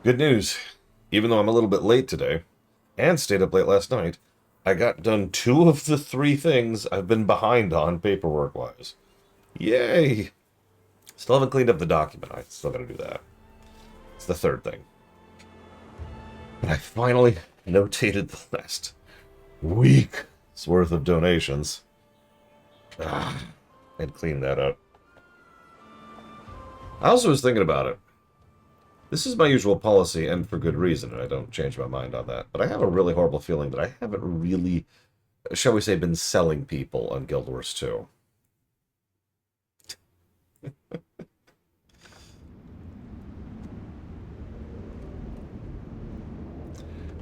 Good news. Even though I'm a little bit late today, and stayed up late last night, I got done 2 of the 3 things I've been behind on paperwork-wise. Yay! Still haven't cleaned up the document. I still gotta do that. It's the 3rd thing. But I finally notated the last week's worth of donations. And cleaned that up. I also was thinking about it. This is my usual policy, and for good reason, and I don't change my mind on that. But I have a really horrible feeling that I haven't really, shall we say, been selling people on Guild Wars 2.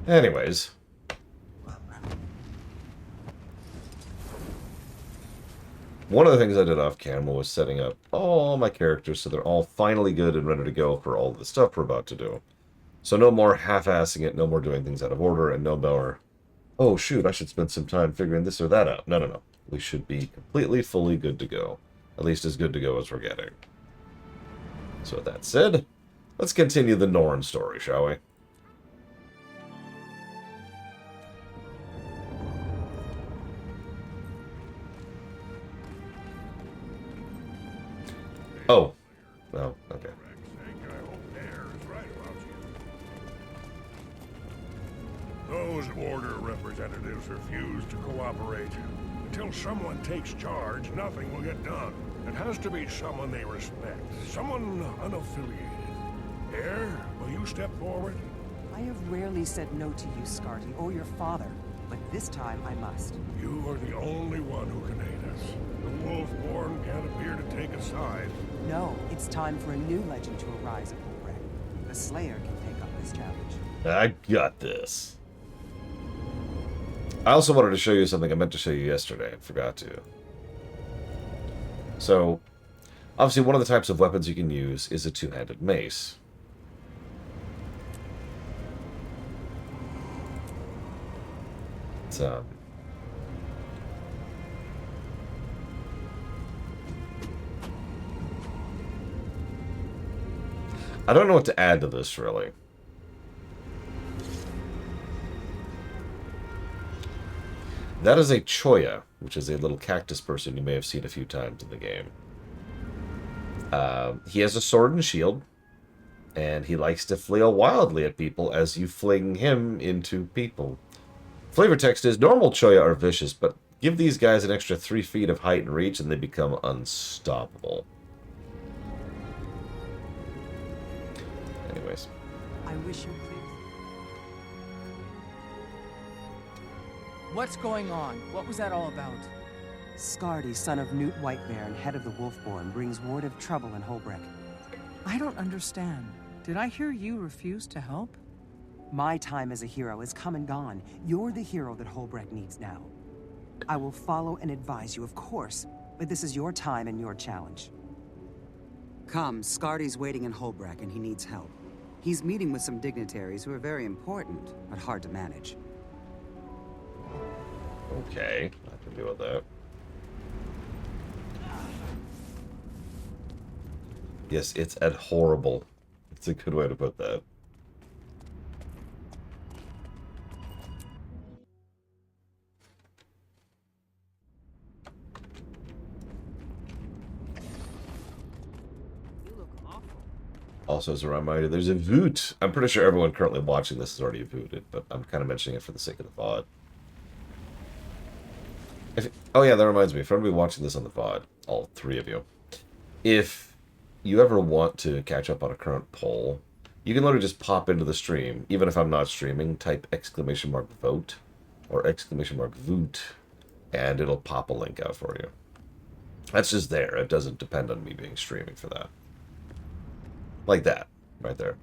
Anyways. One of the things I did off camera was setting up all my characters so they're all finally good and ready to go for all the stuff we're about to do. So no more half-assing it, no more doing things out of order, and no more, oh shoot, I should spend some time figuring this or that out. No, no, no. We should be completely, fully good to go. At least as good to go as we're getting. So with that said, let's continue the Norn story, shall we? Oh. Oh, okay. Those border representatives refuse to cooperate. Until someone takes charge, nothing will get done. It has to be someone they respect, someone unaffiliated. Heir, will you step forward? I have rarely said no to you, Scarty, or your father, but this time I must. You are the only one who can aid us. The Wolfborn can't appear to take a side. No, it's time for a new legend to arise at Wolfreck. The Slayer can take up this challenge. I got this. I also wanted to show you something I meant to show you yesterday and forgot to. So, obviously one of the types of weapons you can use is a 2-handed mace. It's, I don't know what to add to this, really. That is a Choya, which is a little cactus person you may have seen a few times in the game. He has a sword and shield, and he likes to flail wildly at people as you fling him into people. Flavor text is, normal Choya are vicious, but give these guys an extra 3 feet of height and reach and they become unstoppable. Anyways. I wish you please. What's going on? What was that all about? Scarty, son of Newt Whitebear and head of the Wolfborn, brings word of trouble in Holbreck. I don't understand. Did I hear you refuse to help? My time as a hero is come and gone. You're the hero that Holbreck needs now. I will follow and advise you, of course, but this is your time and your challenge. Come, Scarty's waiting in Holbreck and he needs help. He's meeting with some dignitaries who are very important, but hard to manage. Okay, I can deal with that. Yes, it's horrible. It's a good way to put that. You look awful. Also, as a reminder, there's a voot. I'm pretty sure everyone currently watching this is already vooted, but I'm kind of mentioning it for the sake of the VOD. Oh yeah, that reminds me. If everybody watching this on the VOD, all 3 of you, if you ever want to catch up on a current poll, you can literally just pop into the stream. Even if I'm not streaming, type !vote or !voot, and it'll pop a link out for you. That's just there. It doesn't depend on me being streaming for that. Like that, right there.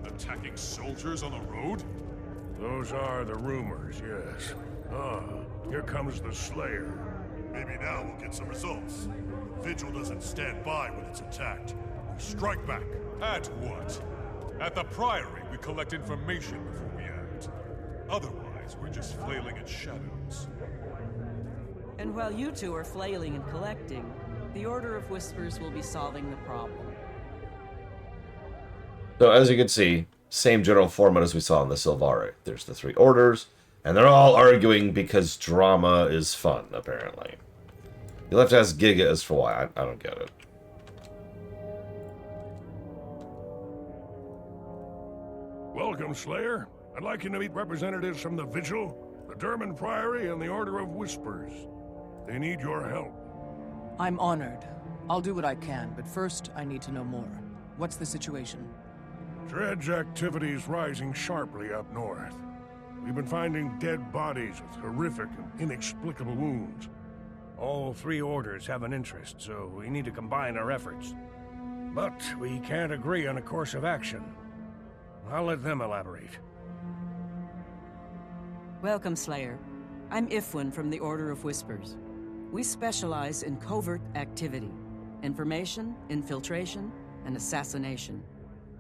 Attacking soldiers on the road? Those are the rumors, yes. Ah, here comes the Slayer. Maybe now we'll get some results. Vigil doesn't stand by when it's attacked. We strike back. At what? At the Priory, we collect information before we act. Otherwise, we're just flailing in shadows. And while you two are flailing and collecting, the Order of Whispers will be solving the problem. So as you can see, same general format as we saw in the Sylvari. There's the three orders, and they're all arguing because drama is fun, apparently. You'll have to ask Giga as for why. I don't get it. Welcome, Slayer. I'd like you to meet representatives from the Vigil, the Durman Priory, and the Order of Whispers. They need your help. I'm honored. I'll do what I can, but first I need to know more. What's the situation? Dredge activity's rising sharply up north. We've been finding dead bodies with horrific and inexplicable wounds. All three orders have an interest, so we need to combine our efforts. But we can't agree on a course of action. I'll let them elaborate. Welcome, Slayer. I'm Ifwin from the Order of Whispers. We specialize in covert activity, information, infiltration, and assassination.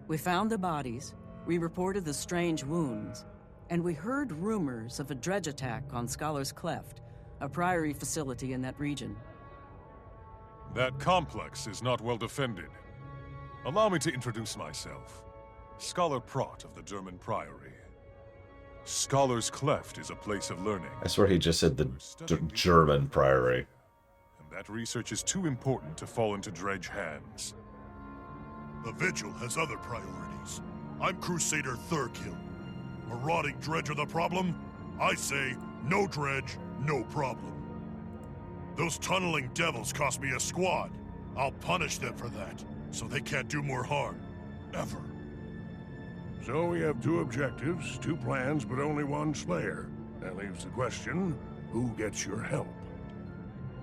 We found the bodies, we reported the strange wounds, and we heard rumors of a dredge attack on Scholar's Cleft, a priory facility in that region. That complex is not well defended. Allow me to introduce myself. Scholar Prot of the Durman Priory. Scholar's Cleft is a place of learning. I swear he just said the German Priory. And that research is too important to fall into Dredge hands. The Vigil has other priorities. I'm Crusader Thurkill. Marauding Dredge are the problem? I say, no Dredge, no problem. Those tunneling devils cost me a squad. I'll punish them for that, so they can't do more harm. Ever. So we have two objectives, two plans, but only one Slayer. That leaves the question, who gets your help?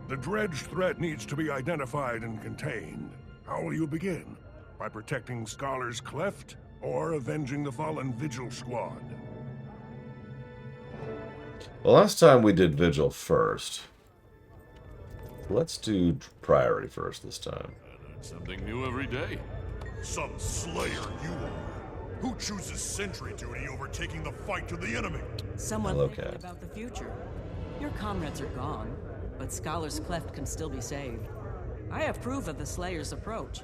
The Dredge threat needs to be identified and contained. How will you begin? By protecting Scholar's Cleft, or avenging the fallen Vigil squad? Well, last time we did Vigil first. Let's do Priory first this time. Something new every day. Some Slayer you are. Who chooses sentry duty over taking the fight to the enemy? Someone Hello, thinking Cat. about the future. Your comrades are gone, but Scholar's Cleft can still be saved. I approve of the Slayer's approach.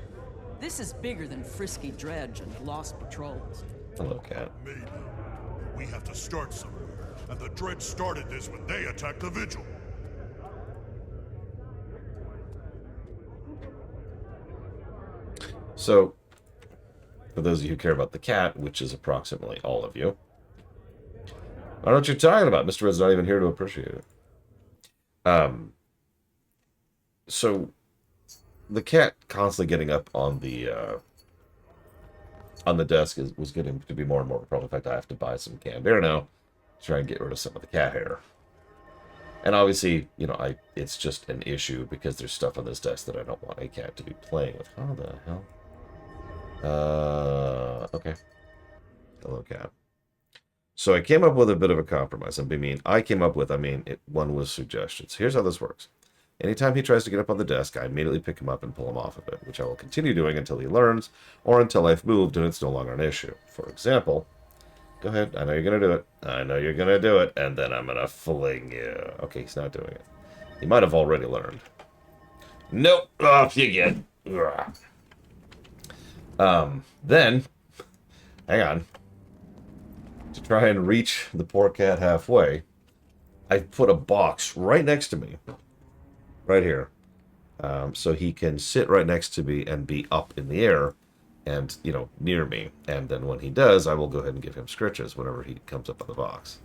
This is bigger than frisky dredge and lost patrols. Hello, Cat. Maybe. We have to start somewhere. And the Dredge started this when they attacked the Vigil. So, for those of you who care about the cat, which is approximately all of you, I don't know what you're talking about. Mr. Red's not even here to appreciate it. So, the cat constantly getting up on the desk was getting to be more and more of a problem. In fact, I have to buy some canned air now to try and get rid of some of the cat hair. And obviously, you know, it's just an issue because there's stuff on this desk that I don't want a cat to be playing with. How the hell? Okay. Hello, cat. So I came up with a bit of a compromise. One was suggestions. Here's how this works. Anytime he tries to get up on the desk, I immediately pick him up and pull him off of it, which I will continue doing until he learns, or until I've moved and it's no longer an issue. For example, go ahead, I know you're going to do it. I know you're going to do it, and then I'm going to fling you. Okay, he's not doing it. He might have already learned. Nope, off you get. Then, hang on. To try and reach the poor cat halfway, I put a box right next to me. Right here. So he can sit right next to me and be up in the air and, you know, near me. And then when he does, I will go ahead and give him scritches whenever he comes up on the box.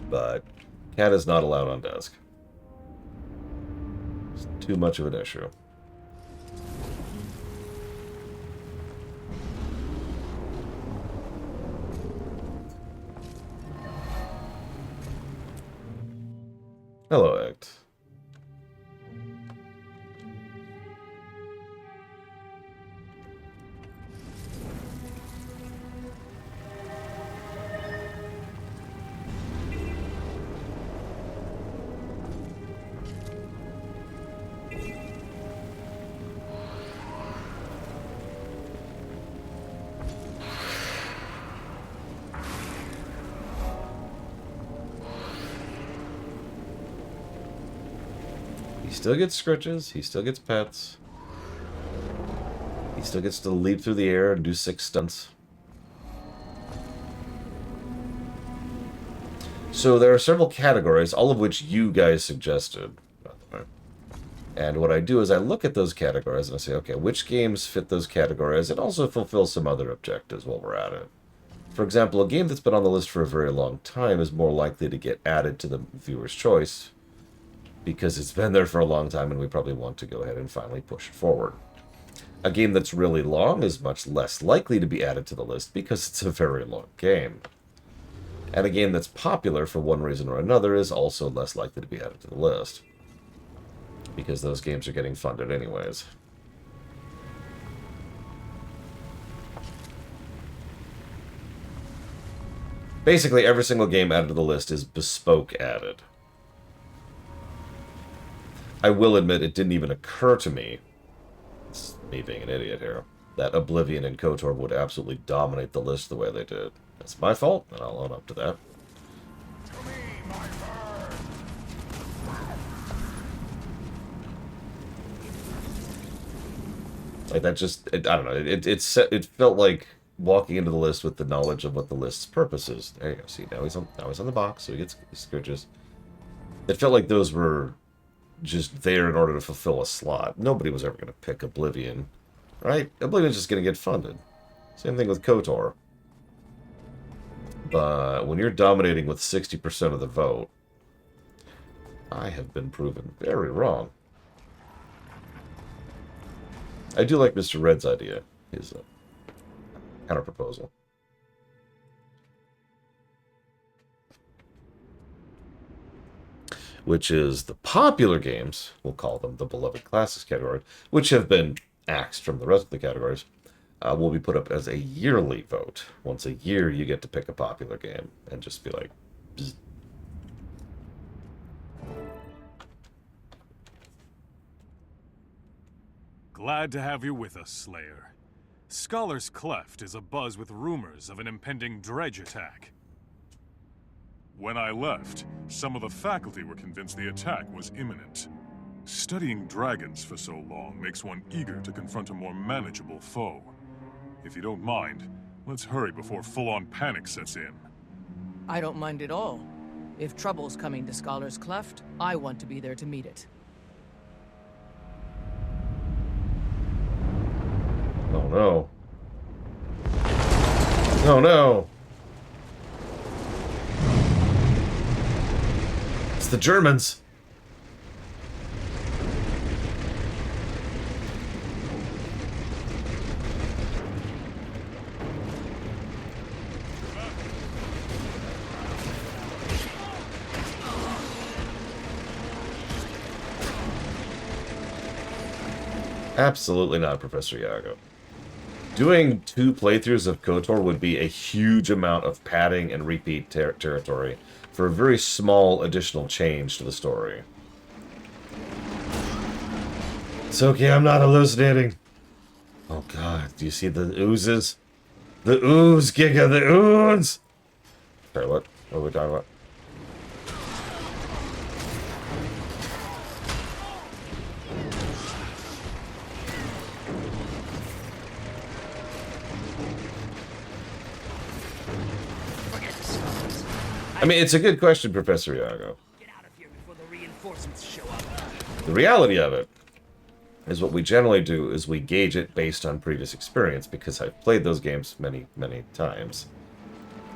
But cat is not allowed on desk. It's too much of an issue. Hello, Act. He still gets scritches. He still gets pets. He still gets to leap through the air and do 6 stunts. So there are several categories, all of which you guys suggested, by the way. And what I do is I look at those categories and I say, okay, which games fit those categories and also fulfill some other objectives while we're at it. For example, a game that's been on the list for a very long time is more likely to get added to the viewer's choice because it's been there for a long time and we probably want to go ahead and finally push it forward. A game that's really long is much less likely to be added to the list because it's a very long game. And a game that's popular for one reason or another is also less likely to be added to the list. Because those games are getting funded anyways. Basically, every single game added to the list is bespoke added. I will admit it didn't even occur to me, it's me being an idiot here, that Oblivion and KOTOR would absolutely dominate the list the way they did. That's my fault, and I'll own up to that. To me, my bird! Like that just, I don't know, it felt like walking into the list with the knowledge of what the list's purpose is. There you go, see, now he's on the box, so he gets scritches. It felt like those were just there in order to fulfill a slot. Nobody was ever going to pick Oblivion, right? Oblivion's just going to get funded. Same thing with KOTOR. But when you're dominating with 60% of the vote, I have been proven very wrong. I do like Mr. Red's idea, his counter-proposal. Which is the popular games, we'll call them the beloved classics category, which have been axed from the rest of the categories, will be put up as a yearly vote. Once a year, you get to pick a popular game and just be like, bzz. Glad to have you with us, Slayer. Scholar's Cleft is abuzz with rumors of an impending dredge attack. When I left, some of the faculty were convinced the attack was imminent. Studying dragons for so long makes one eager to confront a more manageable foe. If you don't mind, let's hurry before full-on panic sets in. I don't mind at all. If trouble's coming to Scholar's Cleft, I want to be there to meet it. Oh no. Oh no! It's the Germans! Absolutely not, Professor Iago. Doing 2 playthroughs of KOTOR would be a huge amount of padding and repeat territory for a very small additional change to the story. It's okay, I'm not hallucinating. Oh god, do you see the oozes? The ooze, Giga, the ooze! Sorry, what? What are we talking about? I mean, it's a good question, Professor Iago. Get out of here before the reinforcements show up. The reality of it is what we generally do is we gauge it based on previous experience, because I've played those games many, many times.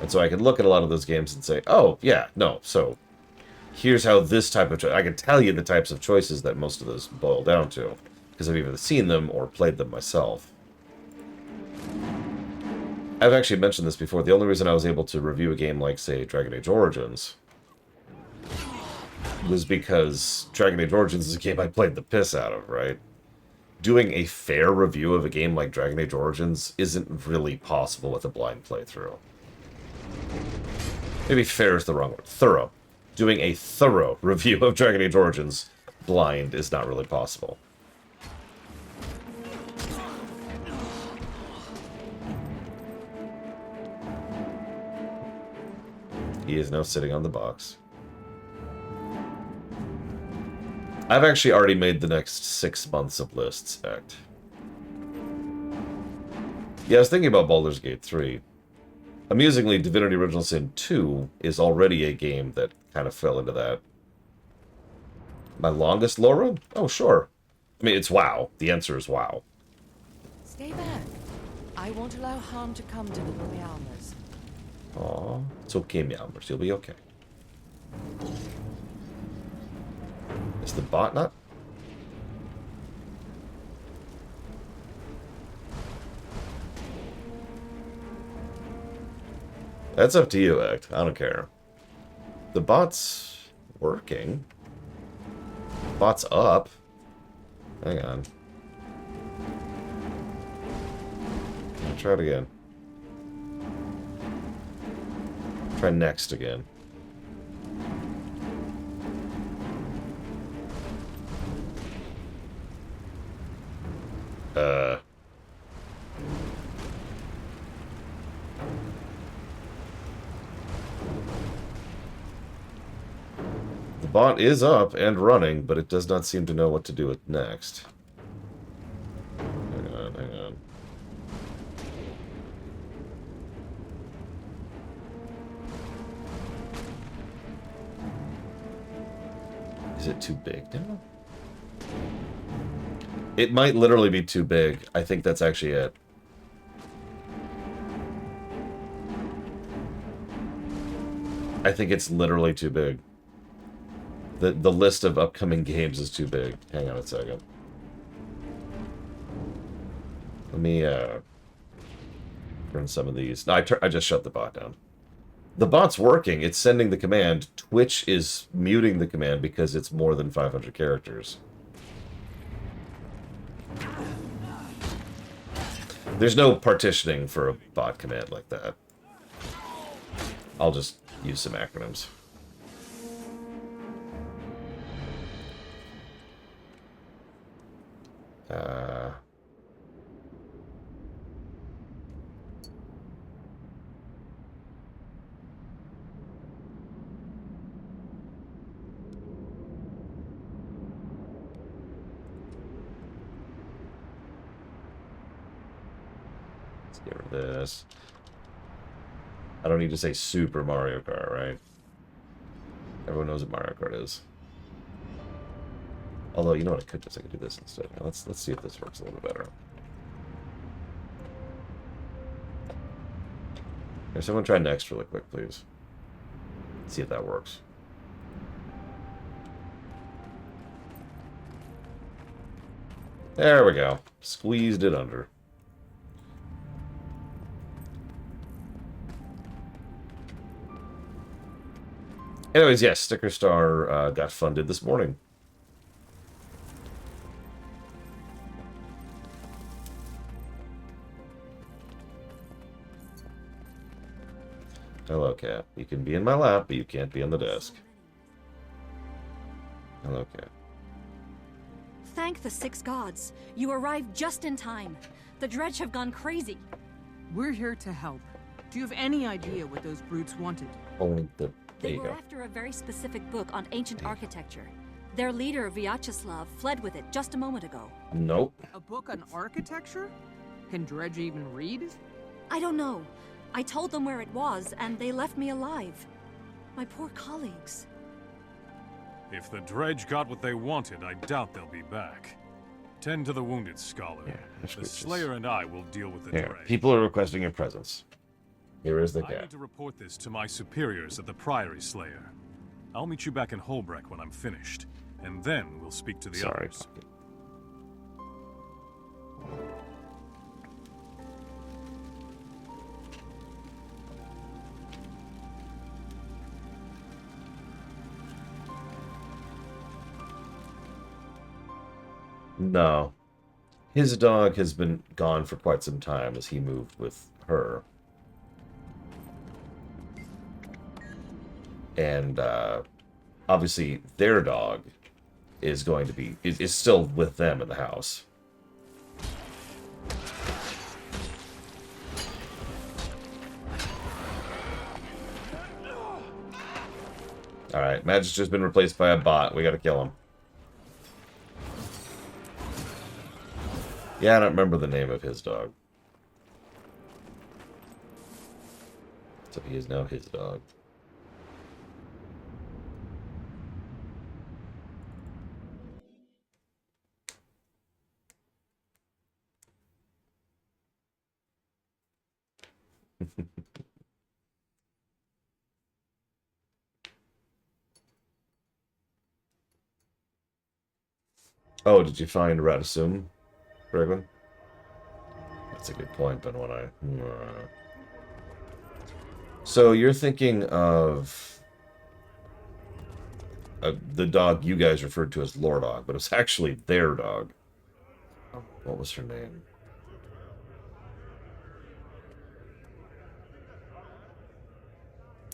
And so I can look at a lot of those games and say, oh, yeah, no, so here's how this type of... I can tell you the types of choices that most of those boil down to, because I've either seen them or played them myself. I've actually mentioned this before. The only reason I was able to review a game like, say, Dragon Age Origins was because Dragon Age Origins is a game I played the piss out of, right? Doing a fair review of a game like Dragon Age Origins isn't really possible with a blind playthrough. Maybe fair is the wrong word. Thorough. Doing a thorough review of Dragon Age Origins blind is not really possible. He is now sitting on the box. I've actually already made the next 6 months of lists, Act. Yeah, I was thinking about Baldur's Gate 3. Amusingly, Divinity Original Sin 2 is already a game that kind of fell into that. My longest lore run? Oh, sure. I mean, it's WoW. The answer is WoW. Stay back. I won't allow harm to come to the Meowmers. Aw, it's okay, Meowmers. You'll be okay. Is the bot not? That's up to you, Act. I don't care. The bot's working. Bot's up. Hang on. I'll try it again. Try next again. The bot is up and running, but it does not seem to know what to do with next. Hang on, hang on. Is it too big now? It might literally be too big. I think that's actually it. I think it's literally too big. The list of upcoming games is too big. Hang on a second. Let me run some of these. No, I just shut the bot down. The bot's working. It's sending the command. Twitch is muting the command because it's more than 500 characters. There's no partitioning for a bot command like that. I'll just use some acronyms. Let's get rid of this. I don't need to say Super Mario Kart, right? Everyone knows what Mario Kart is. Although, you know what I could do? I could do this instead. Now, let's see if this works a little bit better. Here, someone try next really quick, please. See if that works. There we go. Squeezed it under. Anyways, yes, Sticker Star got funded this morning. Hello, cat. You can be in my lap, but you can't be on the desk. Hello, cat. Thank the 6 gods. You arrived just in time. The Dredge have gone crazy. We're here to help. Do you have any idea what those brutes wanted? Only the... There They you were go. after a very specific book on ancient architecture. Their leader, Vyacheslav, fled with it just a moment ago. Nope. A book on architecture? Can Dredge even read? I don't know. I told them where it was, and they left me alive. My poor colleagues. If the Dredge got what they wanted, I doubt they'll be back. Tend to the wounded, Scholar. Yeah, that's The good. Slayer and I will deal with the Here, Dredge. people are requesting your presence. Here is the I cat. need to report this to my superiors at the Priory, Slayer. I'll meet you back in Holbreck when I'm finished, and then we'll speak to the Sorry. others. No. His dog has been gone for quite some time as he moved with her. And obviously their dog is going to be is still with them in the house. Alright, Magister's been replaced by a bot. We gotta kill him. Yeah, I don't remember the name of his dog. So he is now his dog. Oh, did you find Radisum, Berglund? That's a good point, but when I... So you're thinking of the dog you guys referred to as Lore Dog, but it's actually their dog. What was her name?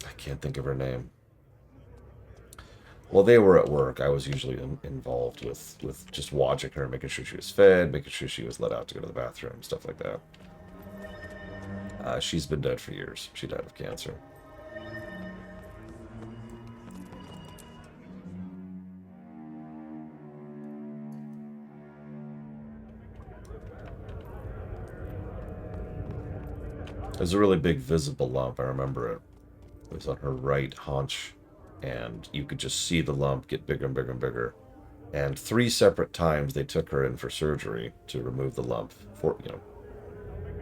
I can't think of her name. Well, they were at work. I was usually involved with just watching her, making sure she was fed, making sure she was let out to go to the bathroom, stuff like that. She's been dead for years. She died of cancer. There's a really big visible lump. I remember it. It was on her right haunch, and you could just see the lump get bigger and bigger and bigger. And 3 separate times they took her in for surgery to remove the lump,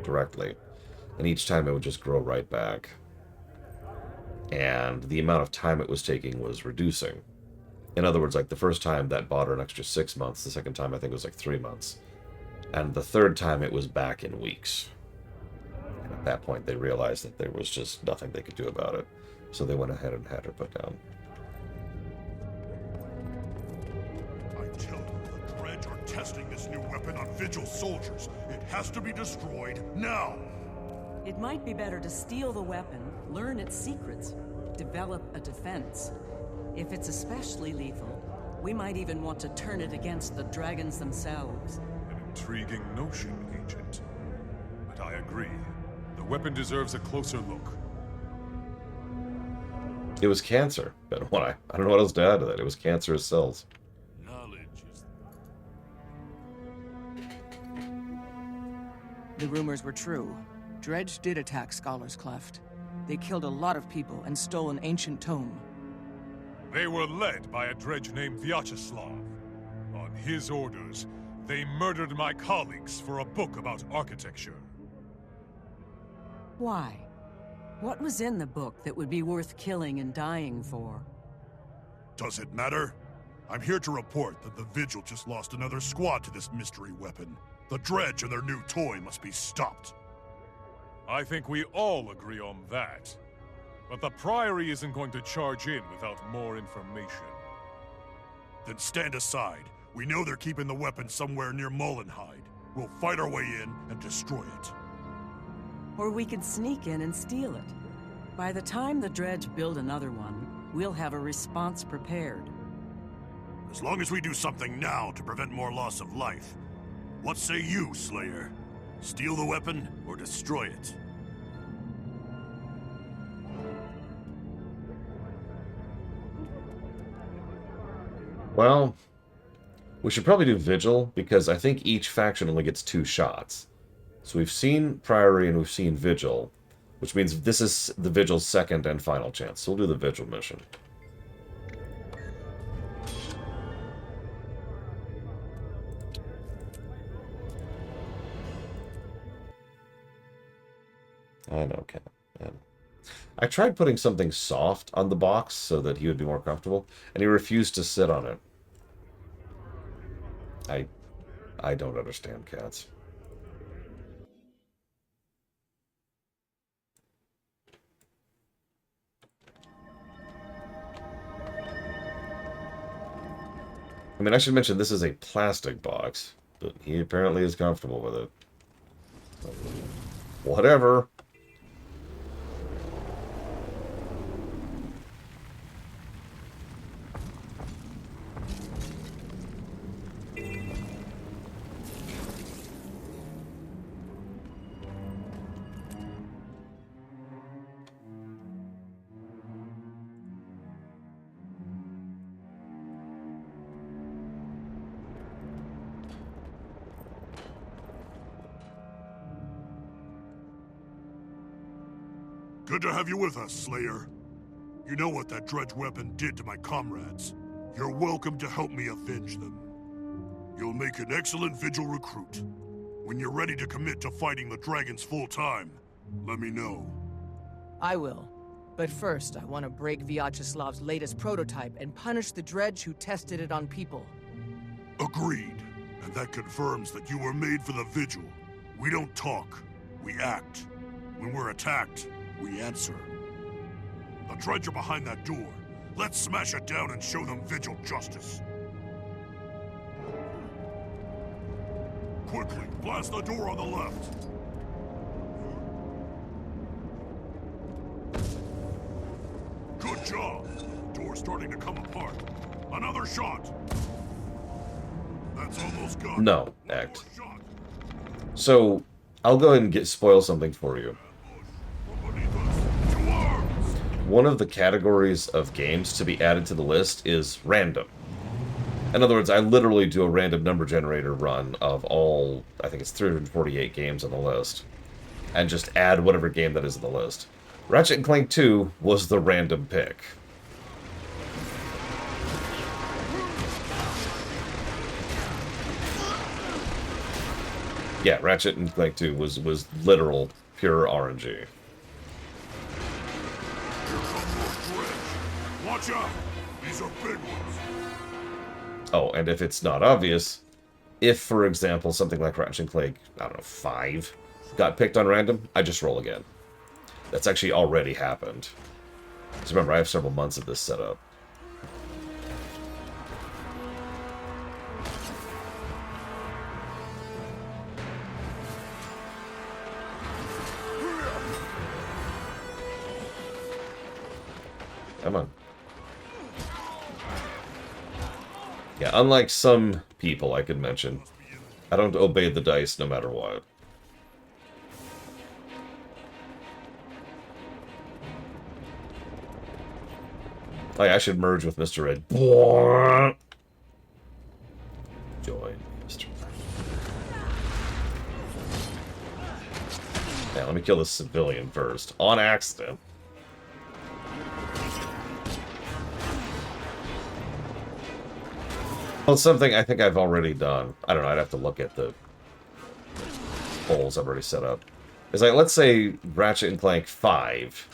directly. And each time it would just grow right back. And the amount of time it was taking was reducing. In other words, like the first time that bought her an extra 6 months, the second time I think it was like 3 months. And the third time it was back in weeks. And at that point they realized that there was just nothing they could do about it. So they went ahead and had her put down. I tell you, the Dredge are testing this new weapon on Vigil soldiers. It has to be destroyed now! It might be better to steal the weapon, learn its secrets, develop a defense. If it's especially lethal, we might even want to turn it against the dragons themselves. An intriguing notion, Agent. But I agree. The weapon deserves a closer look. It was cancer. I don't know what else to add to that. It was cancerous cells. Knowledge is... The rumors were true. Dredge did attack Scholar's Cleft. They killed a lot of people and stole an ancient tome. They were led by a Dredge named Vyacheslav. On his orders, they murdered my colleagues for a book about architecture. Why? What was in the book that would be worth killing and dying for? Does it matter? I'm here to report that the Vigil just lost another squad to this mystery weapon. The Dredge and their new toy must be stopped. I think we all agree on that. But the Priory isn't going to charge in without more information. Then stand aside. We know they're keeping the weapon somewhere near Mullenhide. We'll fight our way in and destroy it. Or we could sneak in and steal it. By the time the Dredge build another one, we'll have a response prepared. As long as we do something now to prevent more loss of life. What say you, Slayer? Steal the weapon or destroy it? Well, we should probably do Vigil, because I think each faction only gets 2 shots. So we've seen Priory and we've seen Vigil, which means this is the Vigil's second and final chance. So we'll do the Vigil mission. I know, Ken. I tried putting something soft on the box so that he would be more comfortable, and he refused to sit on it. I don't understand cats. I mean, I should mention this is a plastic box, but he apparently is comfortable with it. Whatever. Good to have you with us, Slayer. You know what that dredge weapon did to my comrades. You're welcome to help me avenge them. You'll make an excellent Vigil recruit. When you're ready to commit to fighting the dragons full-time, let me know. I will. But first, I want to break Vyacheslav's latest prototype and punish the dredge who tested it on people. Agreed. And that confirms that you were made for the Vigil. We don't talk, we act. When we're attacked, we answer. The dredge are behind that door. Let's smash it down and show them Vigil justice. Quickly, blast the door on the left. Good job. Door's starting to come apart. Another shot. That's almost gone. No, act. So, I'll go ahead and spoil something for you. One of the categories of games to be added to the list is random. In other words, I literally do a random number generator run of all, I think it's 348 games on the list, and just add whatever game that is on the list. Ratchet & Clank 2 was the random pick. Yeah, Ratchet & Clank 2 was literal, pure RNG. Watch out! These are big ones. Oh, and if it's not obvious, if, for example, something like Ratchet & Clank, I don't know, 5 got picked on random, I just roll again. That's actually already happened. Because remember, I have several months of this set up. Come on. Yeah, unlike some people I could mention, I don't obey the dice no matter what. Oh, yeah, I should merge with Mr. Red. Join Mr. Red. Yeah, let me kill this civilian first. On accident. Well, it's something I think I've already done. I don't know, I'd have to look at the polls I've already set up. It's like, let's say Ratchet & Clank 5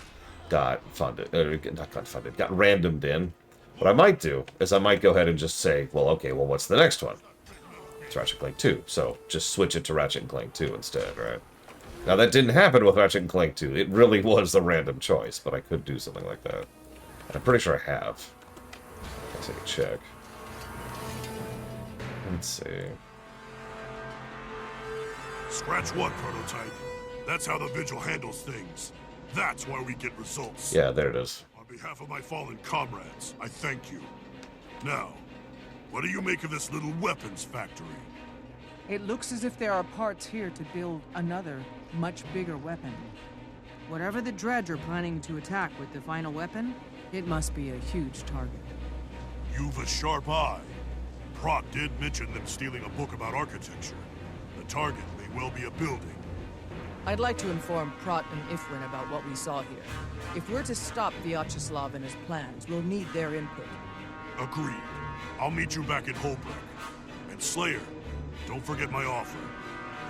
got funded, not got funded, got randomed in. What I might do is I might go ahead and just say, well, okay, well, what's the next one? It's Ratchet & Clank 2, so just switch it to Ratchet & Clank 2 instead, right? Now, that didn't happen with Ratchet & Clank 2. It really was a random choice, but I could do something like that. I'm pretty sure I have. Let's take a check. Let's see. Scratch one prototype. That's how the Vigil handles things. That's why we get results. Yeah, there it is. On behalf of my fallen comrades, I thank you. Now, what do you make of this little weapons factory? It looks as if there are parts here to build another, much bigger weapon. Whatever the dredge are planning to attack with the final weapon, it must be a huge target. You've a sharp eye. Prot did mention them stealing a book about architecture. The target may well be a building. I'd like to inform Prot and Ifrin about what we saw here. If we're to stop Vyacheslav and his plans, we'll need their input. Agreed. I'll meet you back at Holbrook. And Slayer, don't forget my offer.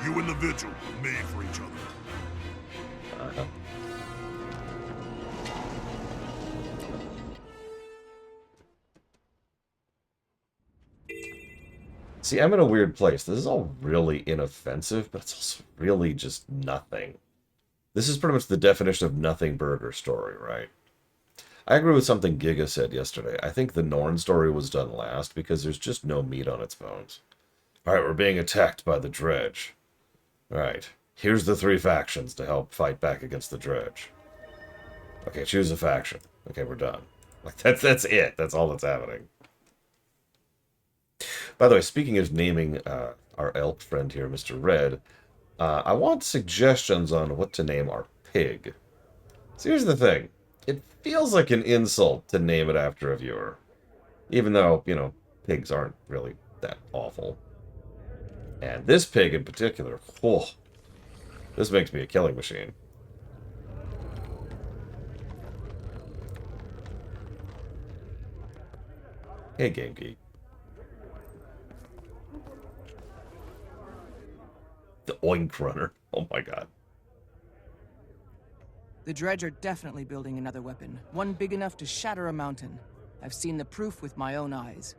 You and the Vigil were made for each other. See, I'm in a weird place. This is all really inoffensive, but it's also really just nothing. This is pretty much the definition of nothing burger story, right? I agree with something Giga said yesterday. I think the Norn story was done last because there's just no meat on its bones. Alright, we're being attacked by the dredge. Alright, here's the 3 factions to help fight back against the dredge. Okay, choose a faction. Okay, we're done. Like that's it. That's all that's happening. By the way, speaking of naming our elk friend here, Mr. Red, I want suggestions on what to name our pig. So here's the thing. It feels like an insult to name it after a viewer. Even though, you know, pigs aren't really that awful. And this pig in particular, whoa, this makes me a killing machine. Hey, Game Geek. The Oink Runner. Oh my god. The Dredge are definitely building another weapon, one big enough to shatter a mountain. I've seen the proof with my own eyes.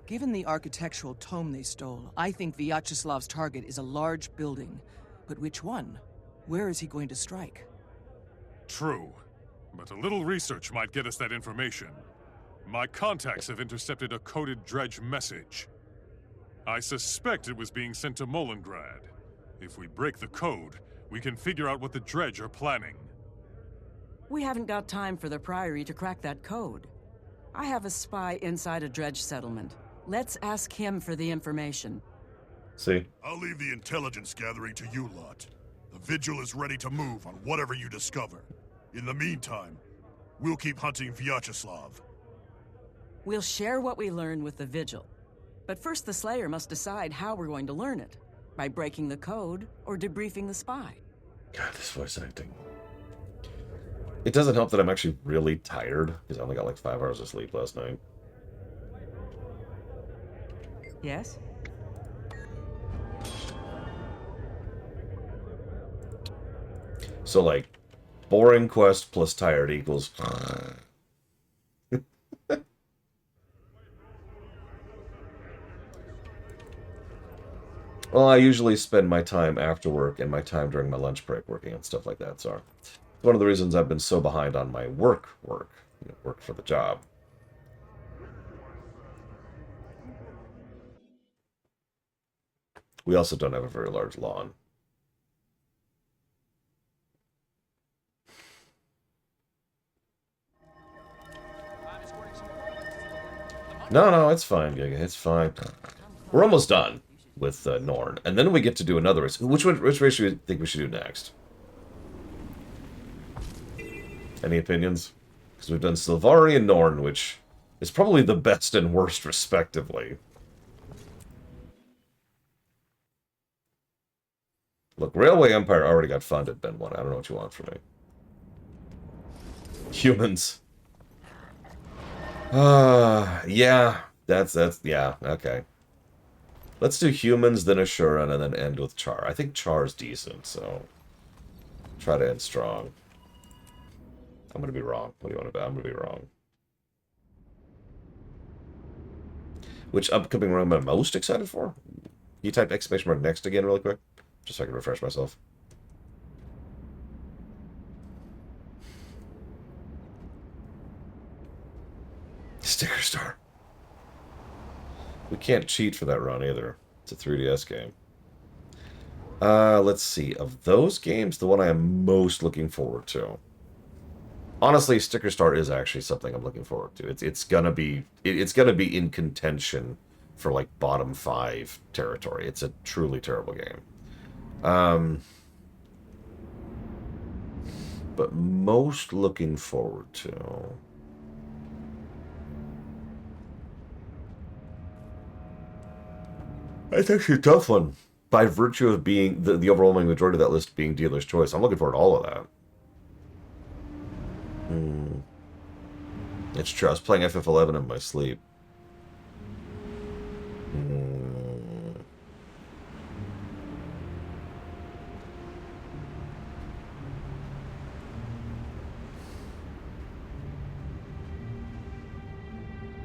Given the architectural tome they stole, I think Vyacheslav's target is a large building. But which one? Where is he going to strike? True, but a little research might get us that information. My contacts have intercepted a coded Dredge message. I suspect it was being sent to Molengrad. If we break the code, we can figure out what the Dredge are planning. We haven't got time for the Priory to crack that code. I have a spy inside a Dredge settlement. Let's ask him for the information. See? I'll leave the intelligence gathering to you lot. The Vigil is ready to move on whatever you discover. In the meantime, we'll keep hunting Vyacheslav. We'll share what we learn with the Vigil. But first the Slayer must decide how we're going to learn it. By breaking the code, or debriefing the spy. God, this voice acting. It doesn't help that I'm actually really tired, because I only got like 5 hours of sleep last night. Yes? So, like, boring quest plus tired equals... Well, I usually spend my time after work and my time during my lunch break working on stuff like that, so... It's one of the reasons I've been so behind on my work, you know, work for the job. We also don't have a very large lawn. No, it's fine, Giga. It's fine. We're almost done with Norn, and then we get to do another race. Which race do you think we should do next? Any opinions? Because we've done Sylvari and Norn, which is probably the best and worst, respectively. Look, Railway Empire already got funded, Ben 1. I don't know what you want from me. Humans. Yeah. Yeah, okay. Let's do humans, then Asuran, and then end with Char. I think Char's decent, so... Try to end strong. I'm gonna be wrong. What do you want to bet? I'm gonna be wrong. Which upcoming run am I most excited for? Can you type exclamation mark next again really quick? Just so I can refresh myself. Sticker Star. We can't cheat for that run either. It's a 3DS game. Let's see. Of those games, the one I am most looking forward to. Honestly, Sticker Star is actually something I'm looking forward to. It's gonna be in contention for like bottom 5 territory. It's a truly terrible game. But most looking forward to. It's actually a tough one. By virtue of being the overwhelming majority of that list being dealer's choice, I'm looking forward to all of that. It's true. I was playing FF11 in my sleep.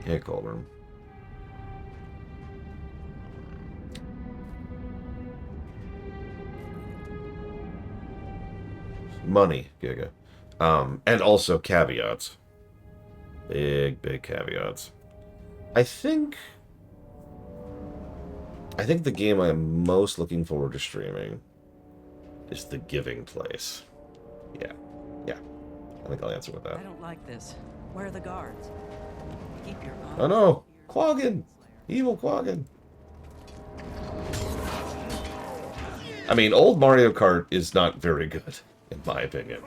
Hey, Colburn. Money, Giga. And also caveats. Big caveats. I think the game I'm most looking forward to streaming is The Giving Place. Yeah. I think I'll answer with that. I don't like this. Where are the guards? Keep your eyes. Oh no! Quaggin! Evil Quaggin! I mean, old Mario Kart is not very good, in my opinion.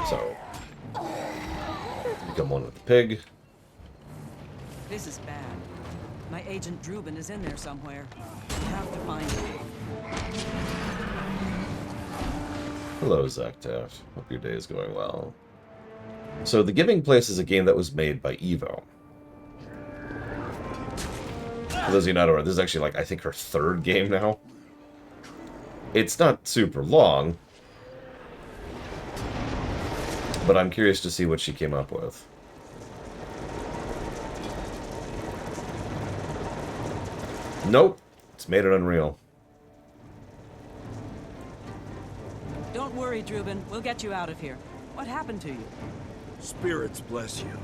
So, become one with the pig. This is bad. My agent Drubin is in there somewhere. We have to find him. Hello, Zach Taft. Hope your day is going well. So The Giving Place is a game that was made by Evo. For those of you not aware, this is actually like, I think, her third game now. It's not super long, but I'm curious to see what she came up with. Nope. It's made it Unreal. Don't worry, Drubin. We'll get you out of here. What happened to you? Spirits bless you.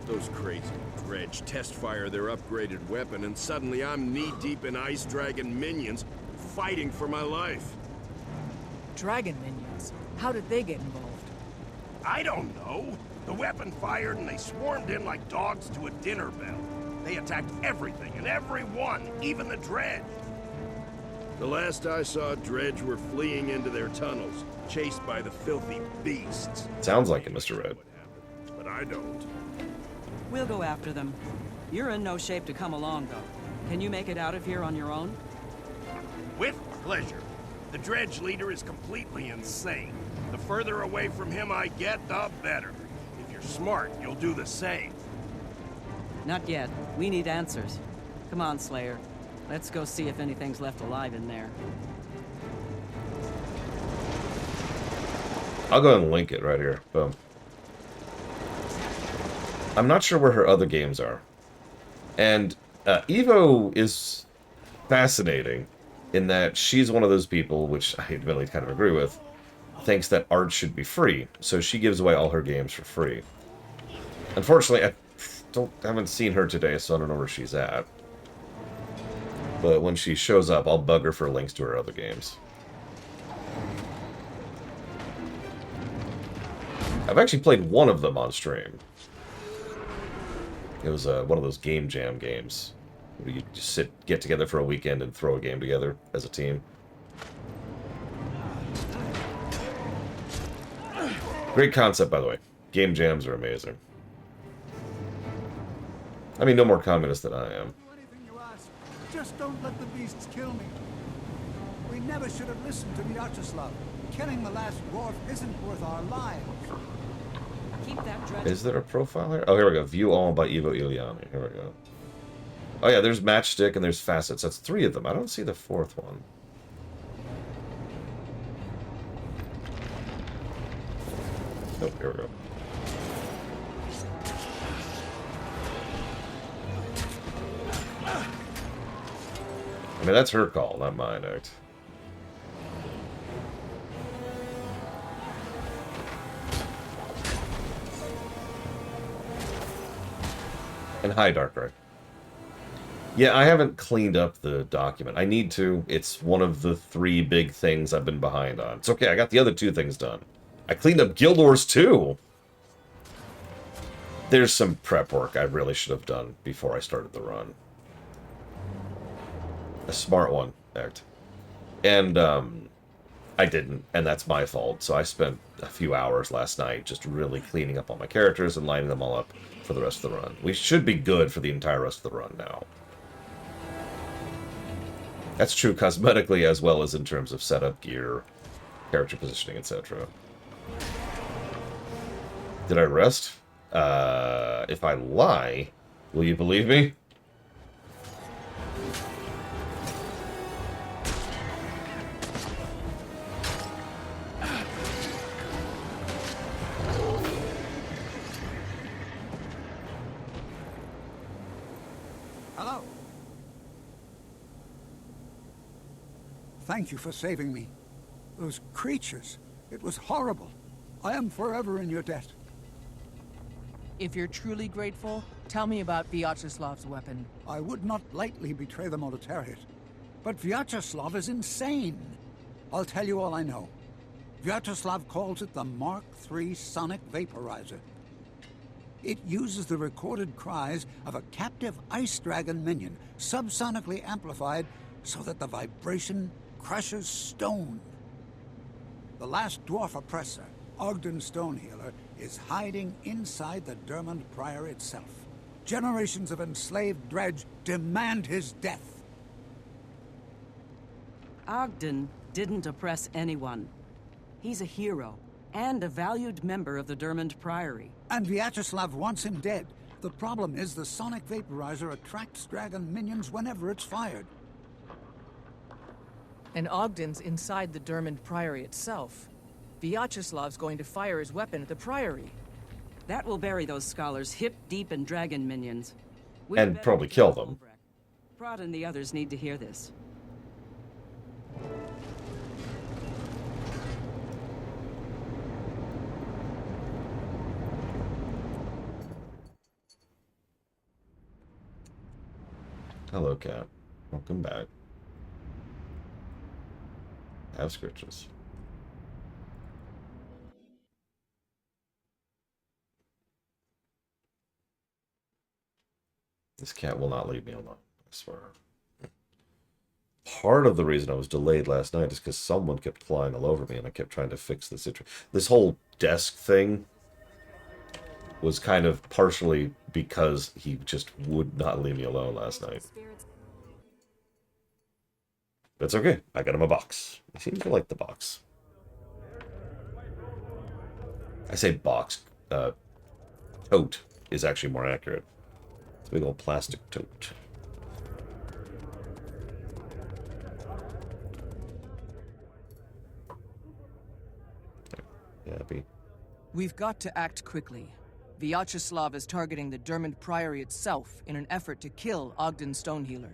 Those crazy dredge test fire their upgraded weapon, and suddenly I'm knee-deep in ice dragon minions, fighting for my life. Dragon minions. How did they get involved? I don't know. The weapon fired and they swarmed in like dogs to a dinner bell. They attacked everything and everyone, even the dredge. The last I saw, dredge were fleeing into their tunnels, chased by the filthy beasts. Sounds like it, Mr. Red. But I don't. We'll go after them. You're in no shape to come along, though. Can you make it out of here on your own? With pleasure. The dredge leader is completely insane. The further away from him I get, the better. If you're smart, you'll do the same. Not yet. We need answers. Come on, Slayer. Let's go see if anything's left alive in there. I'll go and link it right here. Boom. I'm not sure where her other games are. And Evo is fascinating in that she's one of those people, which I admittedly kind of agree with, thinks that art should be free. So she gives away all her games for free. Unfortunately, I haven't seen her today, so I don't know where she's at. But when she shows up, I'll bug her for links to her other games. I've actually played one of them on stream. It was one of those game jam games where you just get together for a weekend and throw a game together as a team. Great concept, by the way. Game jams are amazing. I mean, no more communist than I am. Just don't let the beasts kill me. We never should have listened to Vyacheslav. Killing the last dwarf isn't worth our lives. Keep that dredge. Is there a profile here? Oh, here we go. View all by Ivo Iliani. Here we go. Oh yeah, there's Matchstick and there's Facets. That's 3 of them. I don't see the 4th one. Nope, here we go. I mean, that's her call, not mine, act. And hi, Darkrai. Yeah, I haven't cleaned up the document. I need to. It's one of the 3 big things I've been behind on. It's okay, I got the other 2 things done. I cleaned up Guild Wars 2! There's some prep work I really should have done before I started the run. A smart one, act. And, I didn't, and that's my fault. So I spent a few hours last night just really cleaning up all my characters and lining them all up for the rest of the run. We should be good for the entire rest of the run now. That's true cosmetically as well as in terms of setup, gear, character positioning, etc. Did I rest? If I lie, will you believe me? Hello. Thank you for saving me. Those creatures, it was horrible. I am forever in your debt. If you're truly grateful, tell me about Vyacheslav's weapon. I would not lightly betray the Moletariat, but Vyacheslav is insane. I'll tell you all I know. Vyacheslav calls it the Mark III Sonic Vaporizer. It uses the recorded cries of a captive ice dragon minion, subsonically amplified so that the vibration crushes stone. The last dwarf oppressor, Ogden Stonehealer, is hiding inside the Dermond Prior itself. Generations of enslaved dredge demand his death. Ogden didn't oppress anyone. He's a hero, And a valued member of the Dermond Priory. And Vyacheslav wants him dead. The problem is the sonic vaporizer attracts dragon minions whenever it's fired. And Ogden's inside the Dermond Priory itself. Vyacheslav's going to fire his weapon at the Priory. That will bury those scholars hip deep in dragon minions. And probably kill them. Prot and the others need to hear this. Hello, cat. Welcome back. Have scritches. This cat will not leave me alone, I swear. Part of the reason I was delayed last night is because someone kept flying all over me and I kept trying to fix the situation. This whole desk thing was kind of partially because he just would not leave me alone last night. But it's okay. I got him a box. He seems to like the box. I say box. Tote is actually more accurate. It's a big old plastic tote. Happy. We've got to act quickly. Vyacheslav is targeting the Dermond Priory itself in an effort to kill Ogden Stonehealer.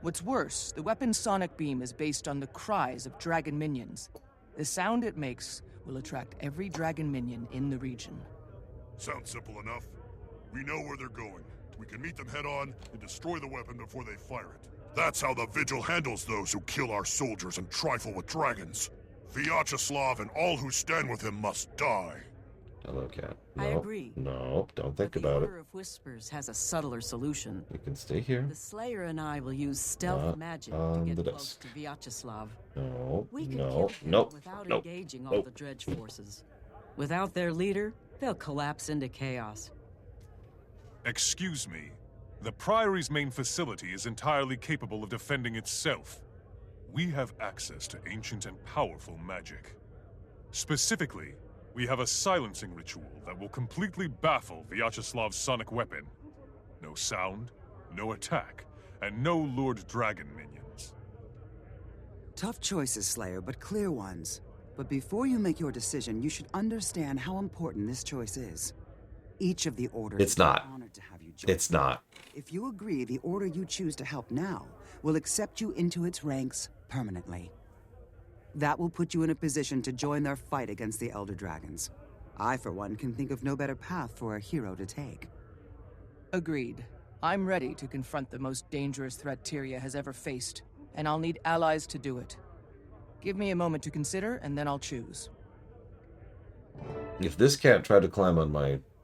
What's worse, the weapon's sonic beam is based on the cries of dragon minions. The sound it makes will attract every dragon minion in the region. Sounds simple enough. We know where they're going. We can meet them head-on and destroy the weapon before they fire it. That's how the Vigil handles those who kill our soldiers and trifle with dragons. Vyacheslav and all who stand with him must die. Hello, cat. No, I agree. No, don't think about it. The Order of Whispers has a subtler solution. You can stay here. The Slayer and I will use stealth magic to get close to Vyacheslav. No, We can no, kill him no, without no, engaging all the Dredge forces. Without their leader, they'll collapse into chaos. Excuse me. The Priory's main facility is entirely capable of defending itself. We have access to ancient and powerful magic. Specifically, we have a silencing ritual that will completely baffle Vyacheslav's sonic weapon. No sound, no attack, and no lured dragon minions. Tough choices, Slayer, but clear ones. But before you make your decision, you should understand how important this choice is. Each of the orders It's not. is honored to have you join. It's not. If you agree, the order you choose to help now will accept you into its ranks permanently. That will put you in a position to join their fight against the Elder Dragons. I, for one, can think of no better path for a hero to take. Agreed. I'm ready to confront the most dangerous threat Tyria has ever faced, and I'll need allies to do it. Give me a moment to consider, and then I'll choose. If this cat tried to climb on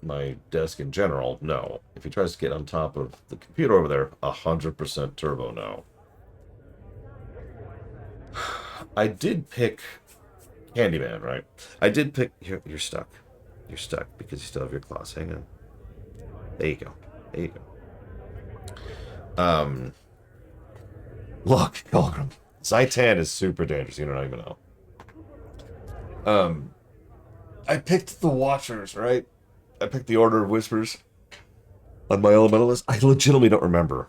my desk in general, no. If he tries to get on top of the computer over there, 100% turbo no. I did pick Candyman, right? I did pick... You're stuck. You're stuck because you still have your claws. Hang on. There you go. There you go. Look, Pilgrim. Zaitan is super dangerous. You don't even know. I picked the Watchers, right? I picked the Order of Whispers on my elemental list. I legitimately don't remember.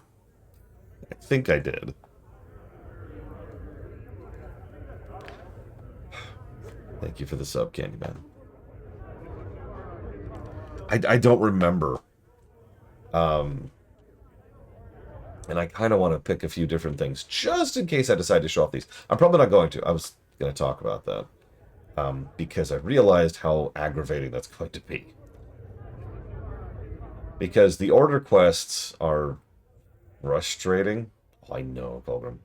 I think I did. Thank you for the sub, Candyman. I don't remember. And I kind of want to pick a few different things, just in case I decide to show off these. I'm probably not going to. I was going to talk about that. Because I realized how aggravating that's going to be. Because the order quests are frustrating. Oh, I know, Pilgrim.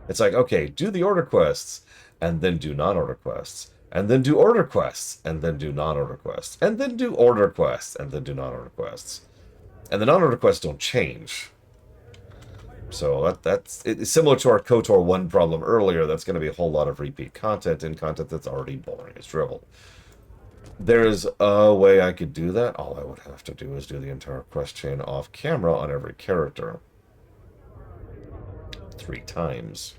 It's like, okay, do the order quests, and then do non-order quests, and then do order quests, and then do non-order quests, and then do order quests, and then do non-order quests. And the non-order quests don't change. So it's similar to our KOTOR 1 problem earlier. That's going to be a whole lot of repeat content and content that's already boring as drivel. There is a way I could do that. All I would have to do is do the entire quest chain off camera on every character. 3 times.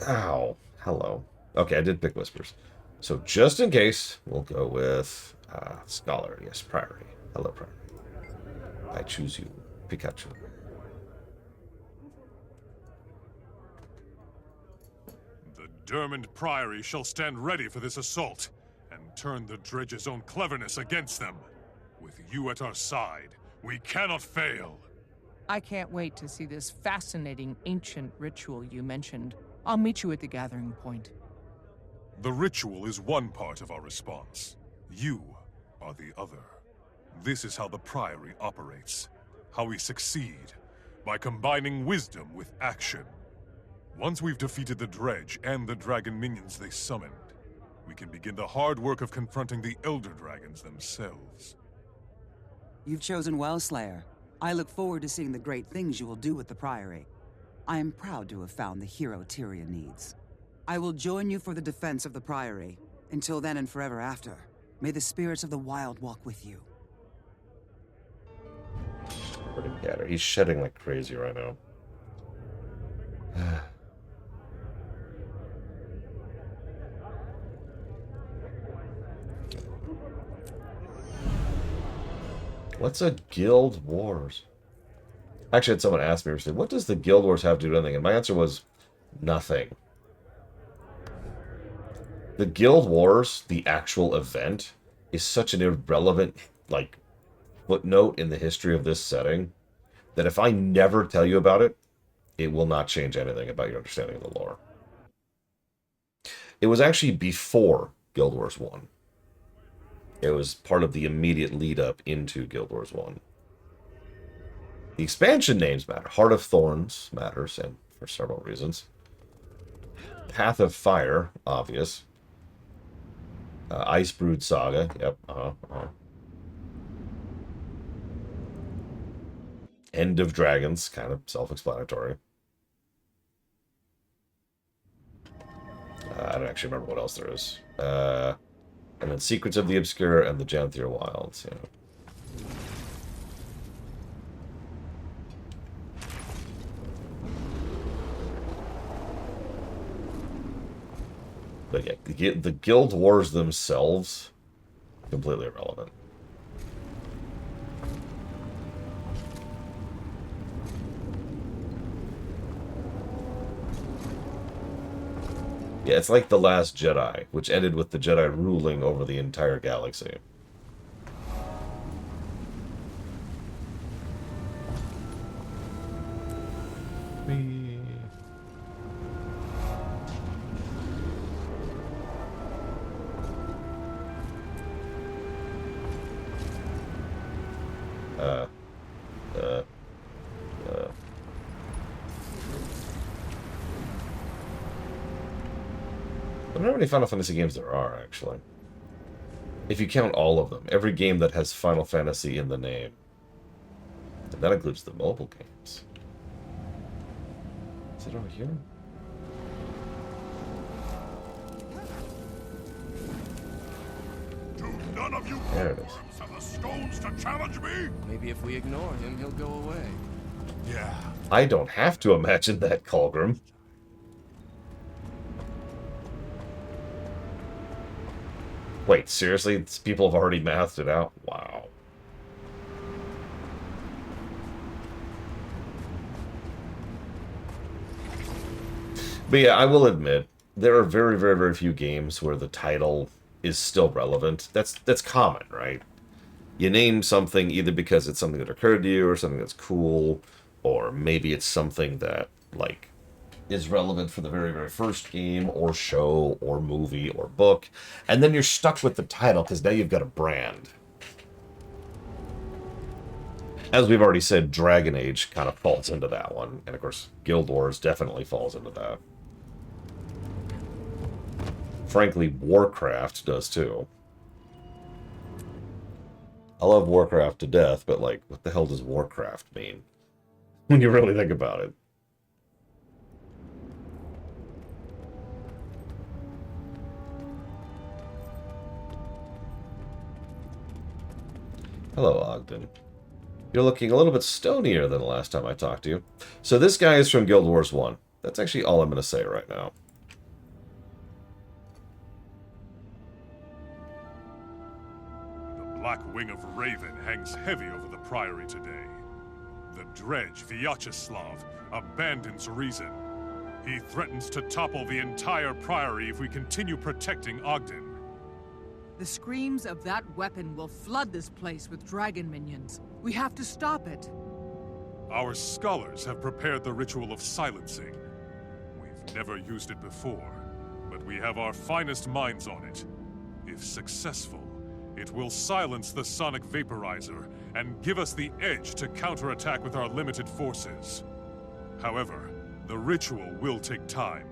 Ow. Hello. Okay, I did pick Whispers. So just in case, we'll go with Scholar. Yes, Priory. Hello, Priory. I choose you, Pikachu. The Dermond Priory shall stand ready for this assault, and turn the Dredge's own cleverness against them. With you at our side, we cannot fail. I can't wait to see this fascinating ancient ritual you mentioned. I'll meet you at the gathering point. The ritual is one part of our response. You are the other. This is how the Priory operates. How we succeed. By combining wisdom with action. Once we've defeated the Dredge and the dragon minions they summoned, we can begin the hard work of confronting the Elder Dragons themselves. You've chosen well, Slayer. I look forward to seeing the great things you will do with the Priory. I am proud to have found the hero Tyrion needs. I will join you for the defense of the Priory. Until then and forever after, may the spirits of the wild walk with you. He's shedding like crazy right now. What's a Guild Wars? Actually, I had someone ask me recently, what does the Guild Wars have to do with anything? And my answer was nothing. The Guild Wars, the actual event, is such an irrelevant, like, footnote in the history of this setting that if I never tell you about it, it will not change anything about your understanding of the lore. It was actually before Guild Wars 1. It was part of the immediate lead-up into Guild Wars 1. The expansion names matter. Heart of Thorns matters, and for several reasons. Path of Fire, obvious. Icebrood Saga, yep, End of Dragons, kind of self-explanatory. I don't actually remember what else there is. And then Secrets of the Obscure and the Janthier Wilds, yeah. But yeah, the Guild Wars themselves, completely irrelevant. Yeah, it's like The Last Jedi, which ended with the Jedi ruling over the entire galaxy. I don't know how many Final Fantasy games there are, actually. If you count all of them. Every game that has Final Fantasy in the name. And that includes the mobile games. Is it over here? Do none of you There it is. have the stones to challenge me? Maybe if we ignore him, he'll go away. Yeah. I don't have to imagine that, Colgrim. Wait, seriously? These people have already mathed it out? Wow. But yeah, I will admit, there are very, very, very few games where the title is still relevant. That's common, right? You name something either because it's something that occurred to you or something that's cool, or maybe it's something that, like, is relevant for the very, very first game or show or movie or book, and then you're stuck with the title because now you've got a brand. As we've already said, Dragon Age kind of falls into that one, and of course, Guild Wars definitely falls into that. Frankly, Warcraft does too. I love Warcraft to death, but like, what the hell does Warcraft mean? When you really think about it. Hello, Ogden. You're looking a little bit stonier than the last time I talked to you. So this guy is from Guild Wars 1. That's actually all I'm going to say right now. black wing of Raven hangs heavy over the Priory today. The dredge, Vyacheslav, abandons reason. He threatens to topple the entire Priory if we continue protecting Ogden. The screams of that weapon will flood this place with dragon minions. We have to stop it. Our scholars have prepared the ritual of silencing. We've never used it before, but we have our finest minds on it. If successful, it will silence the sonic vaporizer and give us the edge to counterattack with our limited forces. However, the ritual will take time.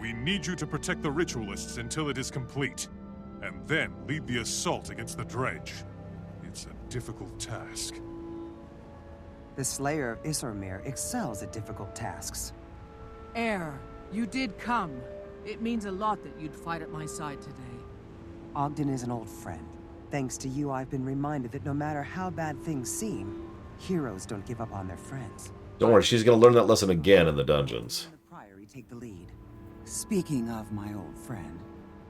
We need you to protect the ritualists until it is complete, and then lead the assault against the dredge. It's a difficult task. The Slayer of Issormir excels at difficult tasks. Heir, you did come. It means a lot that you'd fight at my side today. Ogden is an old friend. Thanks to you, I've been reminded that no matter how bad things seem, heroes don't give up on their friends. Don't worry, she's going to learn that lesson again in the dungeons. The Priory take the lead. Speaking of my old friend...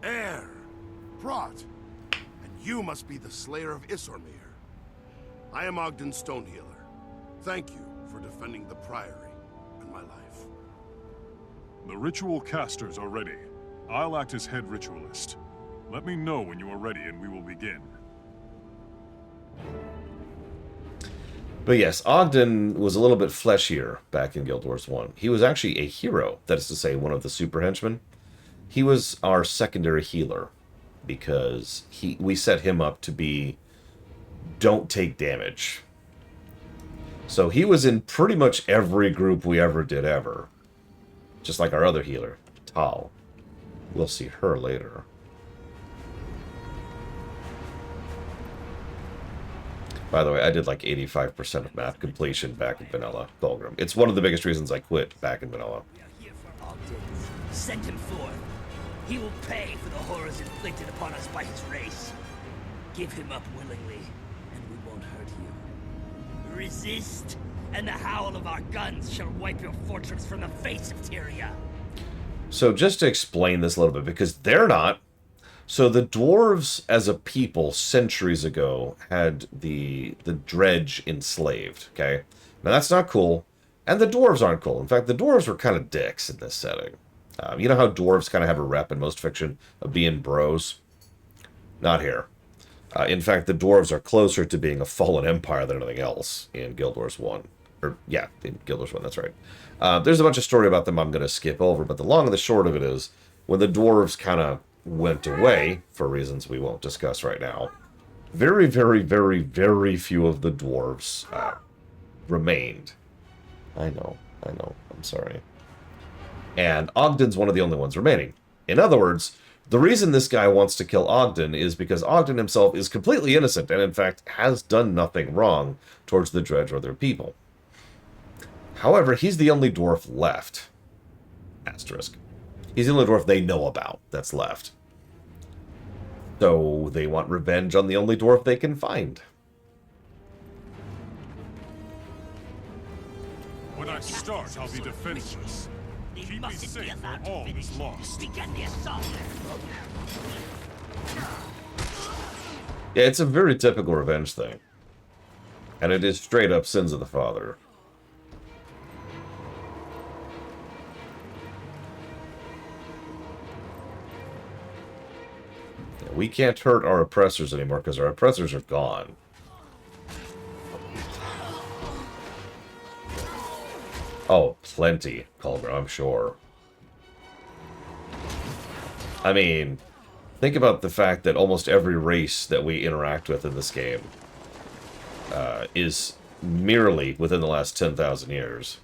Heir! Brought! And you must be the Slayer of Issormir. I am Ogden Stonehealer. Thank you for defending the Priory and my life. The ritual casters are ready. I'll act as head ritualist. Let me know when you are ready and we will begin. But yes, Ogden was a little bit fleshier back in Guild Wars 1. He was actually a hero, that is to say, one of the super henchmen. He was our secondary healer, because we set him up to be don't take damage. So he was in pretty much every group we ever did ever. Just like our other healer, Tal. We'll see her later. By the way, I did like 85% of math completion back in Vanilla, Fulgrim. It's one of the biggest reasons I quit back in Vanilla. We are here for Ogden. Send him forth. He will pay for the horrors inflicted upon us by his race. Give him up willingly, and we won't hurt you. Resist, and the howl of our guns shall wipe your fortress from the face of Tyria. So just to explain this a little bit, because they're not. So the dwarves, as a people, centuries ago, had the dredge enslaved, okay? Now, that's not cool, and the dwarves aren't cool. In fact, the dwarves were kind of dicks in this setting. You know how dwarves kind of have a rep in most fiction of being bros? Not here. In fact, the dwarves are closer to being a fallen empire than anything else in Guild Wars 1. Or, yeah, in Guild Wars 1, that's right. There's a bunch of story about them I'm going to skip over, but the long and the short of it is, when the dwarves kind of went away, for reasons we won't discuss right now, very, very, very, very few of the dwarves remained. I know, I'm sorry. And Ogden's one of the only ones remaining. In other words, the reason this guy wants to kill Ogden is because Ogden himself is completely innocent and, in fact, has done nothing wrong towards the dredge or their people. However, he's the only dwarf left. Asterisk. He's the only dwarf they know about that's left. So they want revenge on the only dwarf they can find. When I start, I'll be defenseless. Keep me safe when all is lost. Begin the assault. Yeah, it's a very typical revenge thing. And it is straight up sins of the father. We can't hurt our oppressors anymore because our oppressors are gone. Oh, plenty, Culver, I'm sure. I mean, think about the fact that almost every race that we interact with in this game is merely within the last 10,000 years.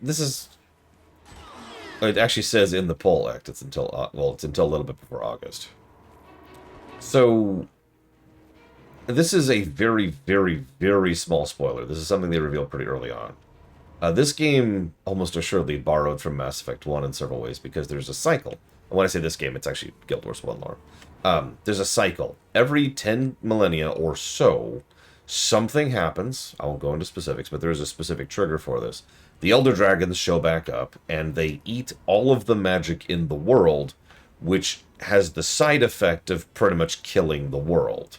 This is... It actually says in the poll act it's until... well, it's until a little bit before August. So... This is a very, very, very small spoiler. This is something they revealed pretty early on. This game almost assuredly borrowed from Mass Effect 1 in several ways because there's a cycle. And when I say this game, it's actually Guild Wars 1 lore. There's a cycle. Every 10 millennia or so, something happens. I won't go into specifics, but there's a specific trigger for this. The Elder Dragons show back up, and they eat all of the magic in the world, which has the side effect of pretty much killing the world.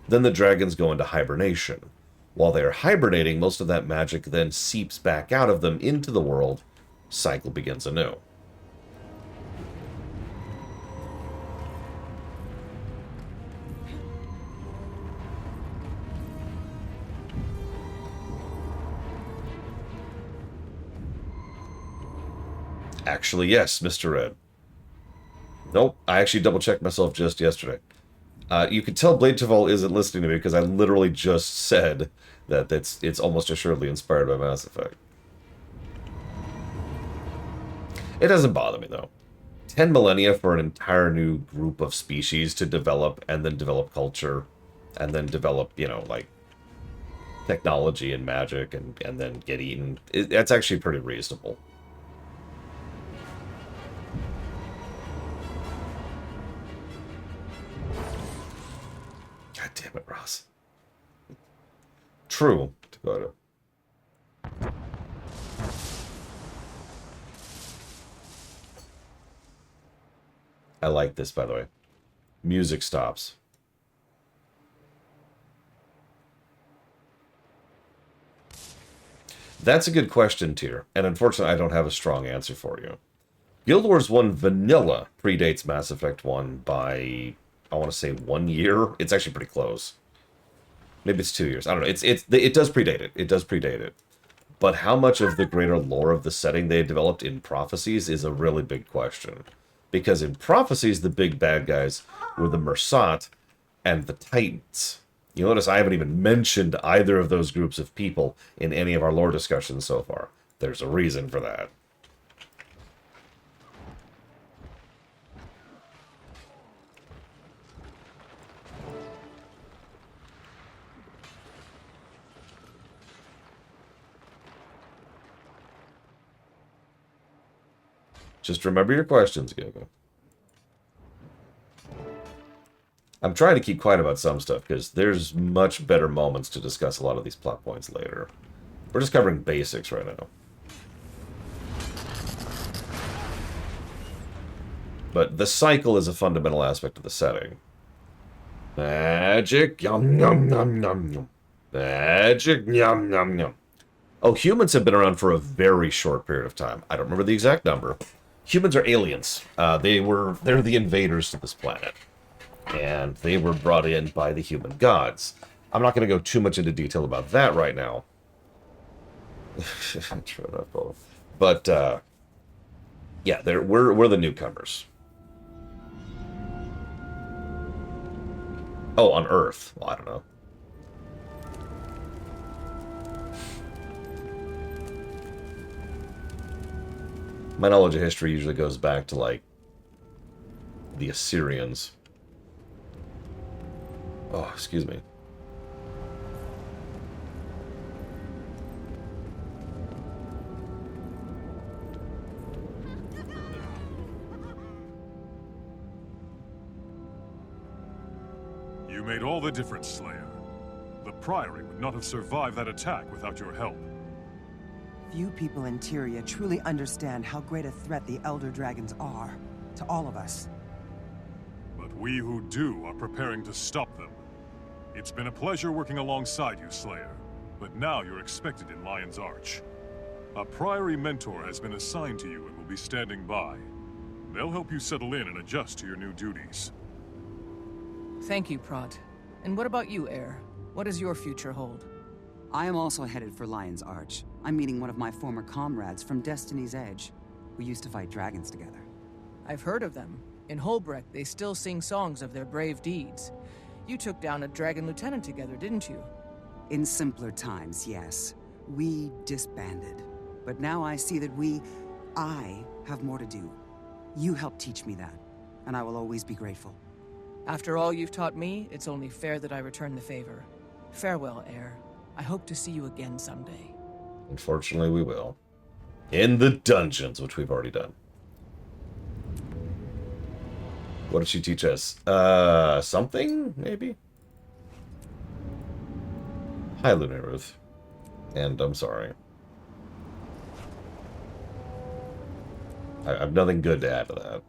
Then the dragons go into hibernation. While they're hibernating, most of that magic then seeps back out of them into the world. Cycle begins anew. Actually, yes, Mr. Red. Nope, I actually double-checked myself just yesterday. You can tell Blade Chaval isn't listening to me because I literally just said that it's almost assuredly inspired by Mass Effect. It doesn't bother me, though. 10 millennia for an entire new group of species to develop, and then develop culture, and then develop, you know, like, technology and magic, and then get eaten. That's actually pretty reasonable. God damn it, Ross. True, Dakota. I like this, by the way. Music stops. That's a good question, Tier, and unfortunately I don't have a strong answer for you. Guild Wars 1 Vanilla predates Mass Effect 1 by, I want to say, 1 year. It's actually pretty close. Maybe it's 2 years. I don't know. It does predate it. It does predate it. But how much of the greater lore of the setting they developed in Prophecies is a really big question. Because in Prophecies, the big bad guys were the Mersat and the Titans. You'll notice I haven't even mentioned either of those groups of people in any of our lore discussions so far. There's a reason for that. Just remember your questions, Gogo. I'm trying to keep quiet about some stuff, because there's much better moments to discuss a lot of these plot points later. We're just covering basics right now. But the cycle is a fundamental aspect of the setting. Magic, yum, yum, yum, yum, yum. Magic, yum, yum, yum. Oh, humans have been around for a very short period of time. I don't remember the exact number. Humans are aliens. They're the invaders to this planet. And they were brought in by the human gods. I'm not going to go too much into detail about that right now. But, yeah, we're the newcomers. Oh, on Earth. Well, I don't know. My knowledge of history usually goes back to, like, the Assyrians. Oh, excuse me. You made all the difference, Slayer. The Priory would not have survived that attack without your help. Few people in Tyria truly understand how great a threat the Elder Dragons are to all of us. But we who do are preparing to stop them. It's been a pleasure working alongside you, Slayer, but now you're expected in Lion's Arch. A Priory mentor has been assigned to you and will be standing by. They'll help you settle in and adjust to your new duties. Thank you, Prot. And what about you, Air? What does your future hold? I am also headed for Lion's Arch. I'm meeting one of my former comrades from Destiny's Edge. We used to fight dragons together. I've heard of them. In Holbrecht, they still sing songs of their brave deeds. You took down a dragon lieutenant together, didn't you? In simpler times, yes. We disbanded. But now I see that I have more to do. You helped teach me that, and I will always be grateful. After all you've taught me, it's only fair that I return the favor. Farewell, Air. I hope to see you again someday. Unfortunately, we will. In the dungeons, which we've already done. What did she teach us? Something, maybe? Hi, Lunar Ruth. And I'm sorry. I have nothing good to add to that.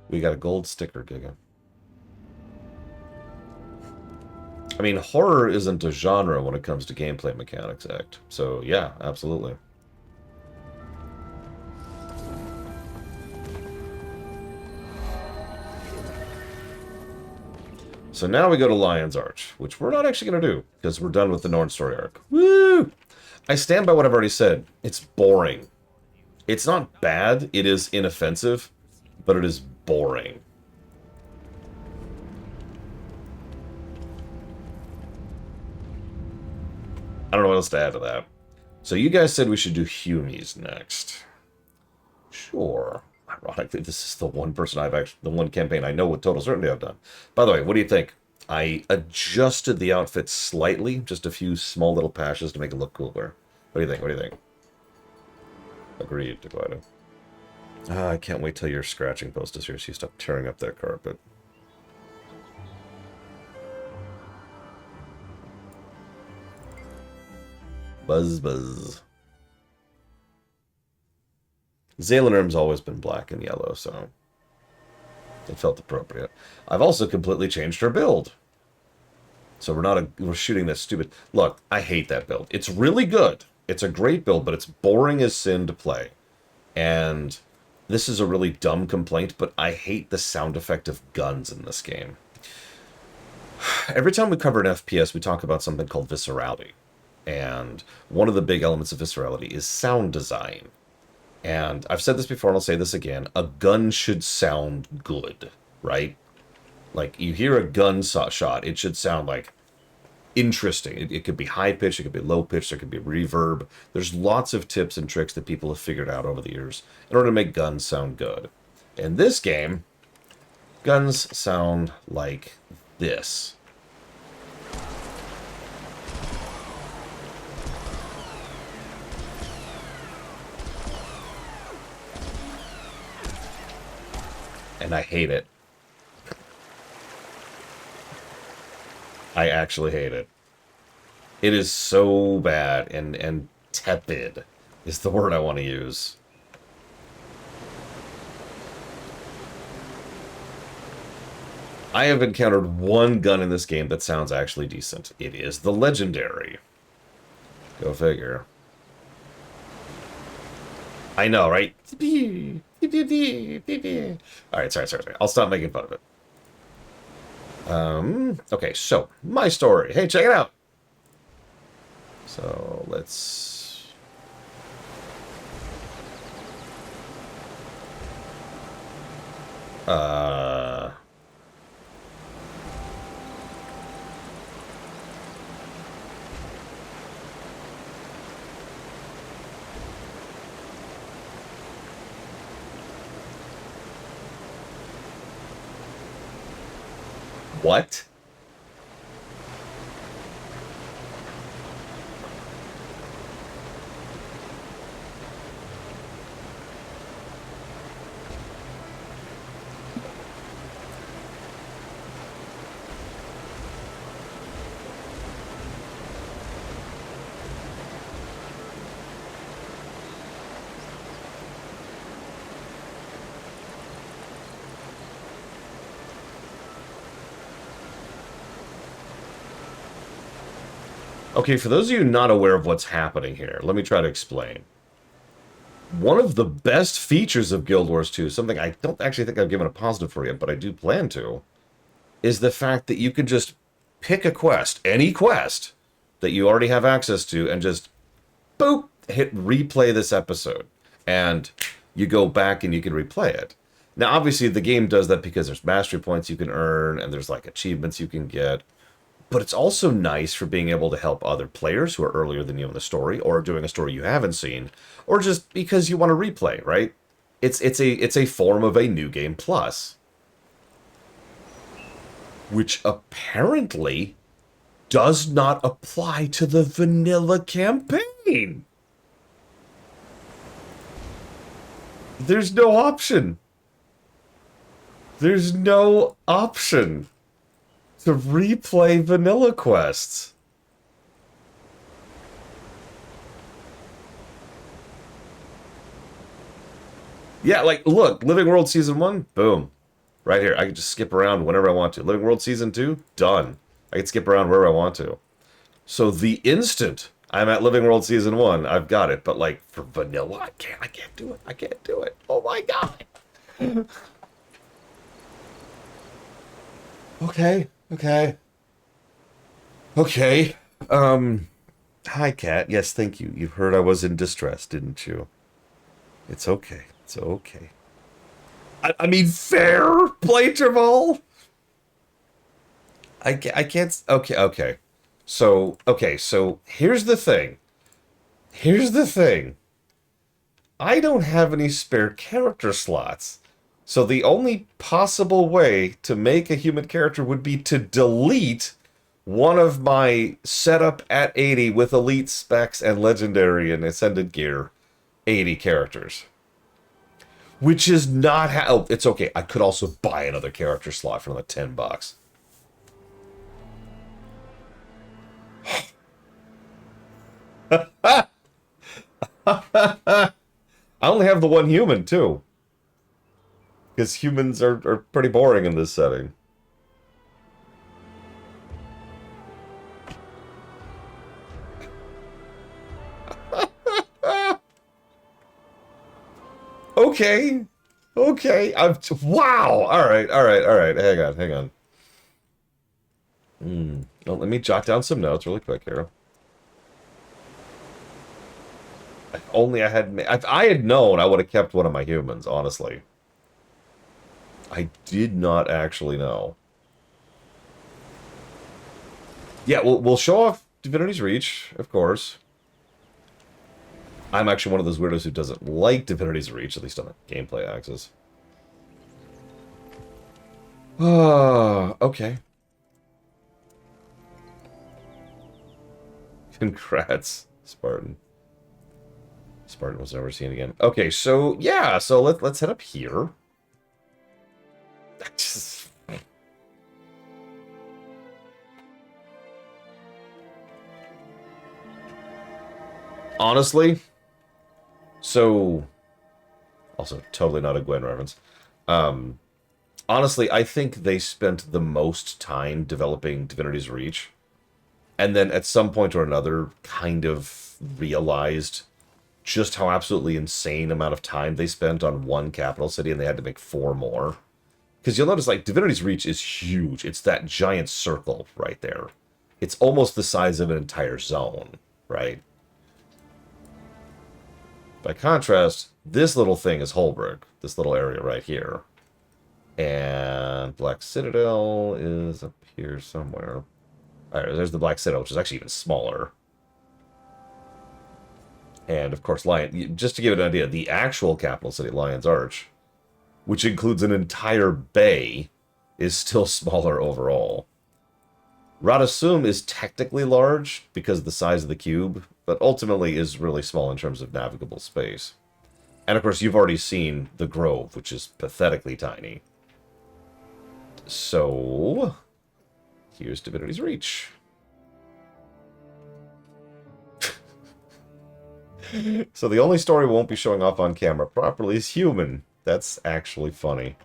We got a gold sticker, Giga. I mean, horror isn't a genre when it comes to gameplay mechanics, Act. So, yeah, absolutely. So now we go to Lion's Arch, which we're not actually going to do, because we're done with the Norn story arc. Woo! I stand by what I've already said. It's boring. It's not bad, it is inoffensive, but it is boring. I don't know what else to add to that. So you guys said we should do Humies next. Sure. Ironically, this is the one campaign I know with total certainty I've done. By the way, what do you think? I adjusted the outfit slightly, just a few small little patches to make it look cooler. What do you think? What do you think? Agreed, Dakota. I can't wait till your scratching post is here so you stop tearing up that carpet. Buzz, buzz. Zaylenurm's always been black and yellow, so it felt appropriate. I've also completely changed her build. So we're shooting this stupid... Look, I hate that build. It's really good. It's a great build, but it's boring as sin to play. And this is a really dumb complaint, but I hate the sound effect of guns in this game. Every time we cover an FPS, we talk about something called viscerality. And one of the big elements of viscerality is sound design. And I've said this before, and I'll say this again. A gun should sound good, right? Like, you hear a gun shot, it should sound, like, interesting. It could be high-pitched, it could be low-pitched, there could be reverb. There's lots of tips and tricks that people have figured out over the years in order to make guns sound good. In this game, guns sound like this. And I hate it. I actually hate it. It is so bad and tepid is the word I want to use. I have encountered one gun in this game that sounds actually decent. It is the Legendary. Go figure. I know, right? Alright, sorry. I'll stop making fun of it. Okay, so, my story. Hey, check it out! So, let's... What? Okay, for those of you not aware of what's happening here, let me try to explain. One of the best features of Guild Wars 2, something I don't actually think I've given a positive for yet, but I do plan to, is the fact that you can just pick a quest, any quest, that you already have access to, and just, boop, hit replay this episode. And you go back and you can replay it. Now, obviously, the game does that because there's mastery points you can earn, and there's, like, achievements you can get. But it's also nice for being able to help other players who are earlier than you in the story, or doing a story you haven't seen, or just because you want to replay, right? It's a form of a New Game Plus. which apparently does not apply to the vanilla campaign. There's no option. There's no option to replay vanilla quests. Yeah, like, look, Living World Season 1, boom. Right here. I can just skip around whenever I want to. Living World Season 2, done. I can skip around wherever I want to. So the instant I'm at Living World Season 1, I've got it. But, like, for vanilla, I can't do it. I can't do it. Oh, my God. Okay. Hi, Kat. Yes, thank you. You heard I was in distress, didn't you? It's okay. It's okay. I mean, fair play, Travel. I can't. Okay. So here's the thing. I don't have any spare character slots. So the only possible way to make a human character would be to delete one of my setup at 80 with elite specs and legendary and ascended gear 80 characters. Which is not how... Oh, it's okay. I could also buy another character slot for like $10. I only have the one human, too. Because humans are pretty boring in this setting. Okay. Wow. All right. Hang on. Well, let me jot down some notes really quick here. If only I had... If I had known, I would have kept one of my humans, honestly. I did not actually know. Yeah, we'll show off Divinity's Reach, of course. I'm actually one of those weirdos who doesn't like Divinity's Reach, at least on the gameplay axis. Okay. Congrats, Spartan. Spartan was never seen again. Okay, so yeah, so let's head up here. Honestly, so also totally not a Gwen reference. Honestly, I think they spent the most time developing Divinity's Reach, and then at some point or another kind of realized just how absolutely insane amount of time they spent on one capital city, and they had to make 4 more. Because you'll notice, like, Divinity's Reach is huge. It's that giant circle right there. It's almost the size of an entire zone, right? By contrast, this little thing is Holbrook, this little area right here. And Black Citadel is up here somewhere. Alright, there's the Black Citadel, which is actually even smaller. And, of course, Lion... Just to give it an idea, the actual capital city, Lion's Arch, which includes an entire bay, is still smaller overall. Radasum is technically large because of the size of the cube, but ultimately is really small in terms of navigable space. And of course, you've already seen the Grove, which is pathetically tiny. So, here's Divinity's Reach. So the only story we won't be showing off on camera properly is human. That's actually funny.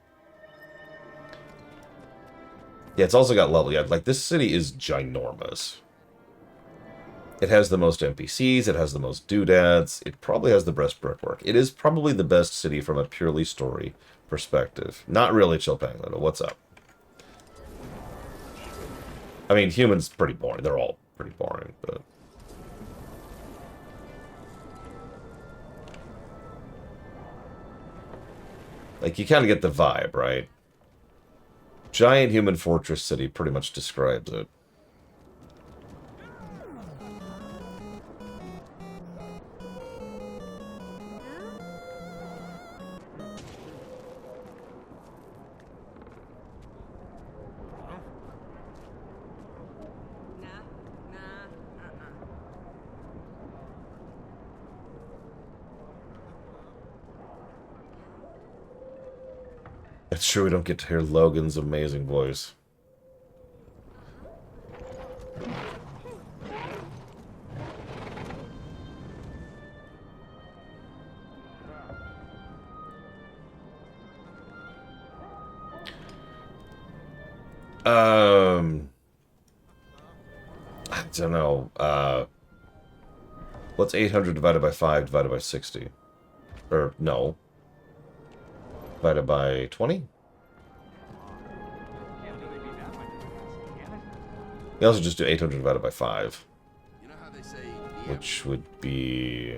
Yeah, it's also got level. Yeah, like, this city is ginormous. It has the most NPCs, it has the most doodads, it probably has the best brickwork. It is probably the best city from a purely story perspective. Not really Chilpang, though. What's up? I mean, humans pretty boring. They're all pretty boring, but... like, you kind of get the vibe, right? Giant human fortress city pretty much describes it. It's true we don't get to hear Logan's amazing voice. I don't know. What's 800 divided by 5 divided by 60? Or, no. Divided by 20? You also just do 800 divided by 5. Which would be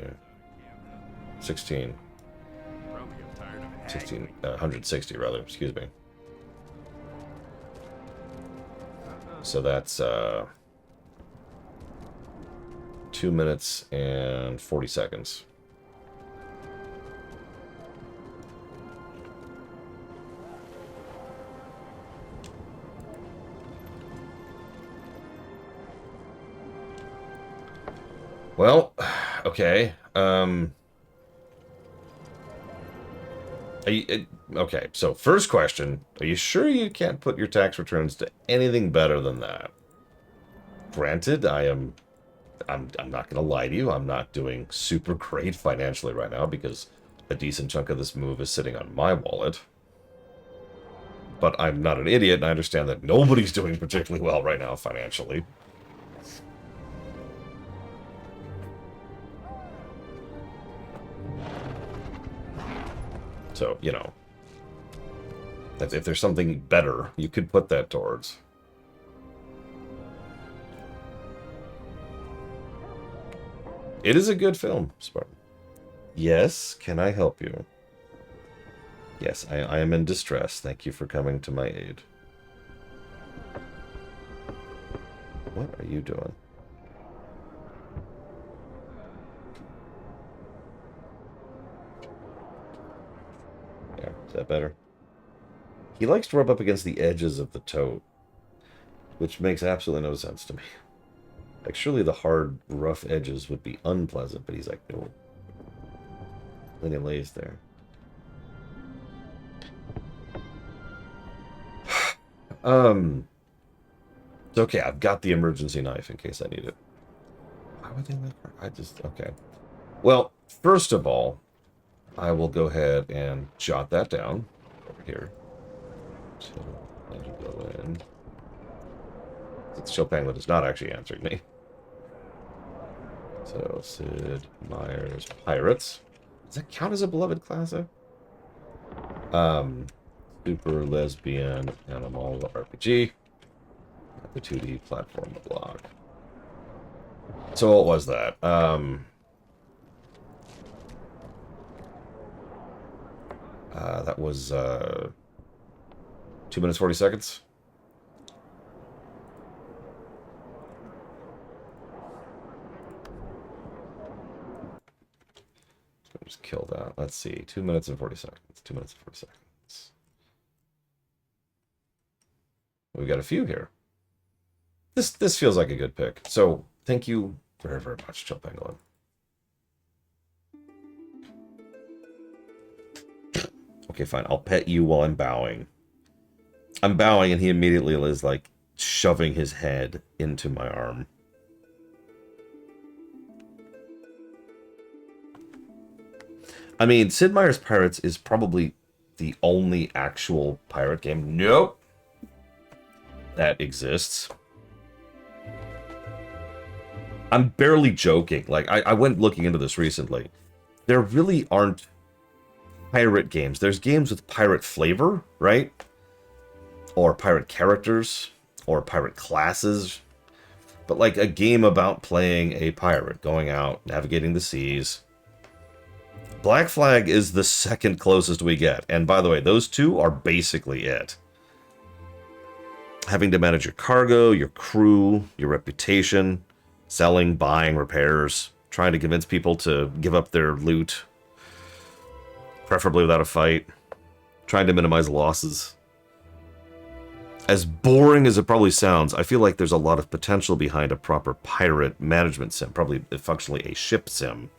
16. 160 rather, excuse me. So that's 2 minutes and 40 seconds. Well, okay. Okay, so first question, are you sure you can't put your tax returns to anything better than that? Granted, I'm not going to lie to you, I'm not doing super great financially right now because a decent chunk of this move is sitting on my wallet. But I'm not an idiot, and I understand that nobody's doing particularly well right now financially. So, you know, if there's something better, you could put that towards. It is a good film, Spartan. Yes, can I help you? Yes, I am in distress. Thank you for coming to my aid. What are you doing? Yeah, is that better? He likes to rub up against the edges of the tote, which makes absolutely no sense to me. Like, surely the hard, rough edges would be unpleasant, but he's like, no. Then he lays there. It's okay, I've got the emergency knife in case I need it. Why would they let her? Okay. Well, first of all, I will go ahead and jot that down over here. So, let you go in. Since Chopin is not actually answering me. So, Sid Meier's Pirates. Does that count as a beloved classic? Super Lesbian Animal RPG. The 2D platform block. So what was that? That was 2 minutes 40 seconds. Just kill that. Let's see. 2 minutes and 40 seconds. 2 minutes and 40 seconds. We've got a few here. This feels like a good pick. So thank you very, very much, Chill Pangolin. Okay, fine. I'll pet you while I'm bowing. I'm bowing, and he immediately is like shoving his head into my arm. I mean, Sid Meier's Pirates is probably the only actual pirate game. Nope. That exists. I'm barely joking. Like, I went looking into this recently. There really aren't pirate games. There's games with pirate flavor, right? Or pirate characters, or pirate classes. But like a game about playing a pirate, going out, navigating the seas. Black Flag is the second closest we get. And by the way, those two are basically it. Having to manage your cargo, your crew, your reputation, selling, buying, repairs, trying to convince people to give up their loot, preferably without a fight, trying to minimize losses. As boring as it probably sounds, I feel like there's a lot of potential behind a proper pirate management sim, probably functionally a ship sim.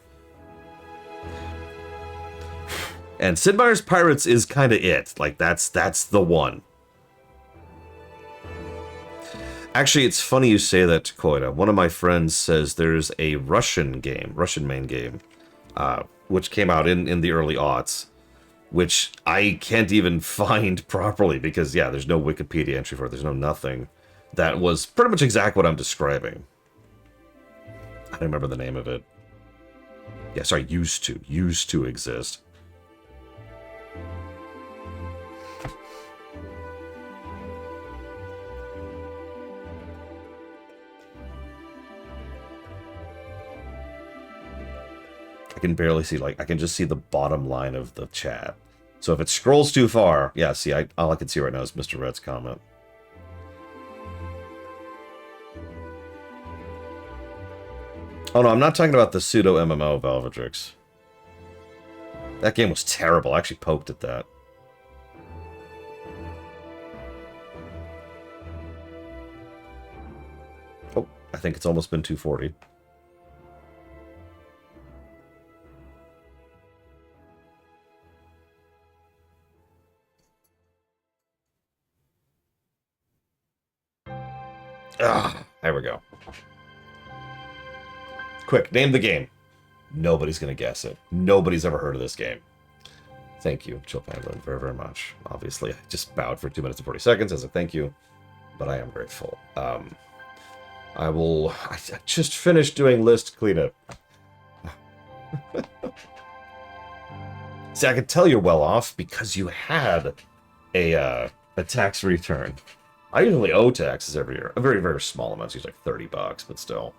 And Sid Meier's Pirates is kind of it. Like, that's the one. Actually, it's funny you say that, Koida. One of my friends says there's a Russian main game, which came out in the early aughts, which I can't even find properly because, yeah, there's no Wikipedia entry for it. There's no nothing. That was pretty much exactly what I'm describing. I don't remember the name of it. Yeah, sorry, used to exist. I can barely see, like, I can just see the bottom line of the chat. So if it scrolls too far, yeah, see, all I can see right now is Mr. Red's comment. Oh no, I'm not talking about the pseudo MMO, Valvedrix. That game was terrible. I actually poked at that. Oh, I think it's almost been 240. Ah, there we go. Quick, name the game. Nobody's gonna guess it. Nobody's ever heard of this game. Thank you, Chill Penguin, very, very much. Obviously, I just bowed for 2 minutes and 40 seconds as a thank you, but I am grateful. I just finished doing list cleanup. See, I could tell you're well off because you had a tax return. I usually owe taxes every year. A very, very small amount, usually like $30, but still.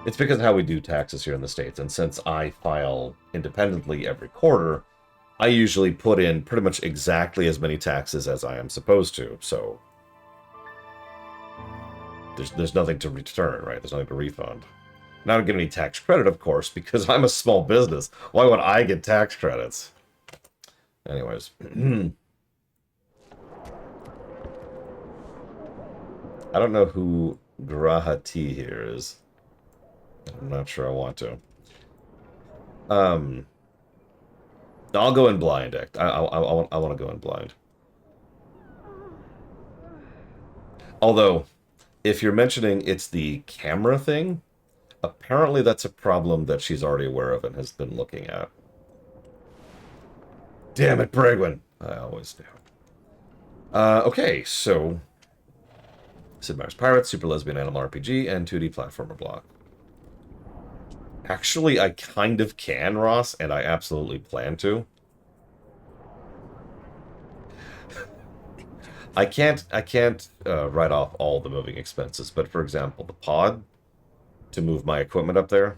It's because of how we do taxes here in the States, and since I file independently every quarter, I usually put in pretty much exactly as many taxes as I am supposed to, so there's nothing to return, right? There's nothing to refund. Now I don't get any tax credit, of course, because I'm a small business. Why would I get tax credits? Anyways. I don't know who Grahati here is. I'm not sure I want to. I'll go in blind, Act. I want to go in blind. Although, if you're mentioning it's the camera thing, apparently that's a problem that she's already aware of and has been looking at. Damn it, Bregwin! I always do. Okay, so Sid Meier's Pirates, Super Lesbian Animal RPG, and 2D platformer block. Actually, I kind of can, Ross, and I absolutely plan to. I can't write off all the moving expenses, but for example, the pod to move my equipment up there,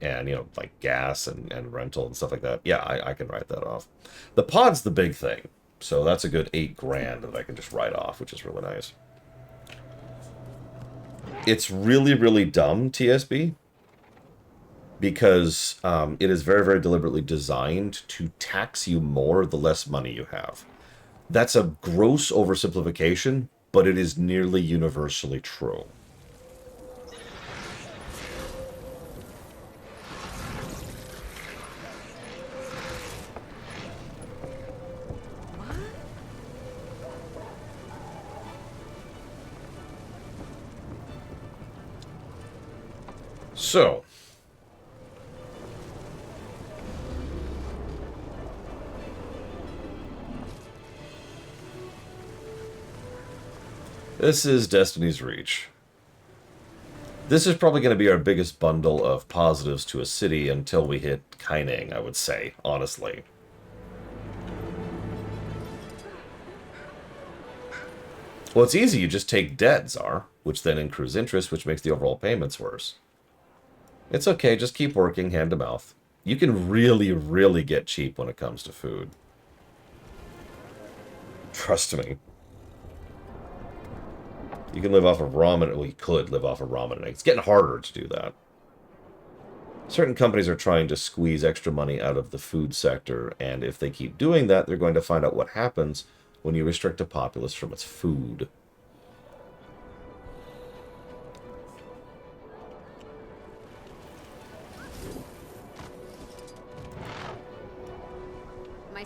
and, you know, like gas and rental and stuff like that, yeah, I can write that off. The pod's the big thing, so that's a good $8 grand that I can just write off, which is really nice. It's really, really dumb, TSB, because it is very, very deliberately designed to tax you more the less money you have. That's a gross oversimplification, but it is nearly universally true. So, this is Destiny's Reach. This is probably going to be our biggest bundle of positives to a city until we hit Kaining, I would say, honestly. Well, it's easy. You just take debt, Czar, which then accrues interest, which makes the overall payments worse. It's okay. Just keep working hand to mouth. You can really, really get cheap when it comes to food. Trust me. You can live off of ramen. Well, you could live off of ramen and eggs. It's getting harder to do that. Certain companies are trying to squeeze extra money out of the food sector, and if they keep doing that, they're going to find out what happens when you restrict a populace from its food.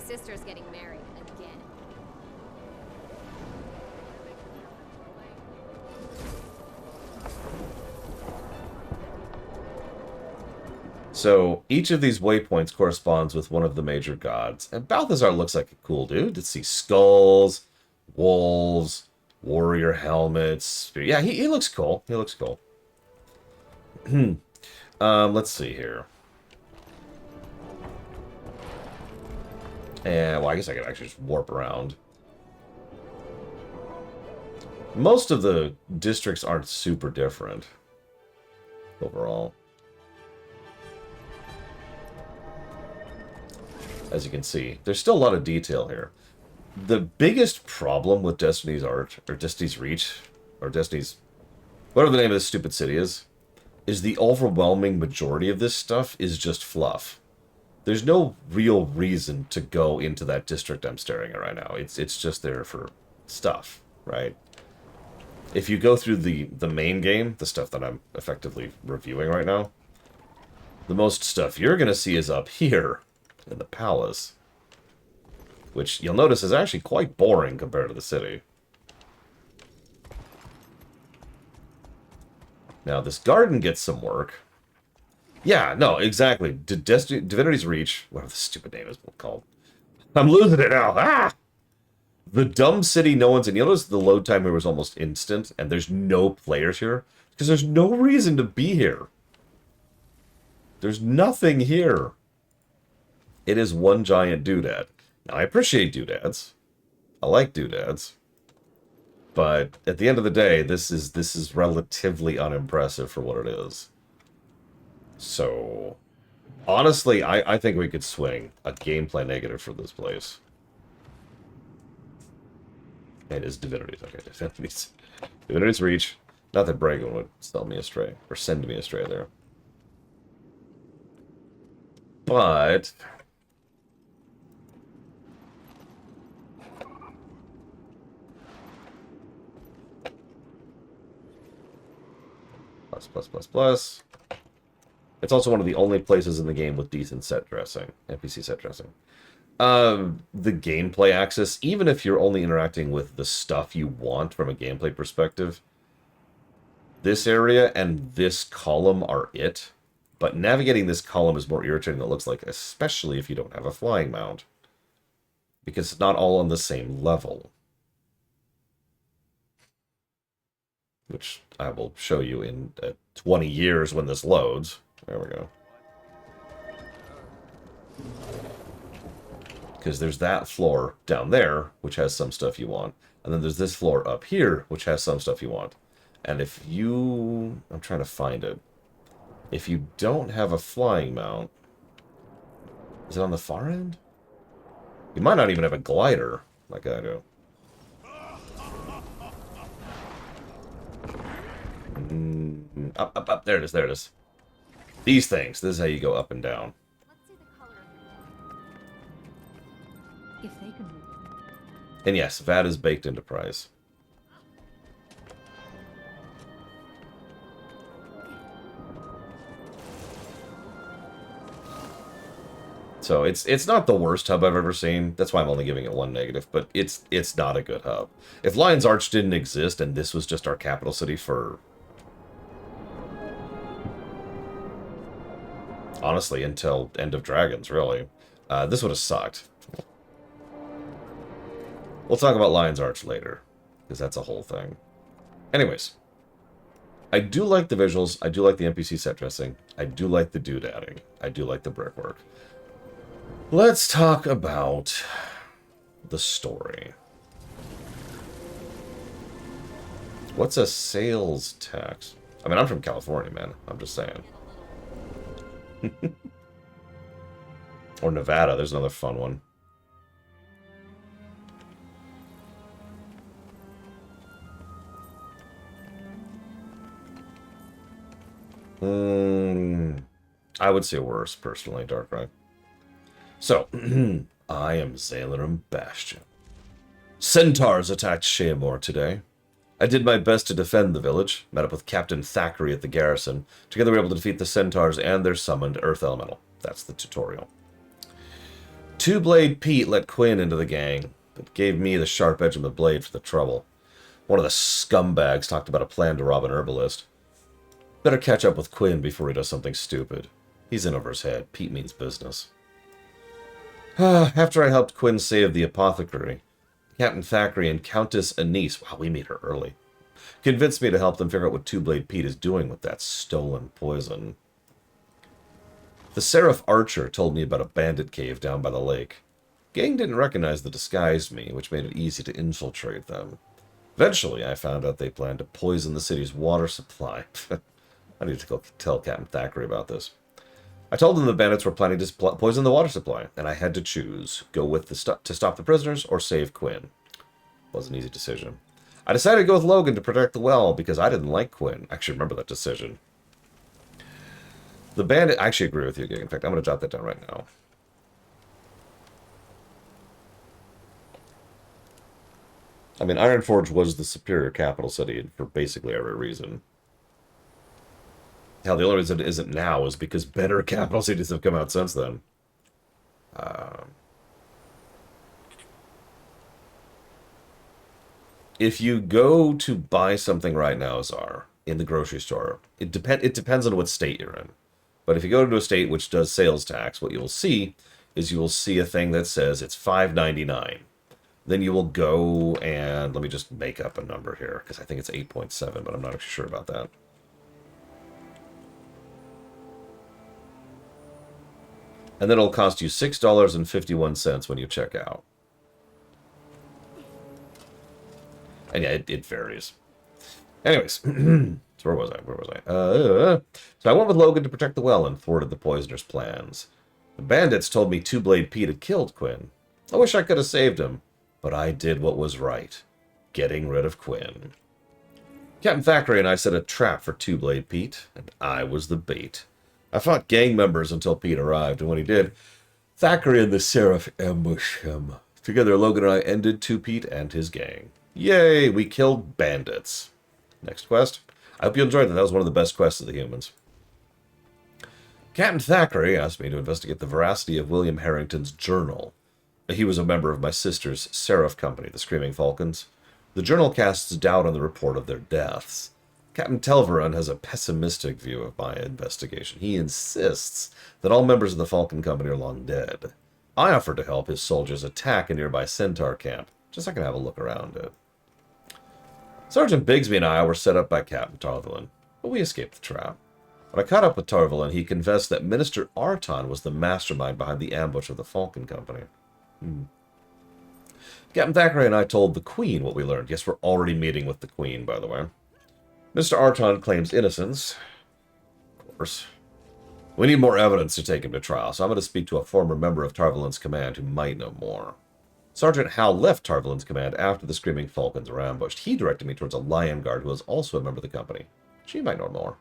sister's getting married again. So each of these waypoints corresponds with one of the major gods. And Balthazar looks like a cool dude. Let's see, skulls, wolves, warrior helmets. Yeah, he looks cool. He looks cool. Let's see here. And, well, I guess I could actually just warp around. Most of the districts aren't super different overall. As you can see, there's still a lot of detail here. The biggest problem with Destiny's Art, or Destiny's Reach, or Destiny's... whatever the name of this stupid city is the overwhelming majority of this stuff is just fluff. There's no real reason to go into that district I'm staring at right now. It's just there for stuff, right? If you go through the main game, the stuff that I'm effectively reviewing right now, the most stuff you're going to see is up here in the palace, which you'll notice is actually quite boring compared to the city. Now, this garden gets some work. Yeah, no, exactly. Divinity's Reach, whatever the stupid name is called. I'm losing it now. Ah! The dumb city no one's in. You notice the load time here was almost instant, and there's no players here? Because there's no reason to be here. There's nothing here. It is one giant doodad. Now, I appreciate doodads. I like doodads. But at the end of the day, this is relatively unimpressive for what it is. So, honestly, I think we could swing a gameplay negative for this place. It is Divinity's. Okay, Divinity's Reach. Not that Bragon would sell me astray, or send me astray there. But... plus. It's also one of the only places in the game with decent set dressing, NPC set dressing. The gameplay axis, even if you're only interacting with the stuff you want from a gameplay perspective, this area and this column are it. But navigating this column is more irritating than it looks like, especially if you don't have a flying mount. Because it's not all on the same level. Which I will show you in 20 years when this loads. There we go. Because there's that floor down there, which has some stuff you want. And then there's this floor up here, which has some stuff you want. And if you... I'm trying to find it. If you don't have a flying mount... Is it on the far end? You might not even have a glider, like I do. Up. There it is. These things. This is how you go up and down. If they can move. And yes, VAT is baked into price. So it's not the worst hub I've ever seen. That's why I'm only giving it one negative, but it's not a good hub. If Lion's Arch didn't exist and this was just our capital city for... honestly, until End of Dragons, really. This would have sucked. We'll talk about Lion's Arch later, because that's a whole thing. Anyways, I do like the visuals. I do like the NPC set dressing. I do like the doodadding. I do like the brickwork. Let's talk about the story. What's a sales tax? I mean, I'm from California, man. I'm just saying. Or Nevada. There's another fun one. I would say worse, personally, Darkrai. So, I am Zalarum Bastion. Centaurs attacked Sheamore today. I did my best to defend the village, met up with Captain Thackeray at the garrison. Together we were able to defeat the Centaurs and their summoned Earth Elemental. That's the tutorial. Two-Blade Pete let Quinn into the gang, but gave me the sharp edge of the blade for the trouble. One of the scumbags talked about a plan to rob an herbalist. Better catch up with Quinn before he does something stupid. He's in over his head. Pete means business. After I helped Quinn save the apothecary, Captain Thackeray and Countess Anise, wow, we meet her early, convinced me to help them figure out what Two-Blade Pete is doing with that stolen poison. The Seraph Archer told me about a bandit cave down by the lake. Gang didn't recognize the disguised me, which made it easy to infiltrate them. Eventually, I found out they planned to poison the city's water supply. I need to go tell Captain Thackeray about this. I told them the bandits were planning to poison the water supply, and I had to choose, go with to stop the prisoners or save Quinn. It was an easy decision. I decided to go with Logan to protect the well because I didn't like Quinn. I actually remember that decision. The bandit... I actually agree with you, Gig. In fact, I'm going to jot that down right now. I mean, Ironforge was the superior capital city for basically every reason. Hell, the only reason it isn't now is because better capital cities have come out since then. If you go to buy something right now, Czar, in the grocery store, it depends on what state you're in. But if you go to a state which does sales tax, what you will see is you will see a thing that says it's $5.99. Then you will go and, let me just make up a number here, because I think it's 8.7, but I'm not actually sure about that. And then it'll cost you $6.51 when you check out. And yeah, it varies. Anyways, so where was I? So I went with Logan to protect the well and thwarted the poisoner's plans. The bandits told me Two-Blade Pete had killed Quinn. I wish I could have saved him. But I did what was right, getting rid of Quinn. Captain Thackeray and I set a trap for Two-Blade Pete, and I was the bait. I fought gang members until Pete arrived, and when he did, Thackeray and the Seraph ambushed him. Together, Logan and I ended Two-Pete and his gang. Yay, we killed bandits. Next quest. I hope you enjoyed that. That was one of the best quests of the humans. Captain Thackeray asked me to investigate the veracity of William Harrington's journal. He was a member of my sister's Seraph company, the Screaming Falcons. The journal casts doubt on the report of their deaths. Captain Telveron has a pessimistic view of my investigation. He insists that all members of the Falcon Company are long dead. I offered to help his soldiers attack a nearby Centaur camp, just so I can have a look around it. Sergeant Bigsby and I were set up by Captain Tarvalin, but we escaped the trap. When I caught up with Tarvalin, he confessed that Minister Arton was the mastermind behind the ambush of the Falcon Company. Captain Thackeray and I told the Queen what we learned. Yes, we're already meeting with the Queen, by the way. Mr. Arton claims innocence. Of course. We need more evidence to take him to trial, so I'm going to speak to a former member of Tarvalin's command who might know more. Sergeant Hal left Tarvalin's command after the Screaming Falcons were ambushed. He directed me towards a Lion Guard who was also a member of the company. She might know more.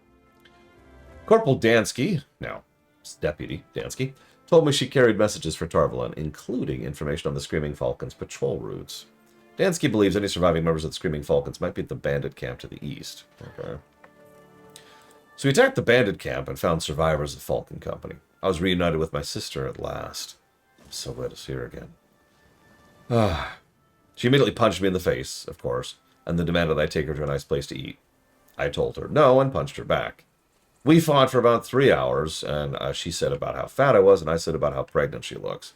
Corporal Dansky, now Deputy Dansky, told me she carried messages for Tarvalin, including information on the Screaming Falcons' patrol routes. Dansky believes any surviving members of the Screaming Falcons might be at the bandit camp to the east. Okay. So we attacked the bandit camp and found survivors of the Falcon Company. I was reunited with my sister at last. I'm so glad to see her again. She immediately punched me in the face, of course, and then demanded I take her to a nice place to eat. I told her no and punched her back. We fought for about 3 hours, and she said about how fat I was, and I said about how pregnant she looks.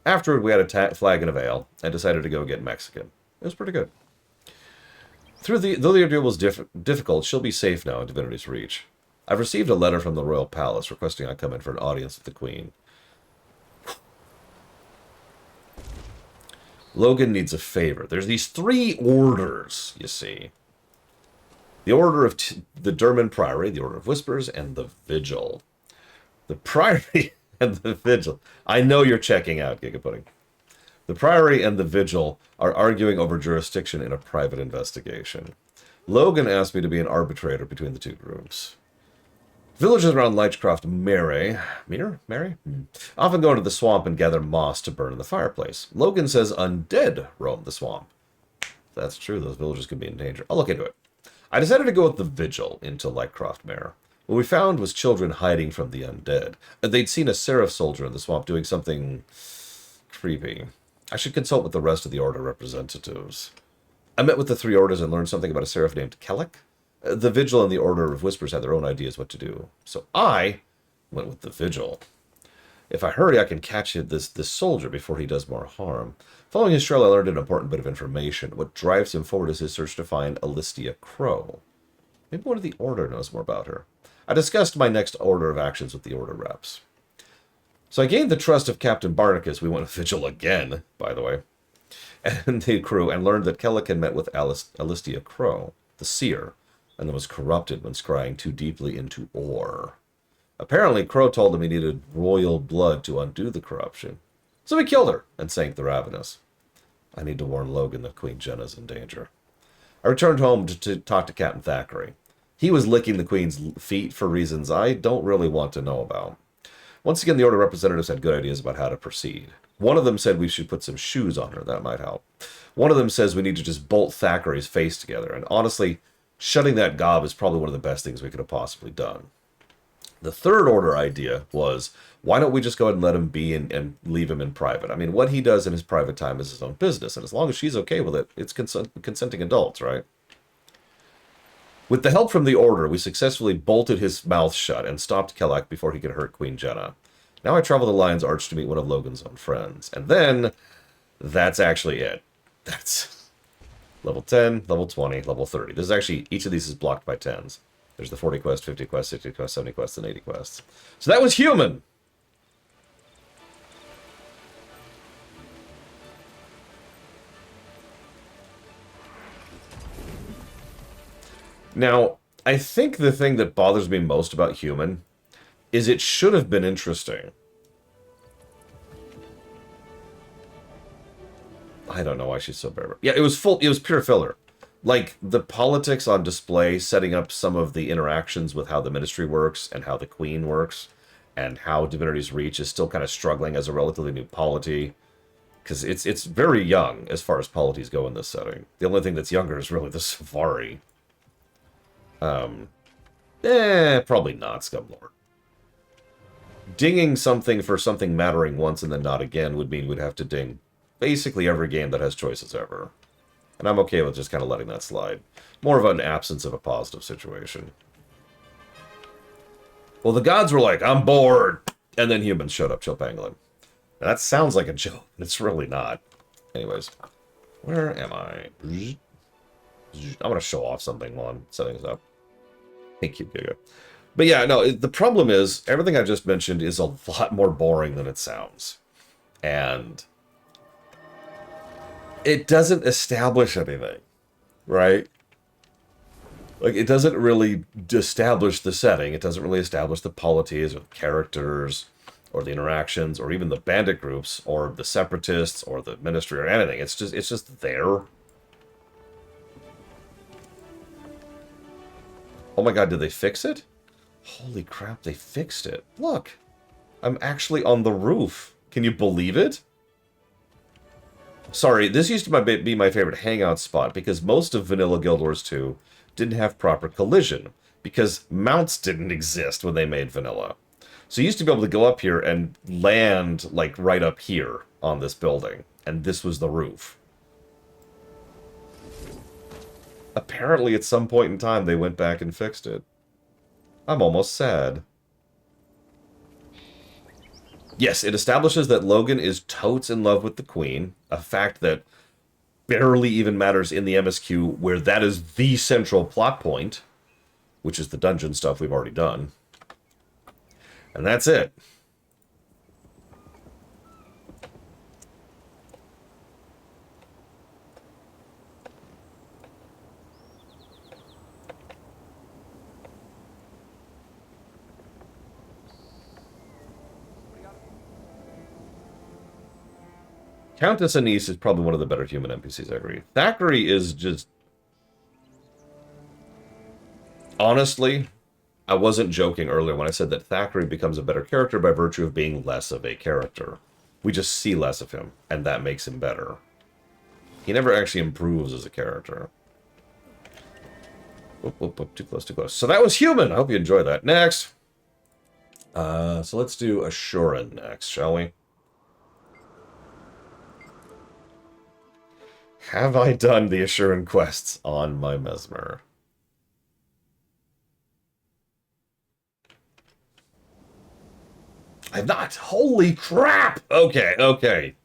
Afterward, we had a flag and a veil, and decided to go get Mexican. It was pretty good. Though the ordeal was difficult, she'll be safe now in Divinity's Reach. I've received a letter from the Royal Palace requesting I come in for an audience with the Queen. Logan needs a favor. There's these 3 orders, you see. The Order of the Derman Priory, the Order of Whispers, and the Vigil. The Priory and the Vigil. I know you're checking out, Gigapudding. The Priory and the Vigil are arguing over jurisdiction in a private investigation. Logan asked me to be an arbitrator between the 2 groups. Villagers around Lychcroft Mary often go into the swamp and gather moss to burn in the fireplace. Logan says undead roam the swamp. That's true, those villagers could be in danger. I'll look into it. I decided to go with the Vigil into Lychcroft Mare. What we found was children hiding from the undead. They'd seen a Seraph soldier in the swamp doing something creepy. I should consult with the rest of the Order representatives. I met with the 3 Orders and learned something about a Seraph named Kellic. The Vigil and the Order of Whispers had their own ideas what to do. So I went with the Vigil. If I hurry, I can catch this soldier before he does more harm. Following his trail, I learned an important bit of information. What drives him forward is his search to find Alistia Crow. Maybe one of the Order knows more about her. I discussed my next order of actions with the Order reps. So I gained the trust of Captain Barnacus. We went with Vigil again, by the way, and the crew, and learned that Kellic had met with Alistia Crow, the seer, and then was corrupted when scrying too deeply into ore. Apparently, Crow told him he needed royal blood to undo the corruption. So he killed her and sank the Ravenous. I need to warn Logan that Queen Jenna's in danger. I returned home to talk to Captain Thackeray. He was licking the Queen's feet for reasons I don't really want to know about. Once again, the Order representatives had good ideas about how to proceed. One of them said we should put some shoes on her. That might help. One of them says we need to just bolt Thackeray's face together. And honestly, shutting that gob is probably one of the best things we could have possibly done. The third Order idea was, why don't we just go ahead and let him be and leave him in private? I mean, what he does in his private time is his own business. And as long as she's okay with it, it's consenting adults, right? With the help from the Order, we successfully bolted his mouth shut and stopped Kellic before he could hurt Queen Jenna. Now I travel to Lion's Arch to meet one of Logan's own friends. And then, that's actually it. That's level 10, level 20, level 30. This is actually, each of these is blocked by 10s. There's the 40 quests, 50 quests, 60 quests, 70 quests, and 80 quests. So that was human! Now, I think the thing that bothers me most about human is it should have been interesting. I don't know why she's so bare. Yeah, it was pure filler. Like, the politics on display, setting up some of the interactions with how the Ministry works and how the Queen works, and how Divinity's Reach is still kind of struggling as a relatively new polity. Because it's very young as far as polities go in this setting. The only thing that's younger is really the Safari. Probably not, Scumlord. Dinging something for something mattering once and then not again would mean we'd have to ding basically every game that has choices ever. And I'm okay with just kind of letting that slide. More of an absence of a positive situation. Well, the gods were like, I'm bored! And then humans showed up, Chilpangolin. Now, that sounds like a joke, but it's really not. Anyways, where am I? I'm going to show off something while I'm setting this up. Thank you, Giga. But yeah, no, the problem is, everything I just mentioned is a lot more boring than it sounds. And it doesn't establish anything, right? Like, it doesn't really establish the setting. It doesn't really establish the polities or the characters or the interactions or even the bandit groups or the separatists or the ministry or anything. It's just there. Oh my god, did they fix it? Holy crap, they fixed it. Look, I'm actually on the roof. Can you believe it? Sorry, this used to be my favorite hangout spot because most of Vanilla Guild Wars 2 didn't have proper collision because mounts didn't exist when they made Vanilla. So you used to be able to go up here and land, like, right up here on this building. And this was the roof. Apparently, at some point in time, they went back and fixed it. I'm almost sad. Yes, it establishes that Logan is totes in love with the Queen, a fact that barely even matters in the MSQ, where that is the central plot point, which is the dungeon stuff we've already done. And that's it. Countess Anise is probably one of the better human NPCs I agree. Thackeray is just... Honestly, I wasn't joking earlier when I said that Thackeray becomes a better character by virtue of being less of a character. We just see less of him, and that makes him better. He never actually improves as a character. Whoop, whoop, whoop, too close, too close. So that was human! I hope you enjoyed that. Next! So let's do Asuran next, shall we? Have I done the Asuran quests on my Mesmer? I've not. Holy crap! Okay, okay.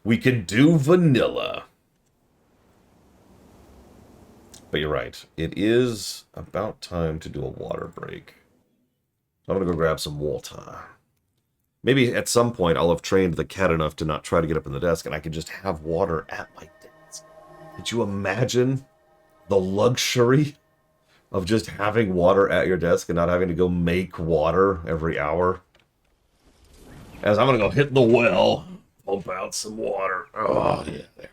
We can do vanilla. But you're right. It is about time to do a water break. I'm gonna go grab some water. Maybe at some point I'll have trained the cat enough to not try to get up in the desk and I can just have water at my desk. Could you imagine the luxury of just having water at your desk and not having to go make water every hour? As I'm gonna go hit the well, pump out some water. Oh, yeah, there.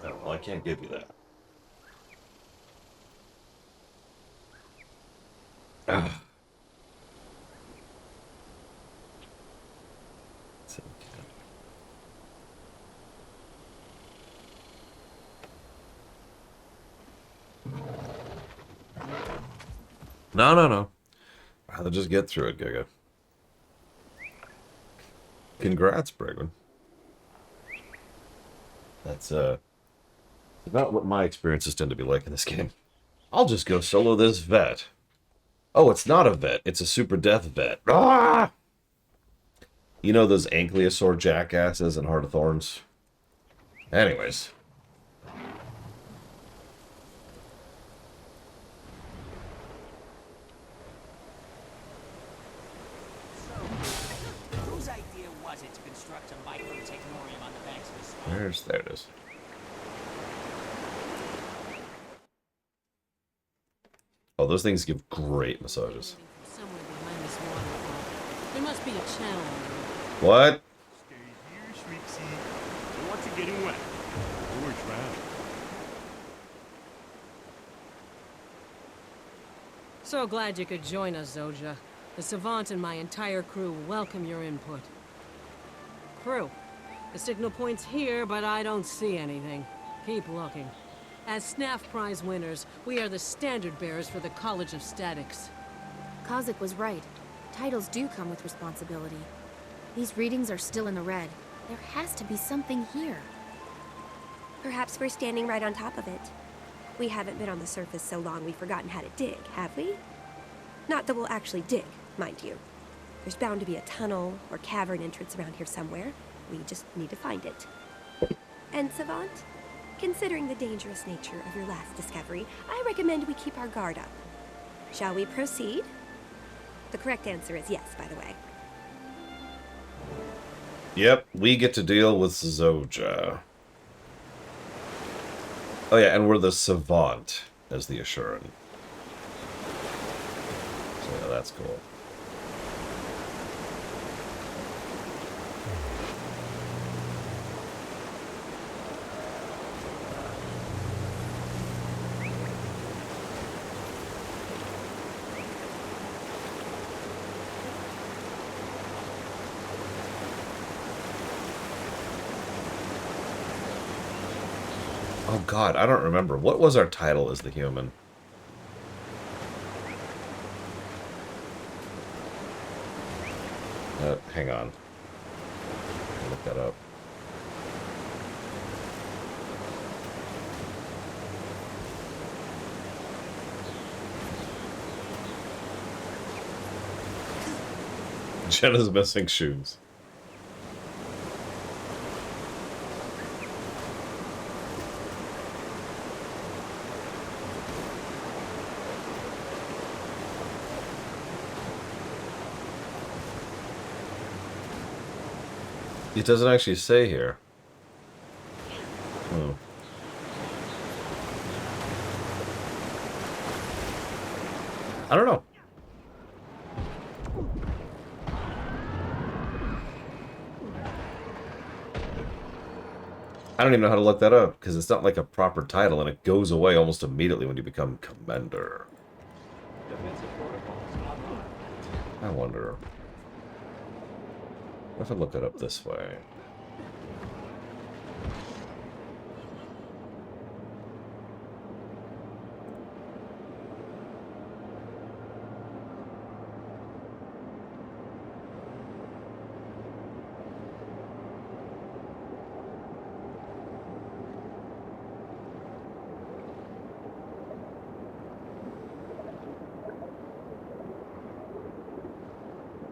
No, well, I can't give you that. Ah. No, no, no. Rather just get through it, Giga. Congrats, Bregman. That's about what my experiences tend to be like in this game. I'll just go solo this vet. Oh, it's not a vet. It's a super death vet. Ah! You know those Ankylosaur jackasses in Heart of Thorns? Anyways. Whose idea was it to construct a micro-technorium on the banks of the swamp? There it is. Oh, those things give great massages. Somewhere behind this waterfall. There must be a channel. What? Stay here, sweet sea. Don't want you getting wet. Or drown. So glad you could join us, Zoja. The Savant and my entire crew welcome your input. Crew, the signal point's here, but I don't see anything. Keep looking. As SNAF prize winners, we are the standard bearers for the College of Statics. Kazik was right. Titles do come with responsibility. These readings are still in the red. There has to be something here. Perhaps we're standing right on top of it. We haven't been on the surface so long we've forgotten how to dig, have we? Not that we'll actually dig, mind you. There's bound to be a tunnel or cavern entrance around here somewhere. We just need to find it. And Savant, considering the dangerous nature of your last discovery, I recommend we keep our guard up. Shall we proceed? The correct answer is yes, by the way. Yep, we get to deal with Zoja. Oh yeah, and we're the Savant as the Asuran. So yeah, that's cool. Oh god, I don't remember. What was our title as the human? Hang on. I'll look that up. Jenna's missing shoes. It doesn't actually say here. Hmm. I don't know. I don't even know how to look that up, because it's not like a proper title, and it goes away almost immediately when you become Commander. I wonder. What if I look it up this way?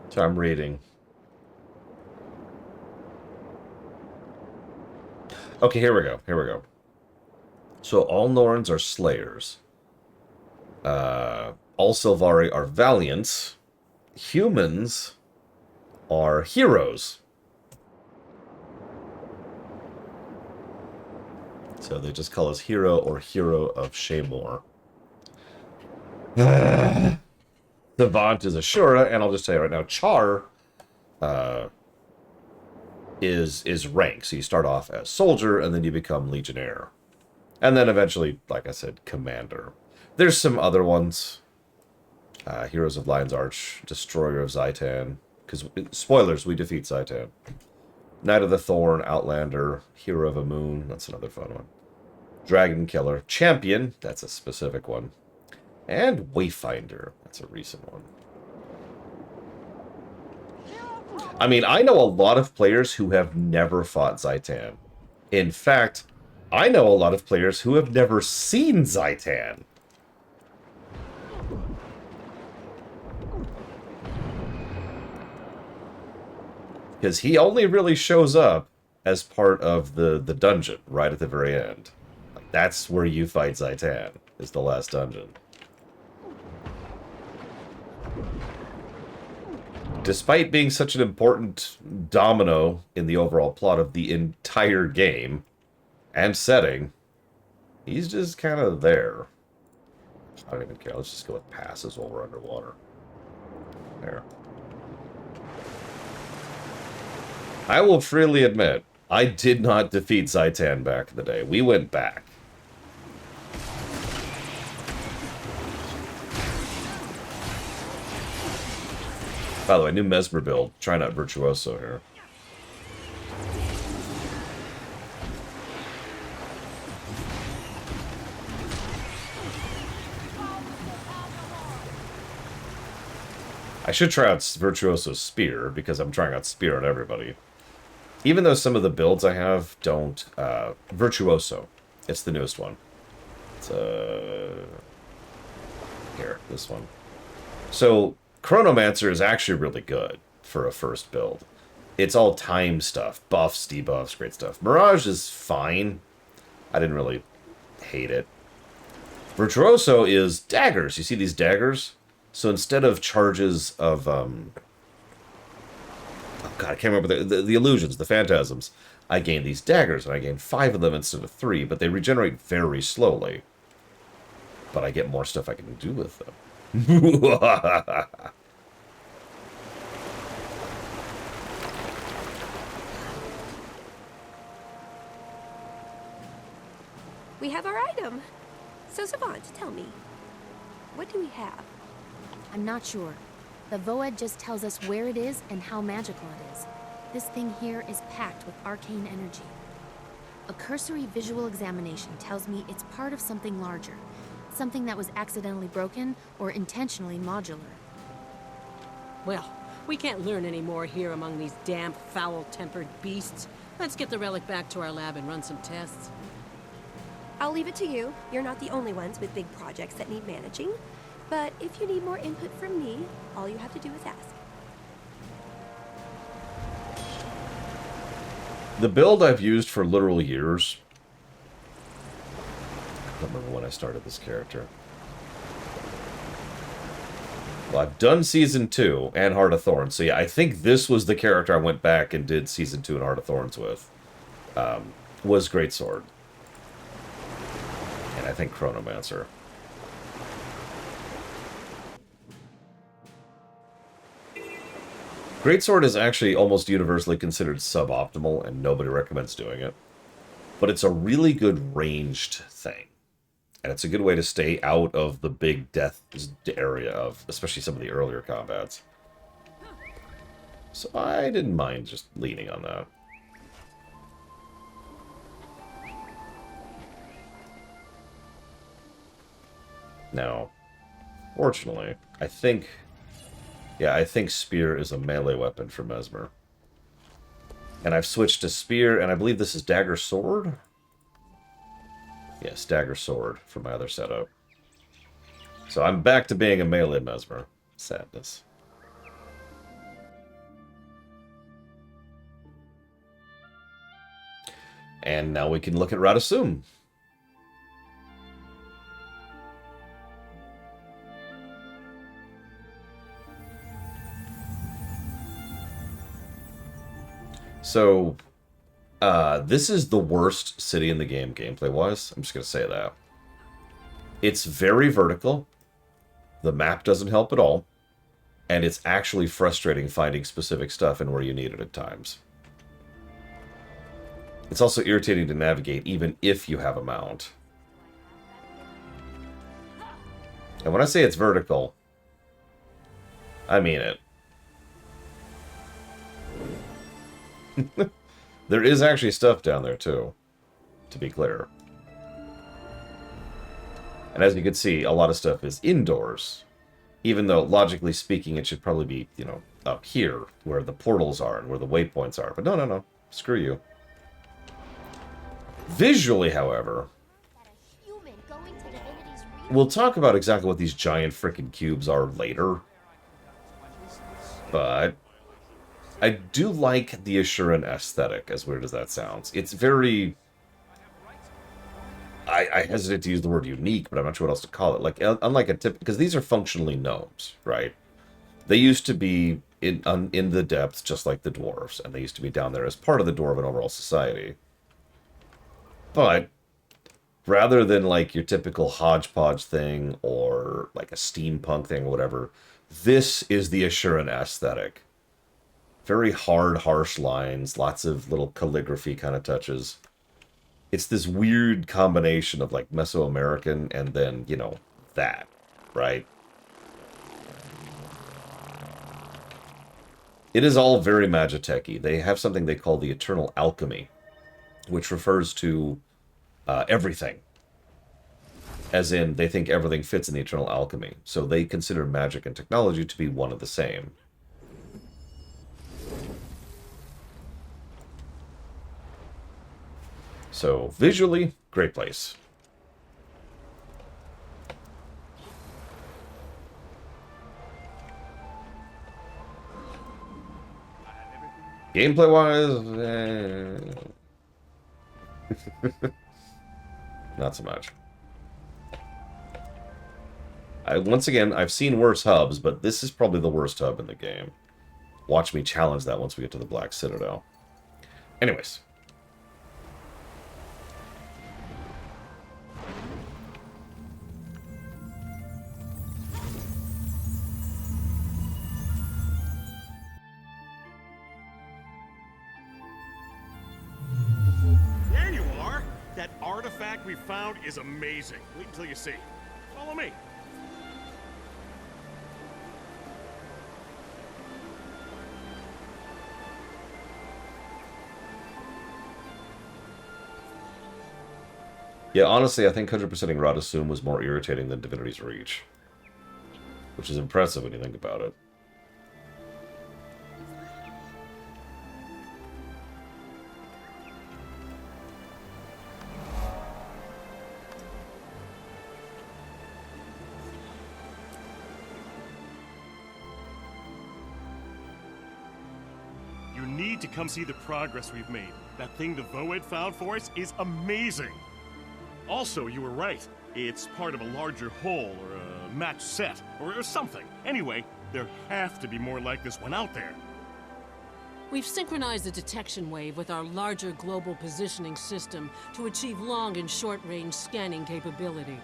So I'm reading. Okay, here we go. Here we go. So all Norns are slayers. All Sylvari are valiants. Humans are heroes. So they just call us hero or hero of Shaymore. Savant is Ashura, and I'll just tell you right now, Char is rank. So you start off as soldier, and then you become legionnaire. And then eventually, like I said, commander. There's some other ones. Heroes of Lion's Arch, Destroyer of Zaitan. Because, spoilers, we defeat Zaitan. Knight of the Thorn, Outlander, Hero of a Moon. That's another fun one. Dragon Killer. Champion. That's a specific one. And Wayfinder. That's a recent one. I mean, I know a lot of players who have never fought Zaitan. In fact, I know a lot of players who have never seen Zaitan. Because he only really shows up as part of the dungeon right at the very end. Like, that's where you fight Zaitan, is the last dungeon. Despite being such an important domino in the overall plot of the entire game and setting, he's just kind of there. I don't even care. Let's just go with passes while we're underwater. There. I will freely admit, I did not defeat Zaitan back in the day. We went back. By the way, new Mesmer build. Trying out Virtuoso here. I should try out Virtuoso Spear, because I'm trying out Spear on everybody. Even though some of the builds I have don't... Virtuoso. It's the newest one. It's, here, this one. So, Chronomancer is actually really good for a first build. It's all time stuff. Buffs, debuffs, great stuff. Mirage is fine. I didn't really hate it. Virtuoso is daggers. You see these daggers? So instead of charges of, oh god, I can't remember the illusions, the phantasms. I gain these daggers, and I gain 5 of them instead of 3, but they regenerate very slowly. But I get more stuff I can do with them. We have our item. So, Savant, tell me, what do we have? I'm not sure. The Voed just tells us where it is and how magical it is. This thing here is packed with arcane energy. A cursory visual examination tells me it's part of something larger. Something that was accidentally broken or intentionally modular. Well, we can't learn any more here among these damp, foul-tempered beasts. Let's get the relic back to our lab and run some tests. I'll leave it to you. You're not the only ones with big projects that need managing. But if you need more input from me, all you have to do is ask. The build I've used for literal years. I don't remember when I started this character. Well, I've done Season 2 and Heart of Thorns. So yeah, I think this was the character I went back and did Season 2 and Heart of Thorns with. Was Greatsword. And I think Chronomancer. Greatsword is actually almost universally considered suboptimal, and nobody recommends doing it. But it's a really good ranged thing. And it's a good way to stay out of the big death area of, especially some of the earlier combats. So I didn't mind just leaning on that. Now, fortunately, I think Spear is a melee weapon for Mesmer. And I've switched to Spear, and I believe this is Dagger Sword? Yes, Dagger Sword for my other setup. So I'm back to being a melee Mesmer. Sadness. And now we can look at Radasum. So, this is the worst city in the game gameplay-wise. I'm just going to say that. It's very vertical. The map doesn't help at all. And it's actually frustrating finding specific stuff and where you need it at times. It's also irritating to navigate even if you have a mount. And when I say it's vertical, I mean it. There is actually stuff down there, too, to be clear. And as you can see, a lot of stuff is indoors. Even though, logically speaking, it should probably be, you know, up here, where the portals are and where the waypoints are. But no. Screw you. Visually, however, we'll talk about exactly what these giant frickin' cubes are later. But I do like the Asuran aesthetic, as weird as that sounds. It's very... I hesitate to use the word unique, but I'm not sure what else to call it. Like, unlike a tip... Because these are functionally gnomes, right? They used to be in the depths, just like the dwarves. And they used to be down there as part of the dwarven overall society. But, rather than, like, your typical hodgepodge thing, or, like, a steampunk thing, or whatever, this is the Asuran aesthetic. Very hard, harsh lines, lots of little calligraphy kind of touches. It's this weird combination of, like, Mesoamerican and then, you know, that, right? It is all very Magitech-y. They have something they call the Eternal Alchemy, which refers to everything. As in, they think everything fits in the Eternal Alchemy. So they consider magic and technology to be one and the same. So, visually, great place. Gameplay-wise, not so much. Once again, I've seen worse hubs, but this is probably the worst hub in the game. Watch me challenge that once we get to the Black Citadel. Anyways. There you are! That artifact we found is amazing. Wait until you see. Follow me. Yeah, honestly, I think 100%ing Radasum was more irritating than Divinity's Reach. Which is impressive when you think about it. You need to come see the progress we've made. That thing the Voed found for us is amazing. Also, you were right. It's part of a larger whole, or a match set, or something. Anyway, there have to be more like this one out there. We've synchronized the detection wave with our larger global positioning system to achieve long and short-range scanning capability.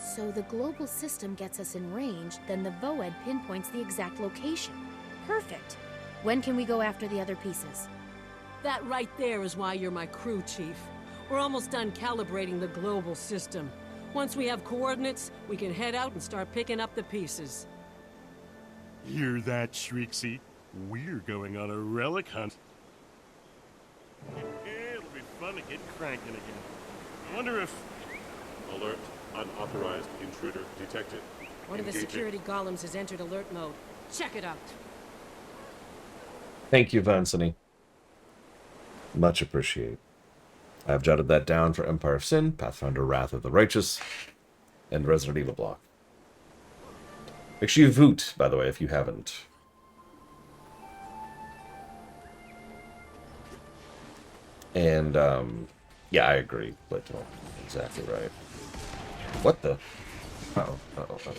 So the global system gets us in range, then the Voed pinpoints the exact location. Perfect. When can we go after the other pieces? That right there is why you're my crew chief. We're almost done calibrating the global system. Once we have coordinates, we can head out and start picking up the pieces. Hear that, Shrieksy? We're going on a relic hunt. It'll be fun to get cranking again. I wonder if... Alert. Unauthorized intruder detected. One of the security golems has entered alert mode. Check it out. Thank you, Vansony. Much appreciate. I've jotted that down for Empire of Sin, Pathfinder Wrath of the Righteous, and Resident Evil block. Make sure you vote, by the way, if you haven't. And, yeah, I agree, Plato. Exactly right. What the? Uh-oh, uh-oh, uh-oh.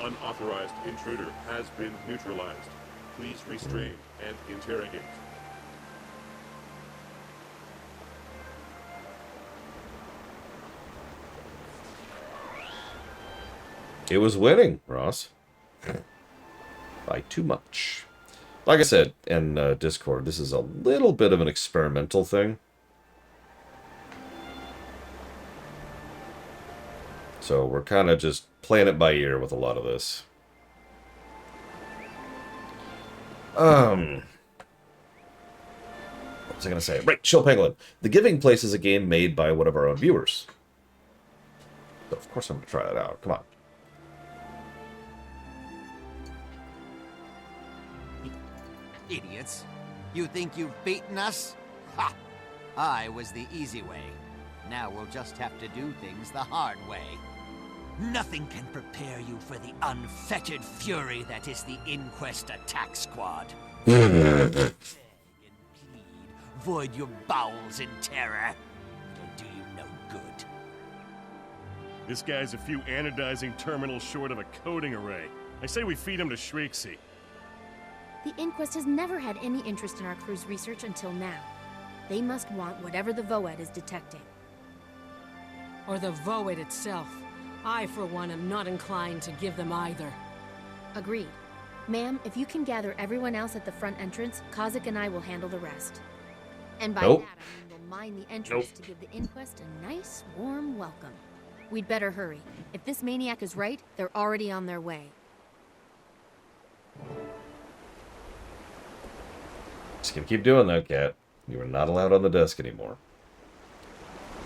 Unauthorized intruder has been neutralized. Please restrain and interrogate. It was winning, Ross. By too much. Like I said in Discord, this is a little bit of an experimental thing. So we're kind of just playing it by ear with a lot of this. What was I going to say? Right, Chill Pangolin. The Giving Place is a game made by one of our own viewers. So of course I'm going to try that out. Come on. Idiots. You think you've beaten us? Ha! I was the easy way. Now we'll just have to do things the hard way. Nothing can prepare you for the unfettered fury that is the Inquest Attack Squad. Beg and plead, void your bowels in terror. It'll do you no good. This guy's a few anodizing terminals short of a coding array. I say we feed him to Shrieksy. The Inquest has never had any interest in our crew's research until now. They must want whatever the Voed is detecting. Or the Voed itself. I, for one, am not inclined to give them either. Agreed. Ma'am, if you can gather everyone else at the front entrance, Kazik and I will handle the rest. And by that, I mean we'll mine the entrance to give the Inquest a nice, warm welcome. We'd better hurry. If this maniac is right, they're already on their way. Just gonna keep doing that, Cat. You are not allowed on the desk anymore.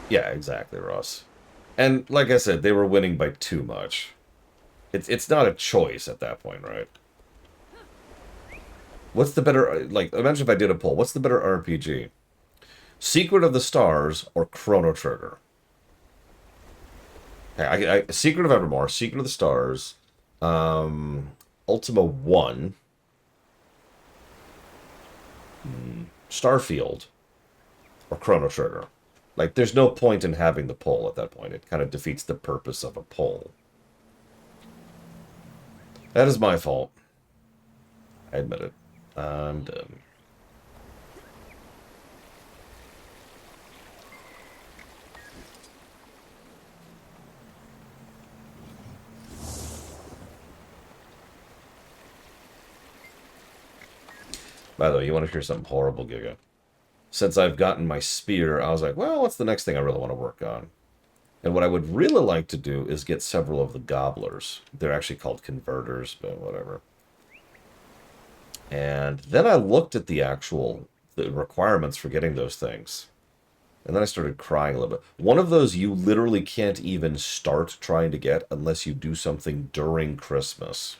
Yeah, exactly, Ross. And like I said, they were winning by too much. It's not a choice at that point, right? What's the better, like, imagine if I did a poll. What's the better RPG? Secret of the Stars or Chrono Trigger? Okay, Secret of Evermore, Secret of the Stars, Ultima 1, Starfield, or Chrono Trigger. Like, there's no point in having the poll at that point. It kind of defeats the purpose of a poll. That is my fault. I admit it. I'm dumb. By the way, you want to hear something horrible, Giga? Since I've gotten my spear, I was like, well, what's the next thing I really want to work on? And what I would really like to do is get several of the gobblers. They're actually called converters, but whatever. And then I looked at the requirements for getting those things. And then I started crying a little bit. One of those you literally can't even start trying to get unless you do something during Christmas.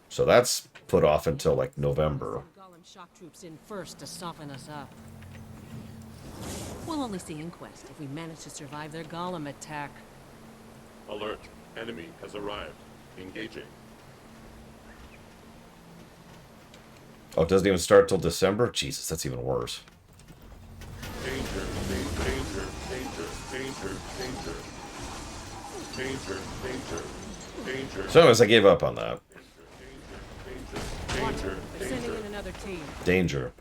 So that's put off until like November. Shock troops in first to soften us up. We'll only see Inquest if we manage to survive their golem attack. Alert. Enemy has arrived. Engaging. Oh, it doesn't even start till December? Jesus, that's even worse. Danger, danger, danger, danger, danger, danger, danger, danger. So anyways, I gave up on that. Danger, They're sending in another team. Danger.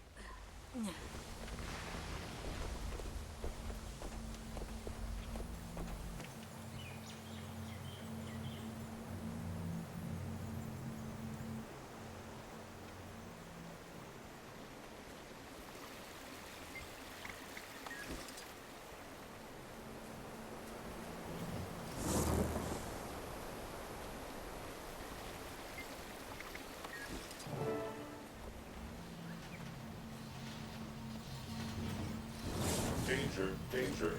danger, danger,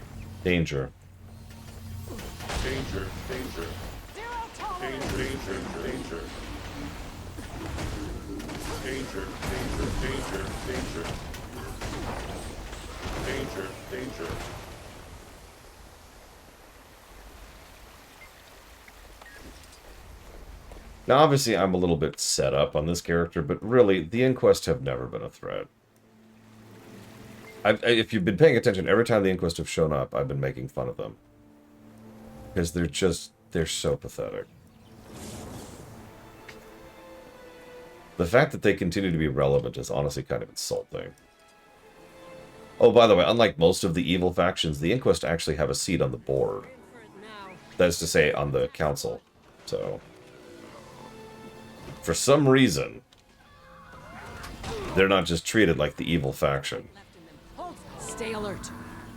Danger. danger, danger, danger, danger, danger, danger, danger, danger, danger, danger. Now, obviously, I'm a little bit set up on this character, but really, the Inquest have never been a threat. If you've been paying attention, every time the Inquest have shown up, I've been making fun of them. Because they're so pathetic. The fact that they continue to be relevant is honestly kind of insulting. Oh, by the way, unlike most of the evil factions, the Inquest actually have a seat on the board. That is to say, on the council. So, for some reason, they're not just treated like the evil faction. Stay alert.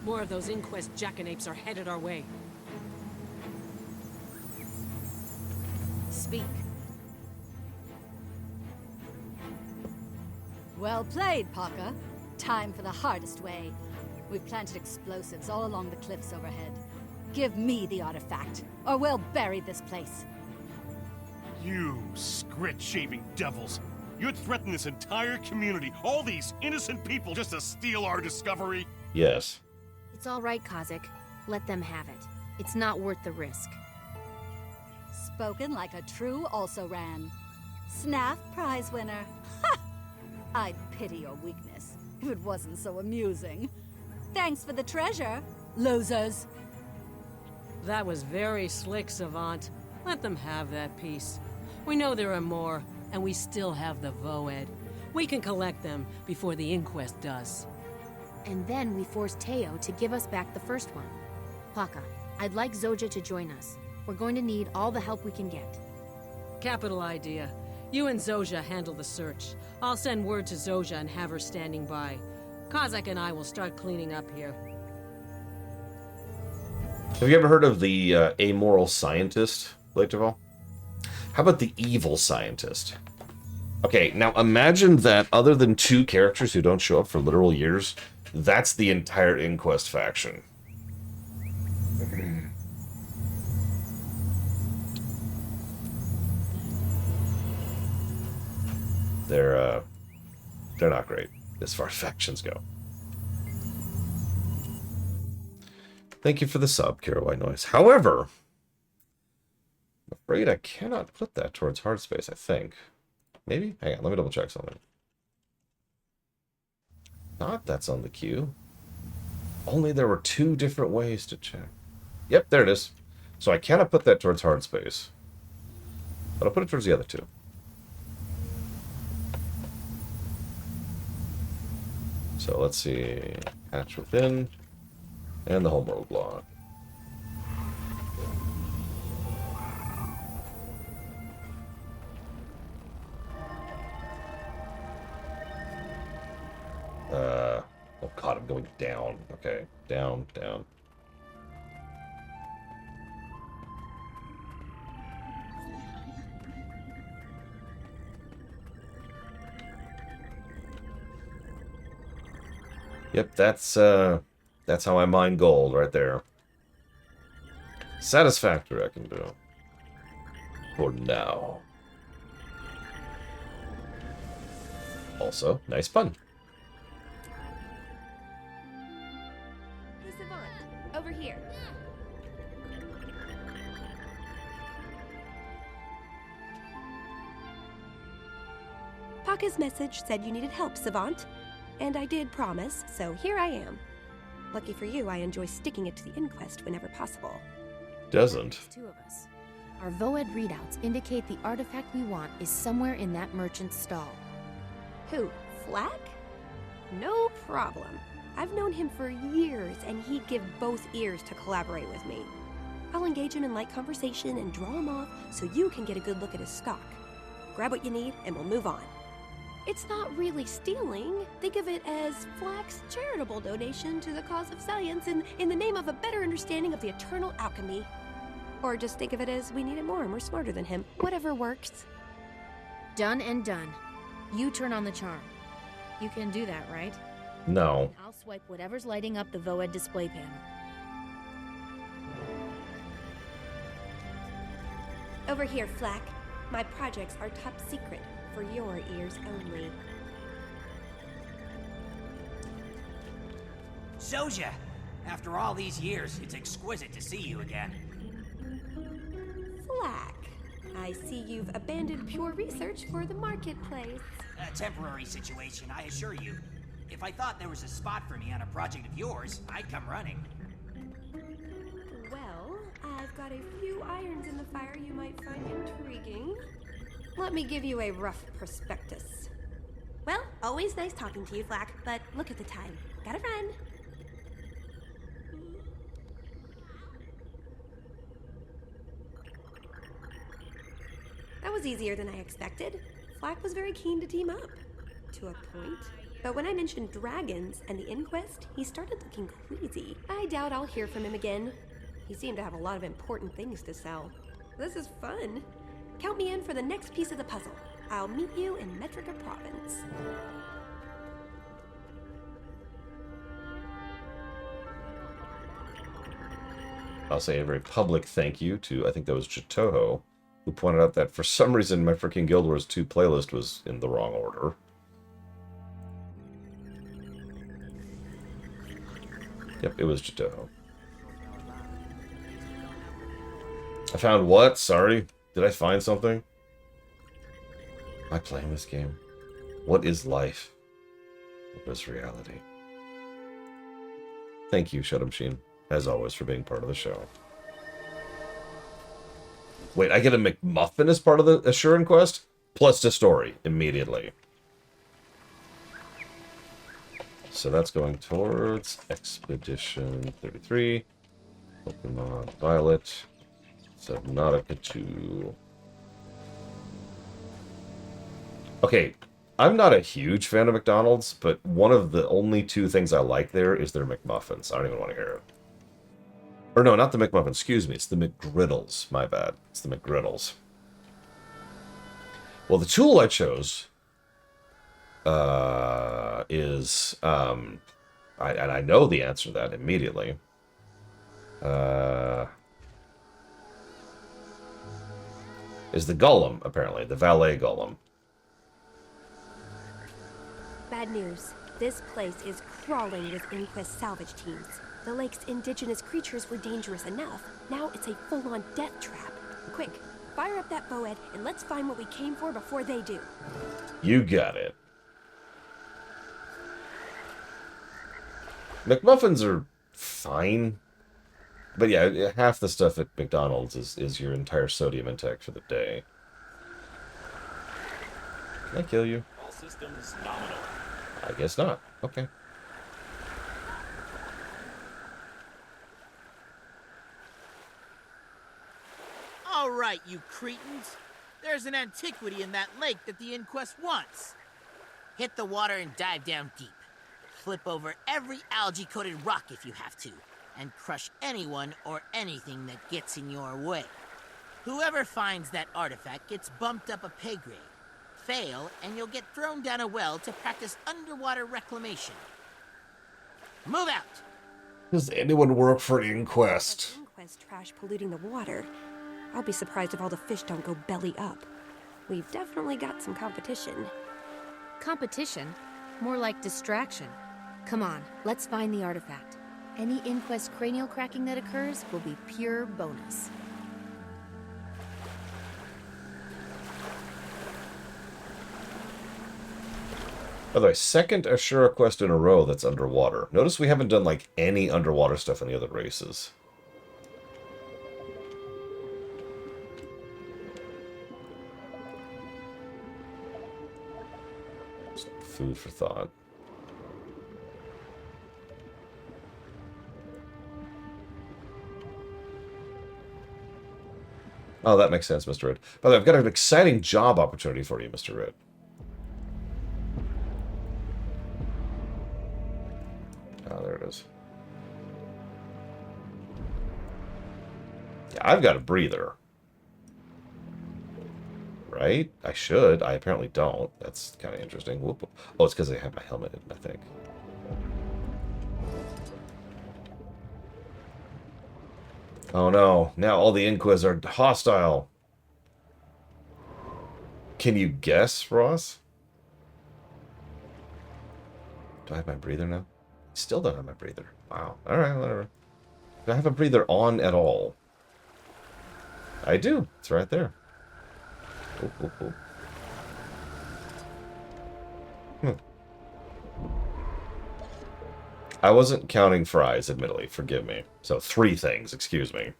More of those Inquest jackanapes are headed our way. Speak. Well played, Parker. Time for the hardest way. We've planted explosives all along the cliffs overhead. Give me the artifact, or we'll bury this place. You scrit-shaving devils! You'd threaten this entire community, all these innocent people, just to steal our discovery? Yes. It's all right, Kozik. Let them have it. It's not worth the risk. Spoken like a true also-ran. Snaff prize winner. Ha! I'd pity your weakness if it wasn't so amusing. Thanks for the treasure, losers. That was very slick, Savant. Let them have that piece. We know there are more, and we still have the Voed. We can collect them before the Inquest does. And then we force Teo to give us back the first one. Paka, I'd like Zoja to join us. We're going to need all the help we can get. Capital idea. You and Zoja handle the search. I'll send word to Zoja and have her standing by. Kozik and I will start cleaning up here. Have you ever heard of the amoral scientist, Leitoval? How about the evil scientist? Okay, now imagine that other than two characters who don't show up for literal years, that's the entire Inquest faction. They're not great as far as factions go. Thank you for the sub, Kira White Noise. However, afraid I cannot put that towards hard space, I think. Maybe? Hang on, let me double check something. Not that's on the queue. Only there were 2 different ways to check. Yep, there it is. So I cannot put that towards hard space. But I'll put it towards the other 2. So let's see. Hatch within. And the homeworld log. Oh god, I'm going down. Okay, down, down. Yep, that's how I mine gold right there. Satisfactory I can do. For now. Also, nice pun. Hey, Savant, over here. Paka's message said you needed help, Savant. And I did promise, so here I am. Lucky for you, I enjoy sticking it to the inquest whenever possible. Doesn't. 2 of us. Our Voed readouts indicate the artifact we want is somewhere in that merchant's stall. Who, Flack? No problem. I've known him for years, and he'd give both ears to collaborate with me. I'll engage him in light conversation and draw him off so you can get a good look at his stock. Grab what you need, and we'll move on. It's not really stealing. Think of it as Flack's charitable donation to the cause of science in the name of a better understanding of the eternal alchemy. Or just think of it as we need it more and we're smarter than him. Whatever works. Done and done. You turn on the charm. You can do that, right? No. I'll swipe whatever's lighting up the Voed display panel. Over here, Flack. My projects are top secret. For your ears only. Soja, after all these years, it's exquisite to see you again. Flack, I see you've abandoned pure research for the marketplace. A temporary situation, I assure you. If I thought there was a spot for me on a project of yours, I'd come running. Well, I've got a few irons in the fire you might find intriguing. Let me give you a rough prospectus. Well, always nice talking to you, Flack, but look at the time. Gotta run. That was easier than I expected. Flack was very keen to team up. To a point. But when I mentioned dragons and the inquest, he started looking queasy. I doubt I'll hear from him again. He seemed to have a lot of important things to sell. This is fun. Count me in for the next piece of the puzzle. I'll meet you in Metrica Province. I'll say a very public thank you to, I think that was Chitoho, who pointed out that for some reason my freaking Guild Wars 2 playlist was in the wrong order. Yep, it was Chitoho. I found what? Sorry. Did I find something? Am I playing this game? What is life? What is reality? Thank you, Shadow Machine, as always, for being part of the show. Wait, I get a McMuffin as part of the Asuran quest? Plus the story, immediately. So that's going towards Expedition 33. Pokemon Violet. Subnautica 2. Okay, I'm not a huge fan of McDonald's, but one of the only 2 things I like there is their McMuffins. I don't even want to hear it. Or no, not the McMuffins, excuse me. It's the McGriddles. My bad. It's the McGriddles. Well, the tool I chose is... and I know the answer to that immediately. Is the Golem, apparently. The Valet Golem. Bad news. This place is crawling with Inquest salvage teams. The lake's indigenous creatures were dangerous enough. Now it's a full-on death trap. Quick, Fire up that Voed, and let's find what we came for before they do. You got it. McMuffins are fine. But yeah, half the stuff at McDonald's is your entire sodium intake for the day. Can I kill you? All systems nominal. I guess not. Okay. All right, you cretins. There's an antiquity in that lake that the Inquest wants. Hit the water and dive down deep. Flip over every algae-coated rock if you have to, and crush anyone or anything that gets in your way. Whoever finds that artifact gets bumped up a pay grade. Fail, and you'll get thrown down a well to practice underwater reclamation. Move out! Does anyone work for Inquest? Inquest trash polluting the water. I'll be surprised if all the fish don't go belly up. We've definitely got some competition. Competition? More like distraction. Come on, let's find the artifact. Any Inquest cranial cracking that occurs will be pure bonus. By the way, second Ashura quest in a row that's underwater. Notice we haven't done, like, any underwater stuff in the other races. Just food for thought. Oh, that makes sense, Mr. Red. By the way, I've got an exciting job opportunity for you, Mr. Red. Oh, there it is. Yeah, I've got a breather. Right? I should. I apparently don't. That's kind of interesting. Whoop. Oh, it's because I have my helmet in, I think. Oh no, now all the Inquis are hostile. Can you guess, Ross? Do I have my breather now? Still don't have my breather. Wow. Alright, whatever. Do I have a breather on at all? I do. It's right there. Oh. I wasn't counting fries, admittedly. Forgive me. So 3 things, excuse me.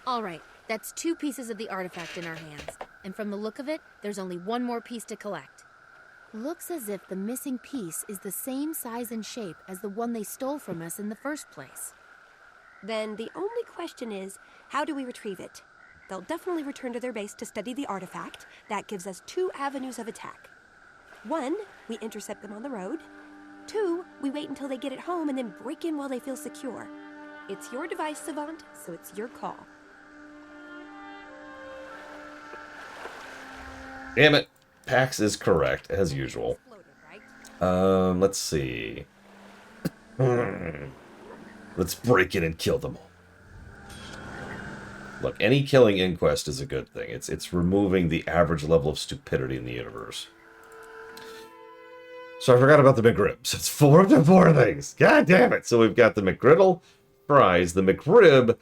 All right, that's 2 pieces of the artifact in our hands. And from the look of it, there's only 1 more piece to collect. Looks as if the missing piece is the same size and shape as the one they stole from us in the first place. Then the only question is, how do we retrieve it? They'll definitely return to their base to study the artifact. That gives us 2 avenues of attack. 1, we intercept them on the road. 2, we wait until they get it home and then break in while they feel secure. It's your device, Savant, so it's your call. Damn it. Pax is correct, as usual. Let's see. Let's break in and kill them all. Look, any killing Inquest is a good thing. It's removing the average level of stupidity in the universe. So I forgot about the McRibs. It's 4 of the 4 things. God damn it. So we've got the McGriddle, fries, the McRib,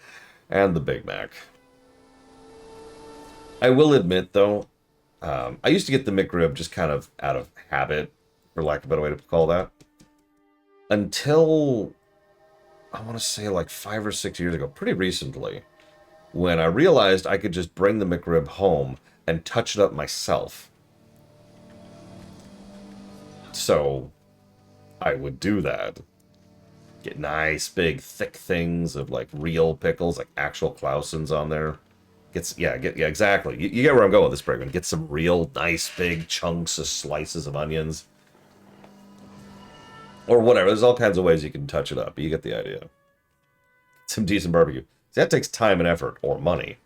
and the Big Mac. I will admit, though, I used to get the McRib just kind of out of habit, for lack of a better way to call that. Until, I want to say like 5 or 6 years ago, pretty recently, when I realized I could just bring the McRib home and touch it up myself. So, I would do that. Get nice, big, thick things of, like, real pickles, like actual Clausens on there. Yeah, exactly. You get where I'm going with this, Bregman. Get some real nice, big chunks of slices of onions. Or whatever. There's all kinds of ways you can touch it up, but you get the idea. Some decent barbecue. See, that takes time and effort, or money.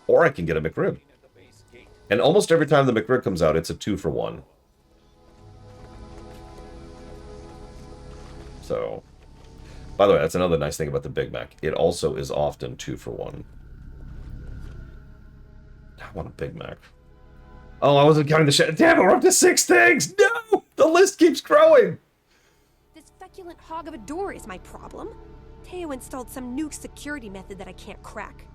Or I can get a McRib. And almost every time the McRib comes out, it's a 2-for-1. So, by the way, that's another nice thing about the Big Mac. It also is often 2-for-1. I want a Big Mac. Oh, I wasn't counting the shit. Damn it, we're up to 6 things! No! The list keeps growing! This feculent hog of a door is my problem. Teo installed some nuke security method that I can't crack.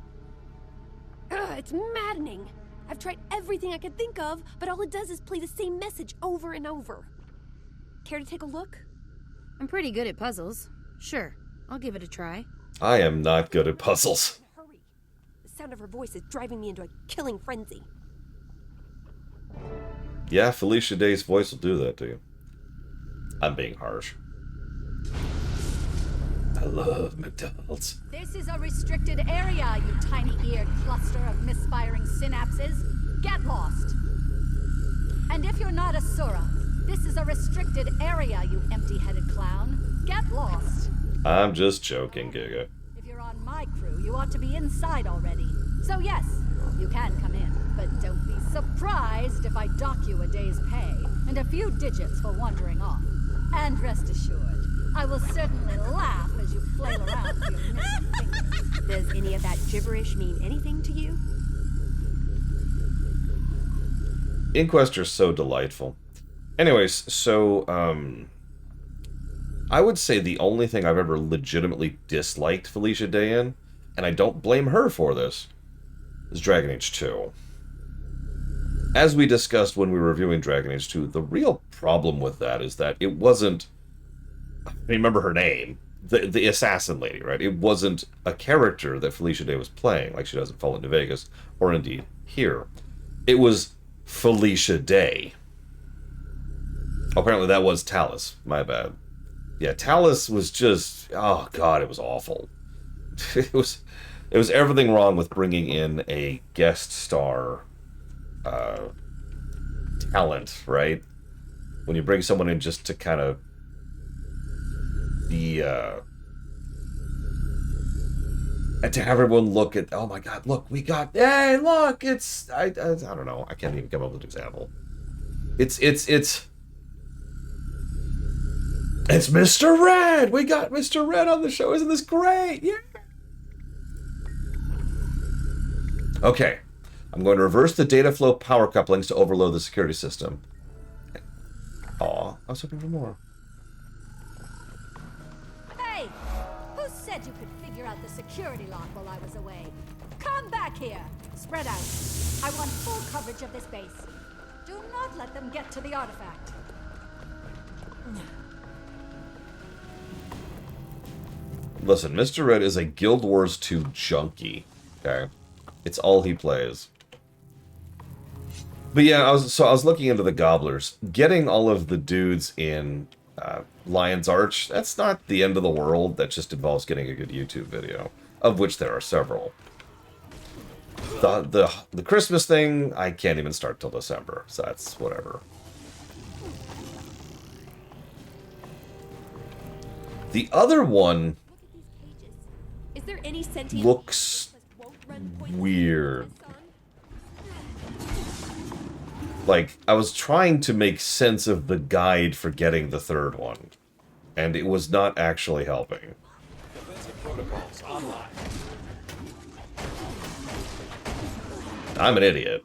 Ugh, it's maddening. I've tried everything I could think of, but all it does is play the same message over and over. Care to take a look? I'm pretty good at puzzles. Sure, I'll give it a try. I am not good at puzzles. Hurry. The sound of her voice is driving me into a killing frenzy. Yeah, Felicia Day's voice will do that to you. I'm being harsh. I love McDonald's. This is a restricted area, you tiny-eared cluster of misfiring synapses. Get lost. And if you're not Asura, this is a restricted area, you empty-headed clown. Get lost. I'm just joking, Giga. If you're on my crew, you ought to be inside already. So yes, you can come in, but don't be surprised if I dock you a day's pay and a few digits for wandering off. And rest assured, I will certainly laugh as you flail around with your missing fingers. Does any of that gibberish mean anything to you? Inquests are so delightful. Anyways, so, I would say the only thing I've ever legitimately disliked Felicia Day in, and I don't blame her for this, is Dragon Age 2. As we discussed when we were reviewing Dragon Age 2, the real problem with that is that it wasn't... I remember her name. The assassin lady, right? It wasn't a character that Felicia Day was playing, like she does in Fallout New Vegas, or indeed here. It was Felicia Day. Apparently that was Talus. My bad. Yeah, Talus was just... Oh, God, it was awful. It was everything wrong with bringing in a guest star talent, right? When you bring someone in just to kind of be... and to have everyone look at... Oh, my God, look, we got... Hey, look, it's... I don't know. I can't even come up with an example. It's Mr. Red! We got Mr. Red on the show. Isn't this great? Yeah! Okay. I'm going to reverse the data flow power couplings to overload the security system. Aw, I was hoping for more. Hey! Who said you could figure out the security lock while I was away? Come back here! Spread out. I want full coverage of this base. Do not let them get to the artifact. Listen, Mr. Red is a Guild Wars 2 junkie. Okay? It's all he plays. But yeah, I was looking into the Gobblers. Getting all of the dudes in Lion's Arch, that's not the end of the world. That just involves getting a good YouTube video, of which there are several. The Christmas thing, I can't even start till December, so that's whatever. The other one Is there any sentient looks weird. Like, I was trying to make sense of the guide for getting the third one, and it was not actually helping. I'm an idiot.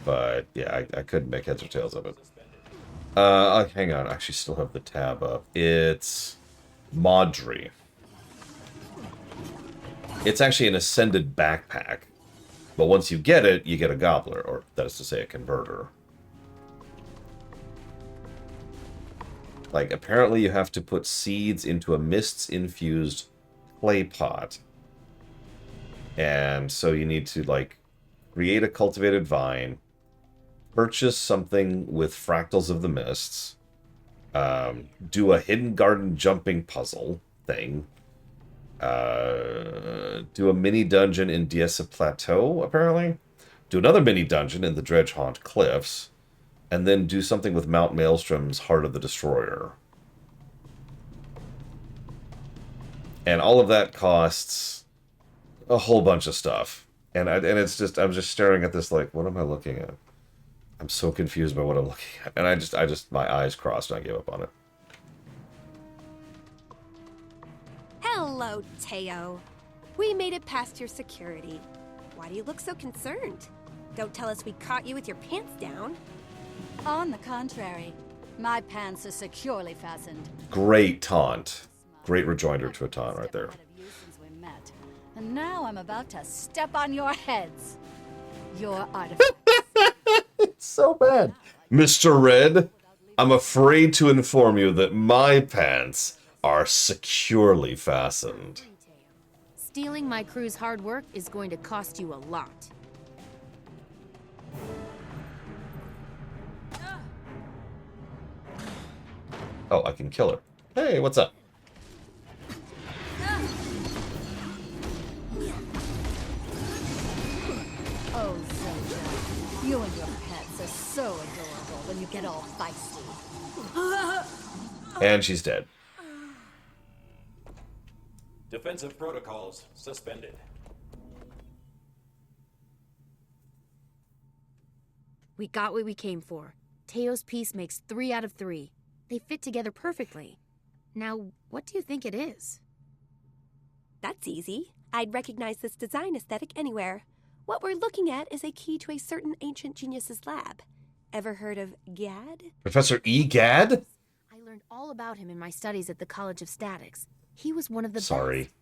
But, yeah, I couldn't make heads or tails of it. Hang on, I actually still have the tab up. It's Maudry. It's actually an ascended backpack. But once you get it, you get a gobbler, or that is to say a converter. Like, apparently you have to put seeds into a mists-infused clay pot. And so you need to, like, create a cultivated vine, purchase something with fractals of the mists, do a hidden garden jumping puzzle thing, do a mini dungeon in Diessa Plateau, apparently, do another mini dungeon in the Dredge Haunt Cliffs, and then do something with Mount Maelstrom's Heart of the Destroyer. And all of that costs a whole bunch of stuff. And it's just, I'm just staring at this like, what am I looking at? I'm so confused by what I'm looking at. And I just, my eyes crossed and I gave up on it. Hello, Teo. We made it past your security. Why do you look so concerned? Don't tell us we caught you with your pants down. On the contrary, my pants are securely fastened. Great taunt. Great rejoinder to a taunt right there. And now I'm about to step on your heads. Your artifact. It's so bad. Mr. Red, I'm afraid to inform you that my pants are securely fastened. Stealing my crew's hard work is going to cost you a lot. Oh, I can kill her. Hey, what's up? Oh, Zoja, you and your pets are so adorable when you get all feisty. And she's dead. Defensive protocols suspended. We got what we came for. Teo's piece makes 3 out of 3. They fit together perfectly. Now, what do you think it is? That's easy. I'd recognize this design aesthetic anywhere. What we're looking at is a key to a certain ancient genius's lab. Ever heard of Gad? Professor E. Gad? I learned all about him in my studies at the College of Statics. He was one of the Sorry. best.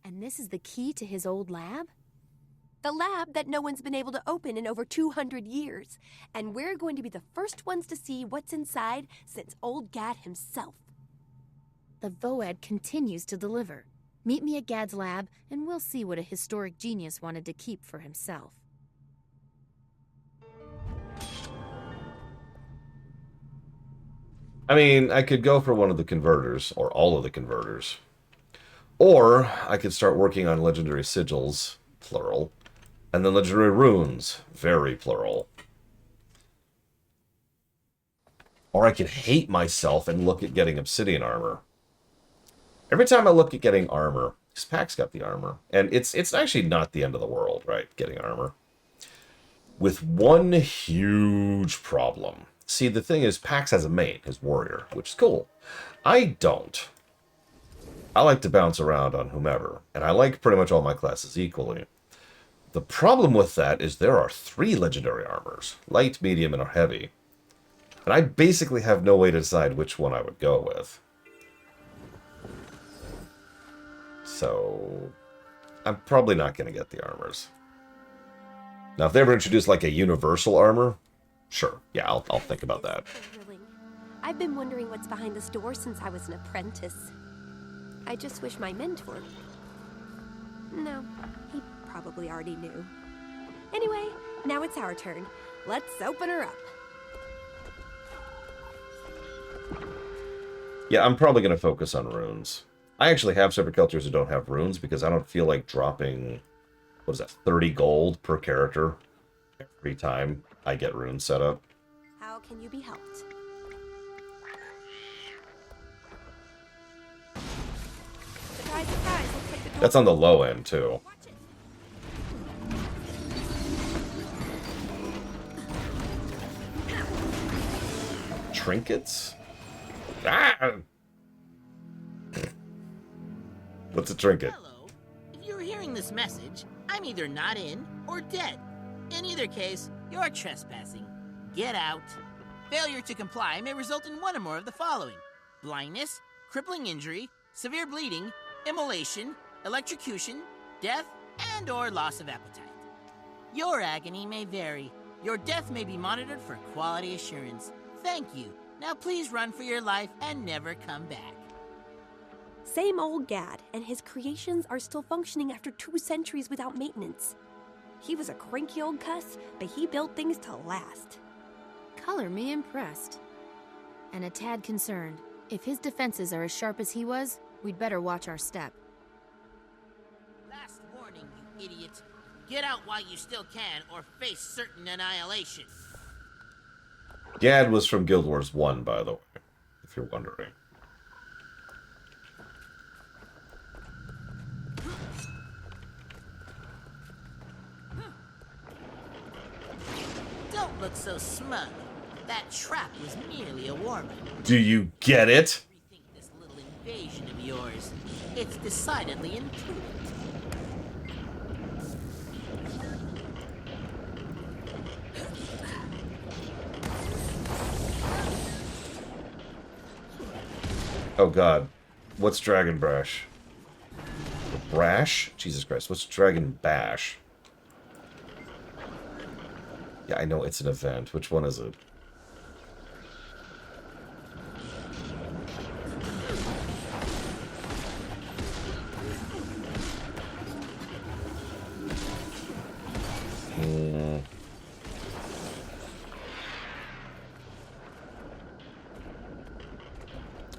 And this is the key to his old lab? The lab that no one's been able to open in over 200 years. And we're going to be the first ones to see what's inside since old Gad himself. The Voed continues to deliver. Meet me at Gad's lab, and we'll see what a historic genius wanted to keep for himself. I mean, I could go for one of the converters, or all of the converters. Or I could start working on legendary sigils, plural, and then legendary runes, very plural. Or I could hate myself and look at getting obsidian armor. Every time I look at getting armor, because Pax got the armor, and it's actually not the end of the world, right, getting armor. With one huge problem. See, the thing is, Pax has a main, his warrior, which is cool. I don't. I like to bounce around on whomever, and I like pretty much all my classes equally. The problem with that is there are 3 legendary armors, light, medium, and heavy. And I basically have no way to decide which one I would go with. So, I'm probably not going to get the armors. Now, if they ever introduce like a universal armor, sure, yeah, I'll think about that. I've been wondering what's behind this door since I was an apprentice. I just wish my mentor... No, he probably already knew. Anyway, now it's our turn. Let's open her up. Yeah, I'm probably going to focus on runes. I actually have separate cultures that don't have runes because I don't feel like dropping, what is that, 30 gold per character every time I get runes set up. How can you be helped? Surprise, surprise. Looks like the door... That's on the low end, too. Trinkets? Ah! What's a trinket? Hello. If you're hearing this message, I'm either not in or dead. In either case, you're trespassing. Get out. Failure to comply may result in one or more of the following: blindness, crippling injury, severe bleeding, immolation, electrocution, death, and/or loss of appetite. Your agony may vary. Your death may be monitored for quality assurance. Thank you. Now please run for your life and never come back. Same old Gad, and his creations are still functioning after 2 centuries without maintenance. He was a cranky old cuss, but he built things to last. Color me impressed. And a tad concerned. If his defenses are as sharp as he was, we'd better watch our step. Last warning, you idiot. Get out while you still can, or face certain annihilation. Gad was from Guild Wars 1, by the way, if you're wondering. Don't look so smug. That trap was merely a warm-up. Do you get it? This little invasion of yours. It's decidedly imprudent. Oh god. What's Dragon Brash? Brash? Jesus Christ, what's Dragon Bash? Yeah, I know it's an event. Which one is it?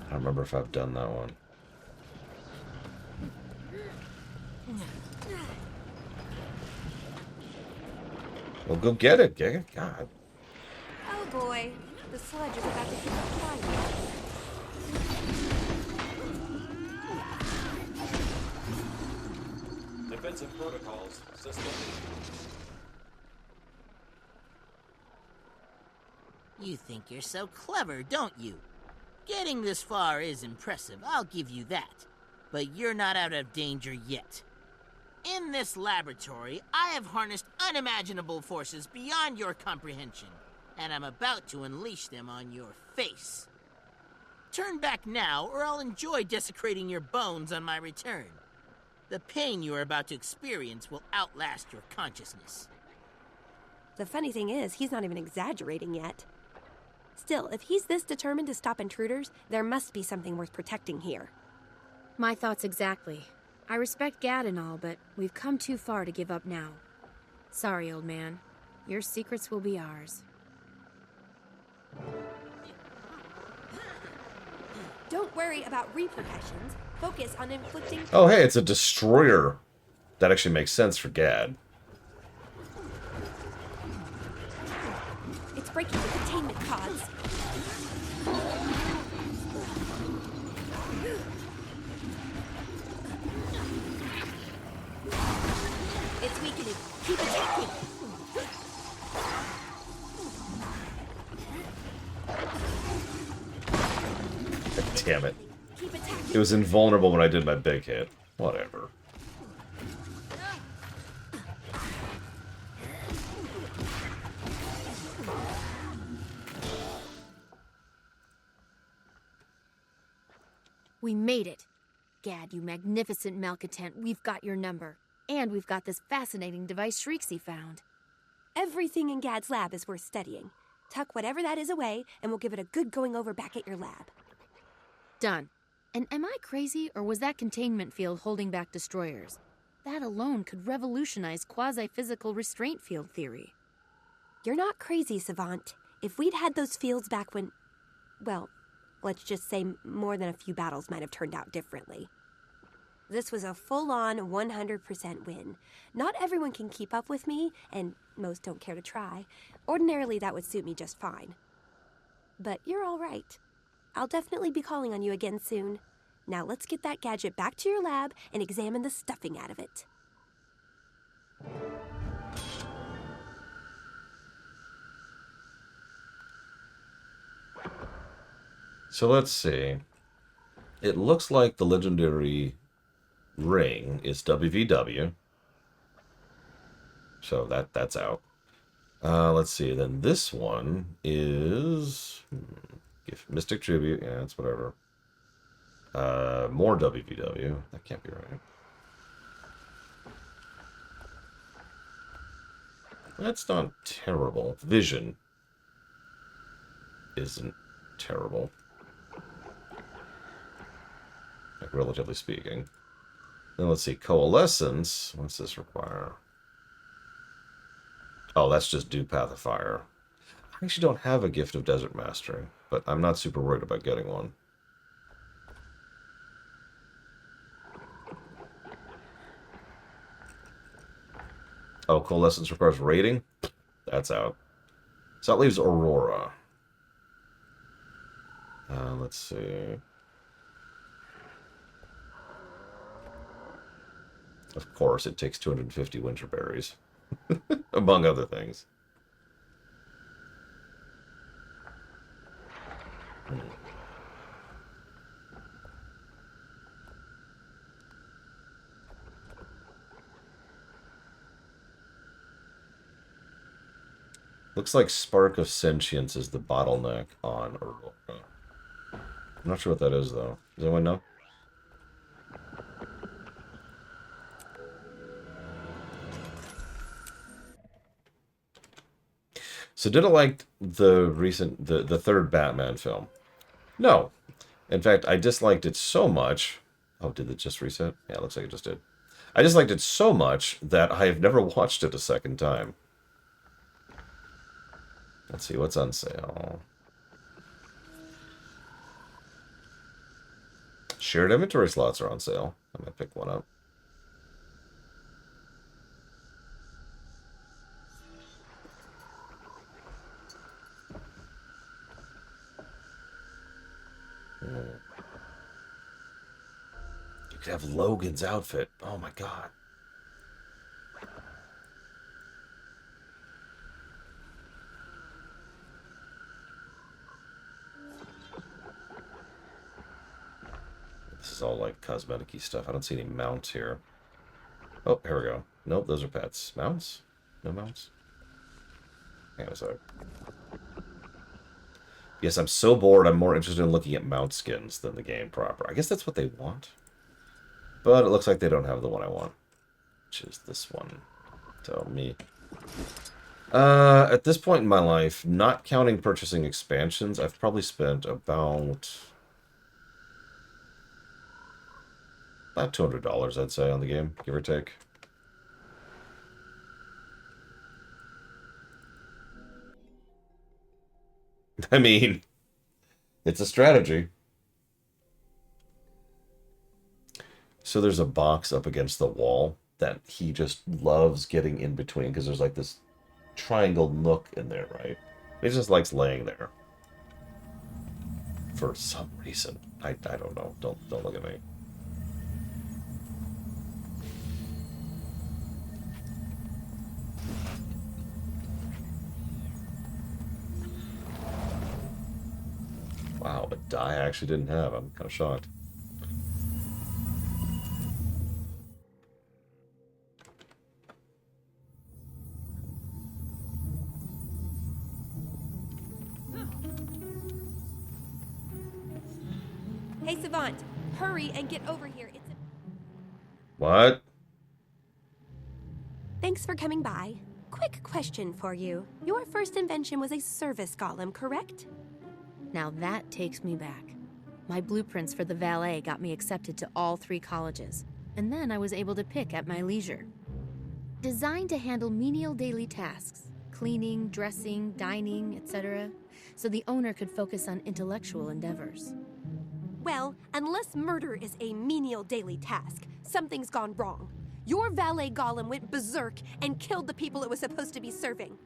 I don't remember if I've done that one. Well, go get it, God. Oh boy, the sludge is about to hit the flywheel. Defensive protocols suspended. You think you're so clever, don't you? Getting this far is impressive, I'll give you that. But you're not out of danger yet. In this laboratory, I have harnessed unimaginable forces beyond your comprehension, and I'm about to unleash them on your face. Turn back now, or I'll enjoy desecrating your bones on my return. The pain you are about to experience will outlast your consciousness. The funny thing is, he's not even exaggerating yet. Still, if he's this determined to stop intruders, there must be something worth protecting here. My thoughts exactly. I respect Gad and all, but we've come too far to give up now. Sorry, old man. Your secrets will be ours. Don't worry about repercussions. Focus on inflicting... Oh, hey, it's a destroyer. That actually makes sense for Gad. It's breaking the containment pods. It's weakening. Keep attacking. Damn it. It was invulnerable when I did my big hit. Whatever. We made it. Gad, you magnificent malcontent, we've got your number. And we've got this fascinating device Shrieksy found. Everything in Gad's lab is worth studying. Tuck whatever that is away, and we'll give it a good going over back at your lab. Done. And am I crazy, or was that containment field holding back destroyers? That alone could revolutionize quasi-physical restraint field theory. You're not crazy, Savant. If we'd had those fields back when... well, let's just say more than a few battles might have turned out differently. This was a full-on 100% win. Not everyone can keep up with me, and most don't care to try. Ordinarily, that would suit me just fine. But you're all right. I'll definitely be calling on you again soon. Now let's get that gadget back to your lab and examine the stuffing out of it. So let's see. It looks like the legendary ring is WVW. So that's out. Let's see. Then this one is Mystic Tribute. Yeah, it's whatever. More WVW. That can't be right. That's not terrible. Vision isn't terrible. Like, relatively speaking. Then let's see. Coalescence. What's this require? Oh, that's just do Path of Fire. I actually don't have a Gift of Desert Mastering, but I'm not super worried about getting one. Oh, Coalescence requires rating? That's out. So that leaves Aurora. Let's see. Of course, it takes 250 winter berries. Among other things. Looks like Spark of Sentience is the bottleneck on Aurora. I'm not sure what that is, though. Does anyone know? So did I like the recent, the third Batman film? No. In fact, I disliked it so much. Oh, did it just reset? Yeah, it looks like it just did. I disliked it so much that I have never watched it a second time. Let's see, what's on sale? Shared inventory slots are on sale. I might pick one up. You could have Logan's outfit. Oh my god. This is all like cosmetic-y stuff. I don't see any mounts here. Oh, here we go. Nope, those are pets. Mounts? No mounts? Hang on a sec. Yes, I'm so bored, I'm more interested in looking at mount skins than the game proper. I guess that's what they want. But it looks like they don't have the one I want. Which is this one. Tell me. At this point in my life, not counting purchasing expansions, I've probably spent about $200, I'd say, on the game, give or take. I mean, it's a strategy. So there's a box up against the wall that he just loves getting in between because there's like this triangle nook in there, right? He just likes laying there. For some reason. I don't know. Don't look at me. Wow, a die I actually didn't have. I'm kind of shocked. Hey, Savant, hurry and get over here. What? Thanks for coming by. Quick question for you. Your first invention was a service golem, correct? Now that takes me back. My blueprints for the valet got me accepted to all 3 colleges, and then I was able to pick at my leisure. Designed to handle menial daily tasks, cleaning, dressing, dining, etc., so the owner could focus on intellectual endeavors. Well, unless murder is a menial daily task, something's gone wrong. Your valet golem went berserk and killed the people it was supposed to be serving.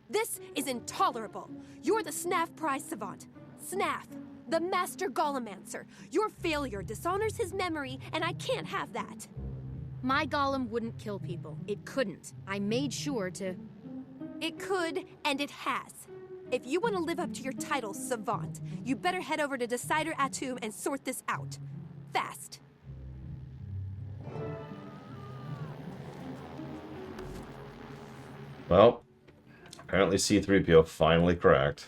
This is intolerable. You're the Snaff Prize Savant. Snaff, the master golemancer. Your failure dishonors his memory, and I can't have that. My golem wouldn't kill people. It couldn't. I made sure to... It could, and it has. If you want to live up to your title, Savant, you better head over to Decider Atum and sort this out. Fast. Well, apparently C-3PO finally cracked.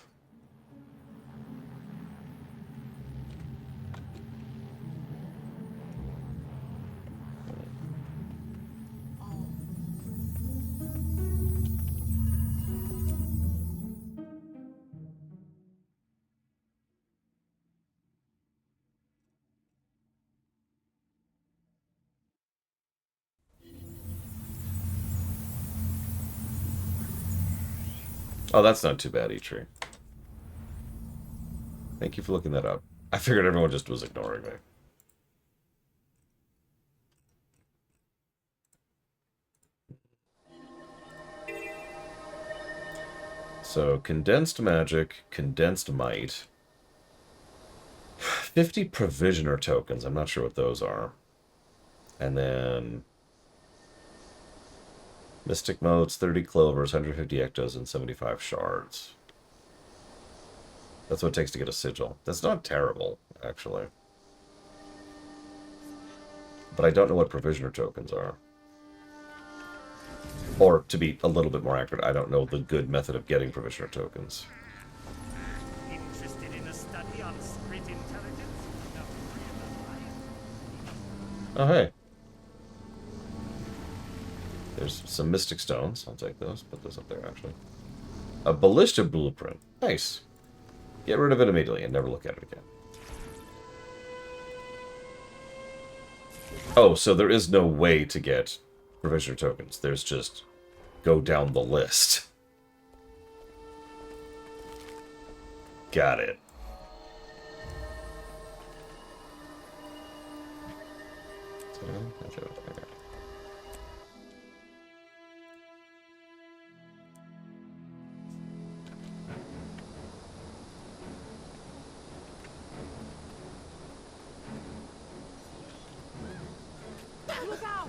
Oh, that's not too bad, E-Tree. Thank you for looking that up. I figured everyone just was ignoring me. So, condensed magic, condensed might. 50 provisioner tokens. I'm not sure what those are. And then... Mystic motes, 30 clovers, 150 ectos, and 75 shards. That's what it takes to get a sigil. That's not terrible, actually. But I don't know what provisioner tokens are. Or, to be a little bit more accurate, I don't know the good method of getting provisioner tokens. Interested in a study on secret intelligence? Oh, hey. There's some mystic stones. I'll take those. Put those up there, actually. A ballista blueprint. Nice. Get rid of it immediately and never look at it again. Oh, so there is no way to get provisioner tokens. There's just go down the list. Got it. Look out!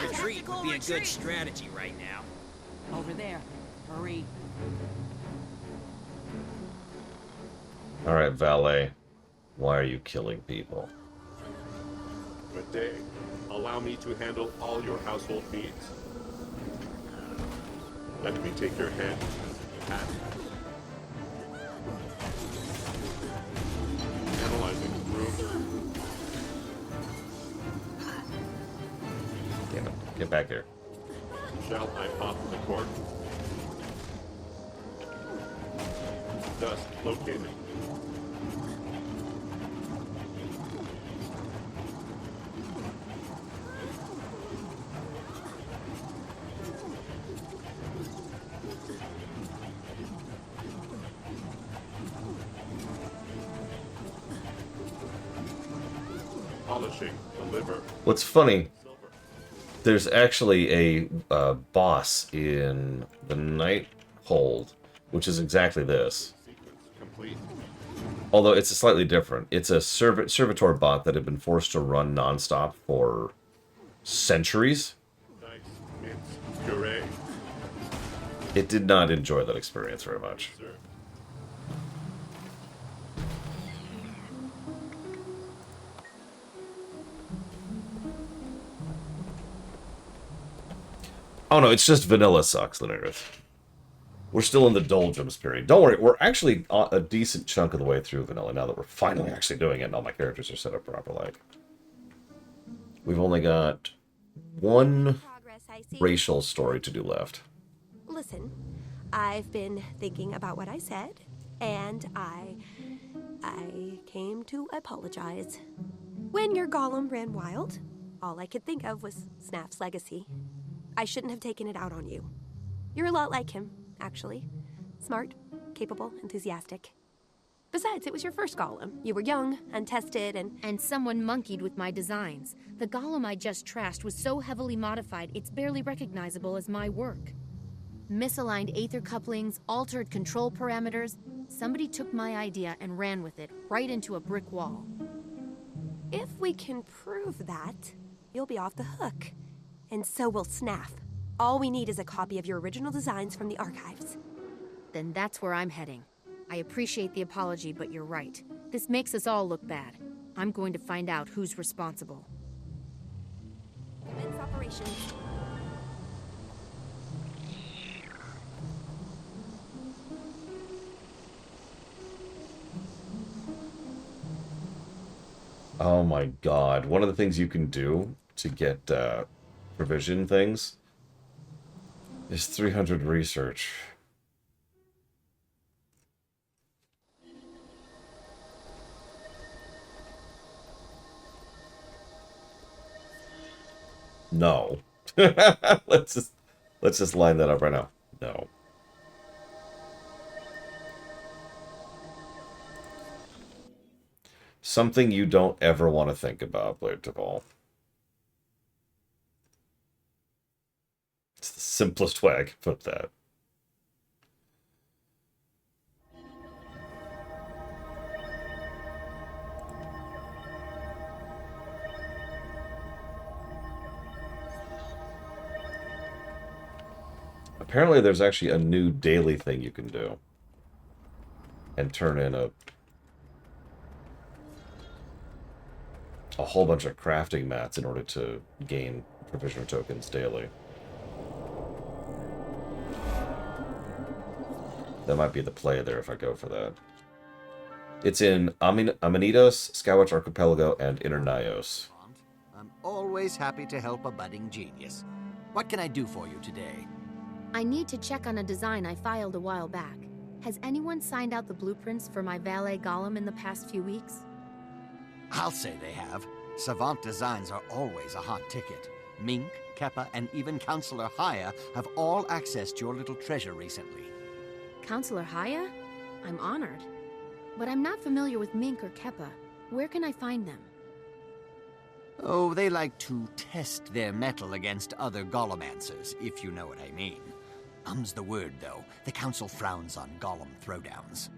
Retreat would be a good strategy right now. Over there. Hurry. Alright, valet. Why are you killing people? Good day. Allow me to handle all your household needs. Let me take your hand. Pat. Analyzing room. Damn it. Get back here. Shall I pop the cork? Thus located. Polishing the liver. What's funny, there's actually a boss in the Night Hold, which is exactly this. Complete. Although it's a slightly different. It's a servitor bot that had been forced to run nonstop for centuries. Nice mince puree. It did not enjoy that experience very much. Sir. Oh no, it's just vanilla sucks, Linnerith. We're still in the doldrums period. Don't worry, we're actually a decent chunk of the way through vanilla now that we're finally actually doing it and all my characters are set up properly. We've only got one racial story to do left. Listen, I've been thinking about what I said, and I came to apologize. When your golem ran wild, all I could think of was Snap's legacy. I shouldn't have taken it out on you. You're a lot like him, actually. Smart, capable, enthusiastic. Besides, it was your first golem. You were young, untested, And someone monkeyed with my designs. The golem I just trashed was so heavily modified, it's barely recognizable as my work. Misaligned aether couplings, altered control parameters. Somebody took my idea and ran with it, right into a brick wall. If we can prove that, you'll be off the hook. And so will Snap. All we need is a copy of your original designs from the archives. Then that's where I'm heading. I appreciate the apology, but you're right. This makes us all look bad. I'm going to find out who's responsible. Commence operations. Oh my god. One of the things you can do to get provision things is 300 research. No. let's just line that up right now. No. Something you don't ever want to think about, Blade to Ball. It's the simplest way I can put that. Apparently there's actually a new daily thing you can do. And turn in a whole bunch of crafting mats in order to gain provisioner tokens daily. That might be the play there if I go for that. It's in Amanitos, Skywatch Archipelago, and Inner Nios. I'm always happy to help a budding genius. What can I do for you today? I need to check on a design I filed a while back. Has anyone signed out the blueprints for my valet golem in the past few weeks? I'll say they have. Savant designs are always a hot ticket. Mink, Keppa, and even Counselor Haya have all accessed your little treasure recently. Counselor Haya? I'm honored. But I'm not familiar with Mink or Keppa. Where can I find them? Oh, they like to test their mettle against other golemomancers, if you know what I mean. Um's the word, though. The Council frowns on golem throwdowns.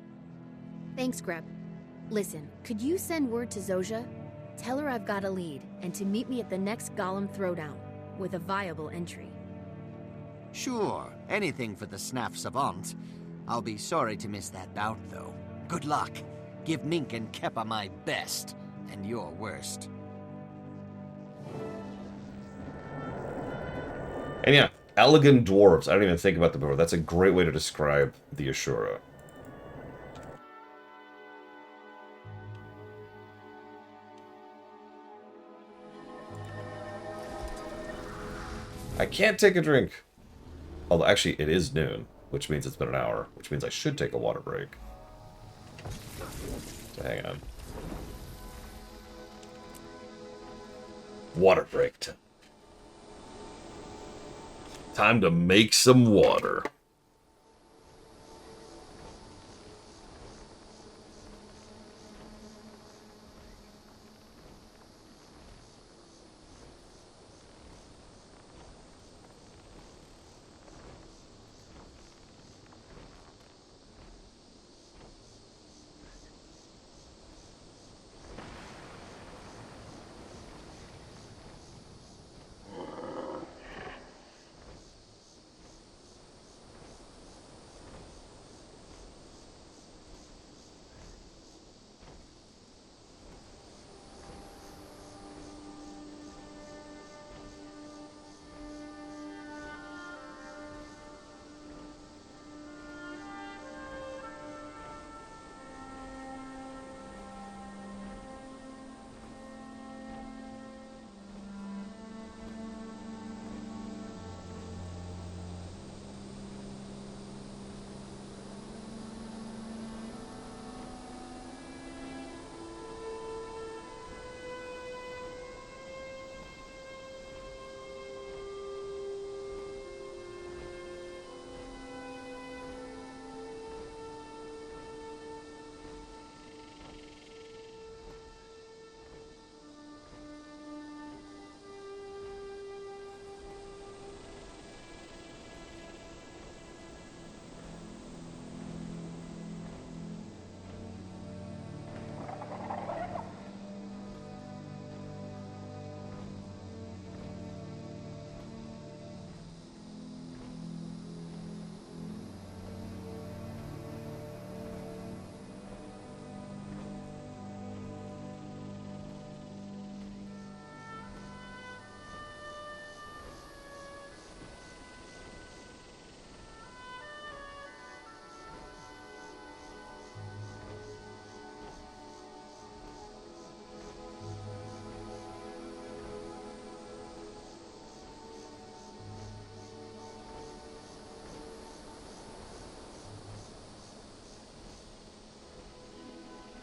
Thanks, Greb. Listen, could you send word to Zojia? Tell her I've got a lead, and to meet me at the next golem throwdown, with a viable entry. Sure, anything for the Snaff Savant. I'll be sorry to miss that bout, though. Good luck. Give Mink and Keppa my best, and your worst. And yeah, elegant dwarves. I didn't even think about them before. That's a great way to describe the Ashura. I can't take a drink. Although, actually, it is noon, which means it's been an hour, which means I should take a water break. So hang on. Water break time. Time to make some water.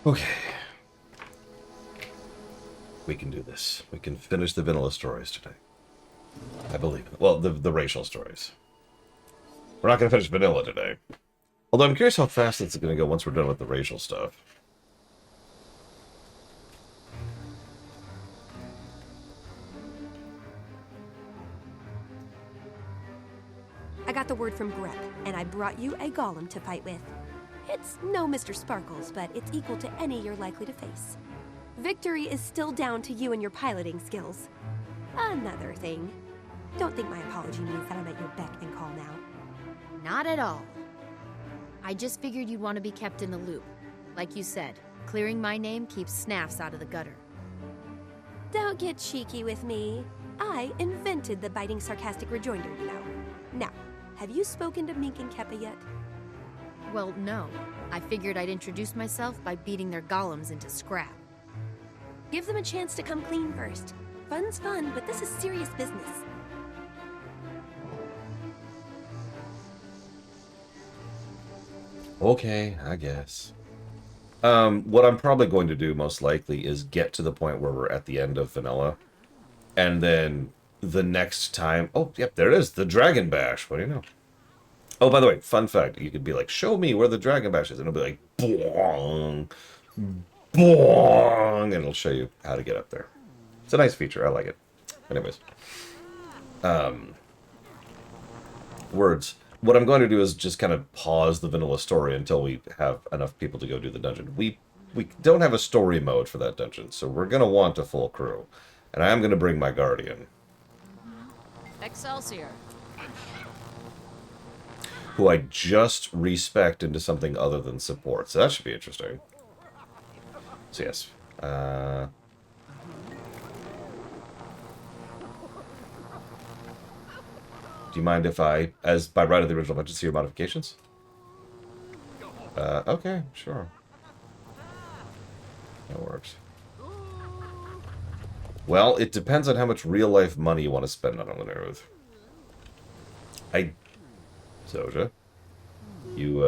Okay. We can do this. We can finish the vanilla stories today. I believe it. Well, the racial stories. We're not going to finish vanilla today. Although I'm curious how fast it's going to go once we're done with the racial stuff. I got the word from Grep, and I brought you a golem to fight with. It's no Mr. Sparkles, but it's equal to any you're likely to face. Victory is still down to you and your piloting skills. Another thing. Don't think my apology means that I'm at your beck and call now. Not at all. I just figured you'd want to be kept in the loop. Like you said, clearing my name keeps snaffs out of the gutter. Don't get cheeky with me. I invented the biting sarcastic rejoinder, you know. Now, have you spoken to Mink and Keppa yet? Well, no. I figured I'd introduce myself by beating their golems into scrap. Give them a chance to come clean first. Fun's fun, but this is serious business. Okay, I guess. What I'm probably going to do most likely is get to the point where we're at the end of vanilla, and then the next time... Oh, yep, there it is, the Dragon Bash. What do you know? Oh, by the way, fun fact, you could be like, show me where the Dragon Bash is, and it'll be like, boing, boing, and it'll show you how to get up there. It's a nice feature, I like it. Anyways. Words. What I'm going to do is just kind of pause the vanilla story until we have enough people to go do the dungeon. We don't have a story mode for that dungeon, so we're going to want a full crew. And I am going to bring my Guardian, Excelsior. who I just respect into something other than support. So that should be interesting. So yes. Do you mind if I, as by right of the original budget, see your modifications? Okay, sure. That works. Well, it depends on how much real-life money you want to spend on Eleanor. Zoja, you,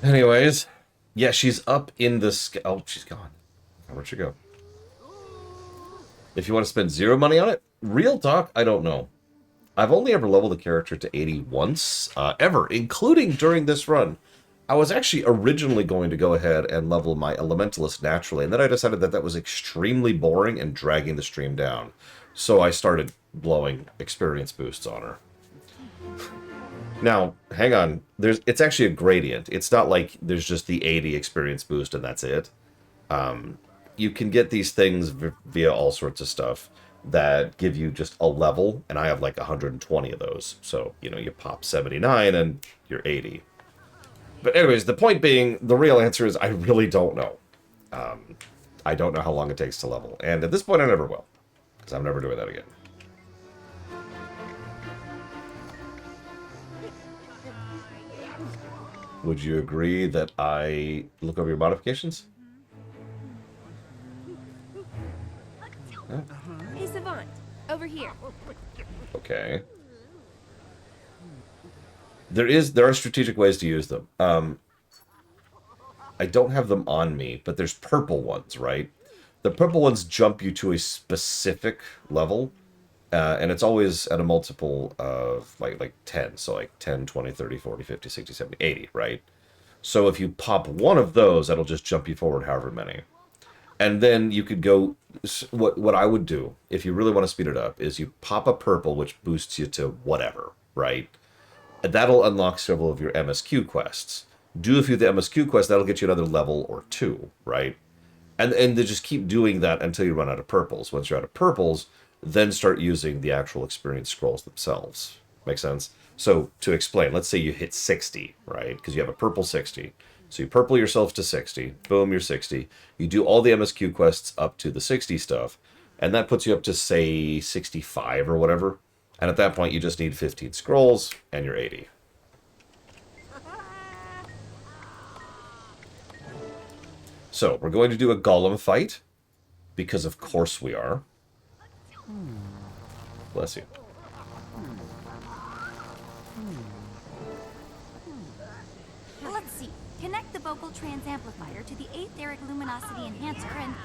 Anyways, yeah, she's up in the sky. Oh, she's gone. Where'd she go? If you want to spend 0 money on it, real talk, I don't know. I've only ever leveled a character to 80 once, ever, including during this run. I was actually originally going to go ahead and level my Elementalist naturally, and then I decided that that was extremely boring and dragging the stream down. So I started blowing experience boosts on her. Now, hang on. It's actually a gradient. It's not like there's just the 80 experience boost and that's it. You can get these things via all sorts of stuff that give you just a level, and I have like 120 of those. So, you know, you pop 79 and you're 80. But anyways, the point being, the real answer is I really don't know. I don't know how long it takes to level. And at this point, I never will. Because I'm never doing that again. Would you agree that I look over your modifications? Hey, Savant, over here. Okay. There are strategic ways to use them. I don't have them on me, but there's purple ones, right? The purple ones jump you to a specific level, and it's always at a multiple of like 10, so like 10, 20, 30, 40, 50, 60, 70, 80, right? So if you pop one of those, that'll just jump you forward however many. And then you could go, what I would do, if you really want to speed it up, is you pop a purple, which boosts you to whatever, right? And that'll unlock several of your MSQ quests. Do a few of the MSQ quests, that'll get you another level or 2, right? And then just keep doing that until you run out of purples. Once you're out of purples, then start using the actual experience scrolls themselves. Make sense? So, to explain, let's say you hit 60, right? Because you have a purple 60. So you purple yourself to 60. Boom, you're 60. You do all the MSQ quests up to the 60 stuff, and that puts you up to, say, 65 or whatever. And at that point, you just need 15 scrolls, and you're 80. So, we're going to do a golem fight, because of course we are. Bless you. Let's see. Connect the vocal transamplifier to the etheric luminosity enhancer and...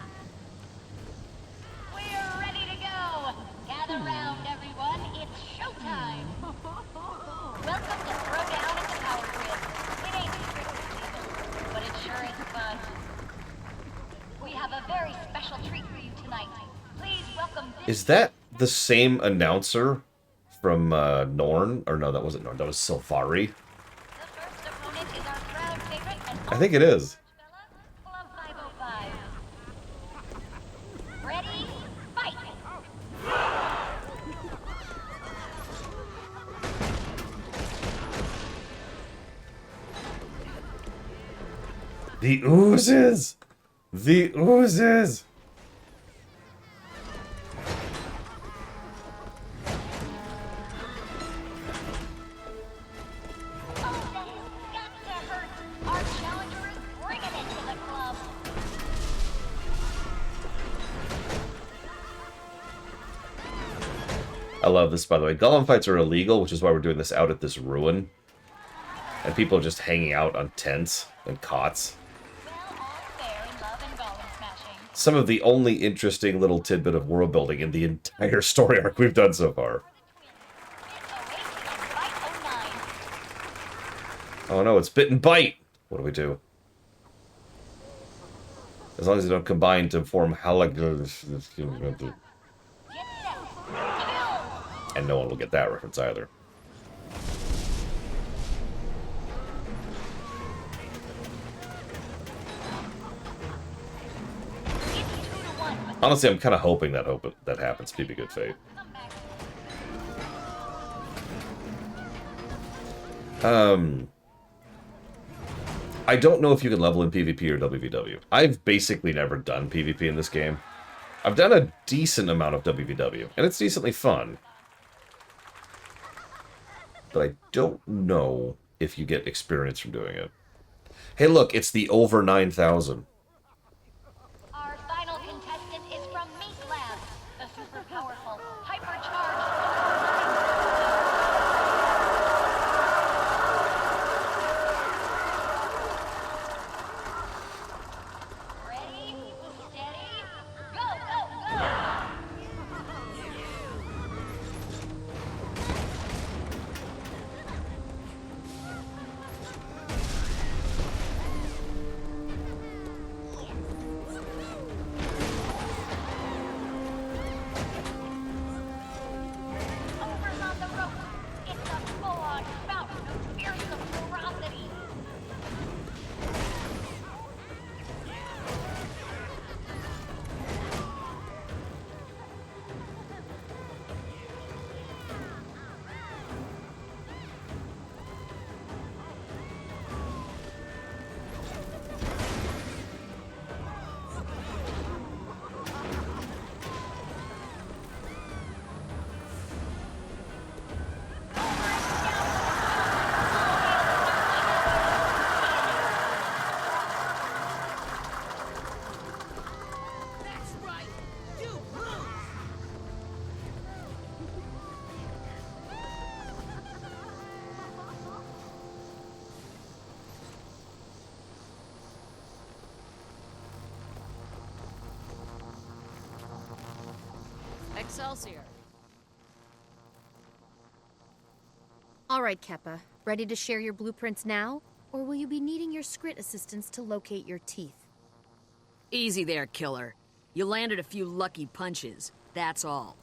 We're ready to go! Gather round, everyone. It's showtime! Welcome to Throwdown at the Power Grid. It ain't strictly legal, but it sure is fun. We have a very special treat for you tonight. Please welcome this... Is that the same announcer from Norn? Or no, that wasn't Norn. That was Sylvari. I think it is. Club 505. Ready? Fight! The oozes! The oozes! I love this, by the way. Golem fights are illegal, which is why we're doing this out at this ruin. And people are just hanging out on tents and cots. Some of the only interesting little tidbit of world building in the entire story arc we've done so far. Oh no, it's bit and bite! What do we do? As long as they don't combine to form halag... And no one will get that reference either. Honestly, I'm kind of hoping that happens. Be good fate. I don't know if you can level in PvP or WVW. I've basically never done PvP in this game. I've done a decent amount of WVW, and it's decently fun. But I don't know if you get experience from doing it. Hey, look, it's the over 9,000. Our final contestant is from Meat Lab, the super powerful, hypercharged. Ready, steady, go, go, go! Over's on the rope. It's a full-on fountain of fearsome ferocity. That's right. You lose. Excelsior. All right, Keppa. Ready to share your blueprints now? Or will you be needing your Skrit assistance to locate your teeth? Easy there, killer. You landed a few lucky punches, that's all.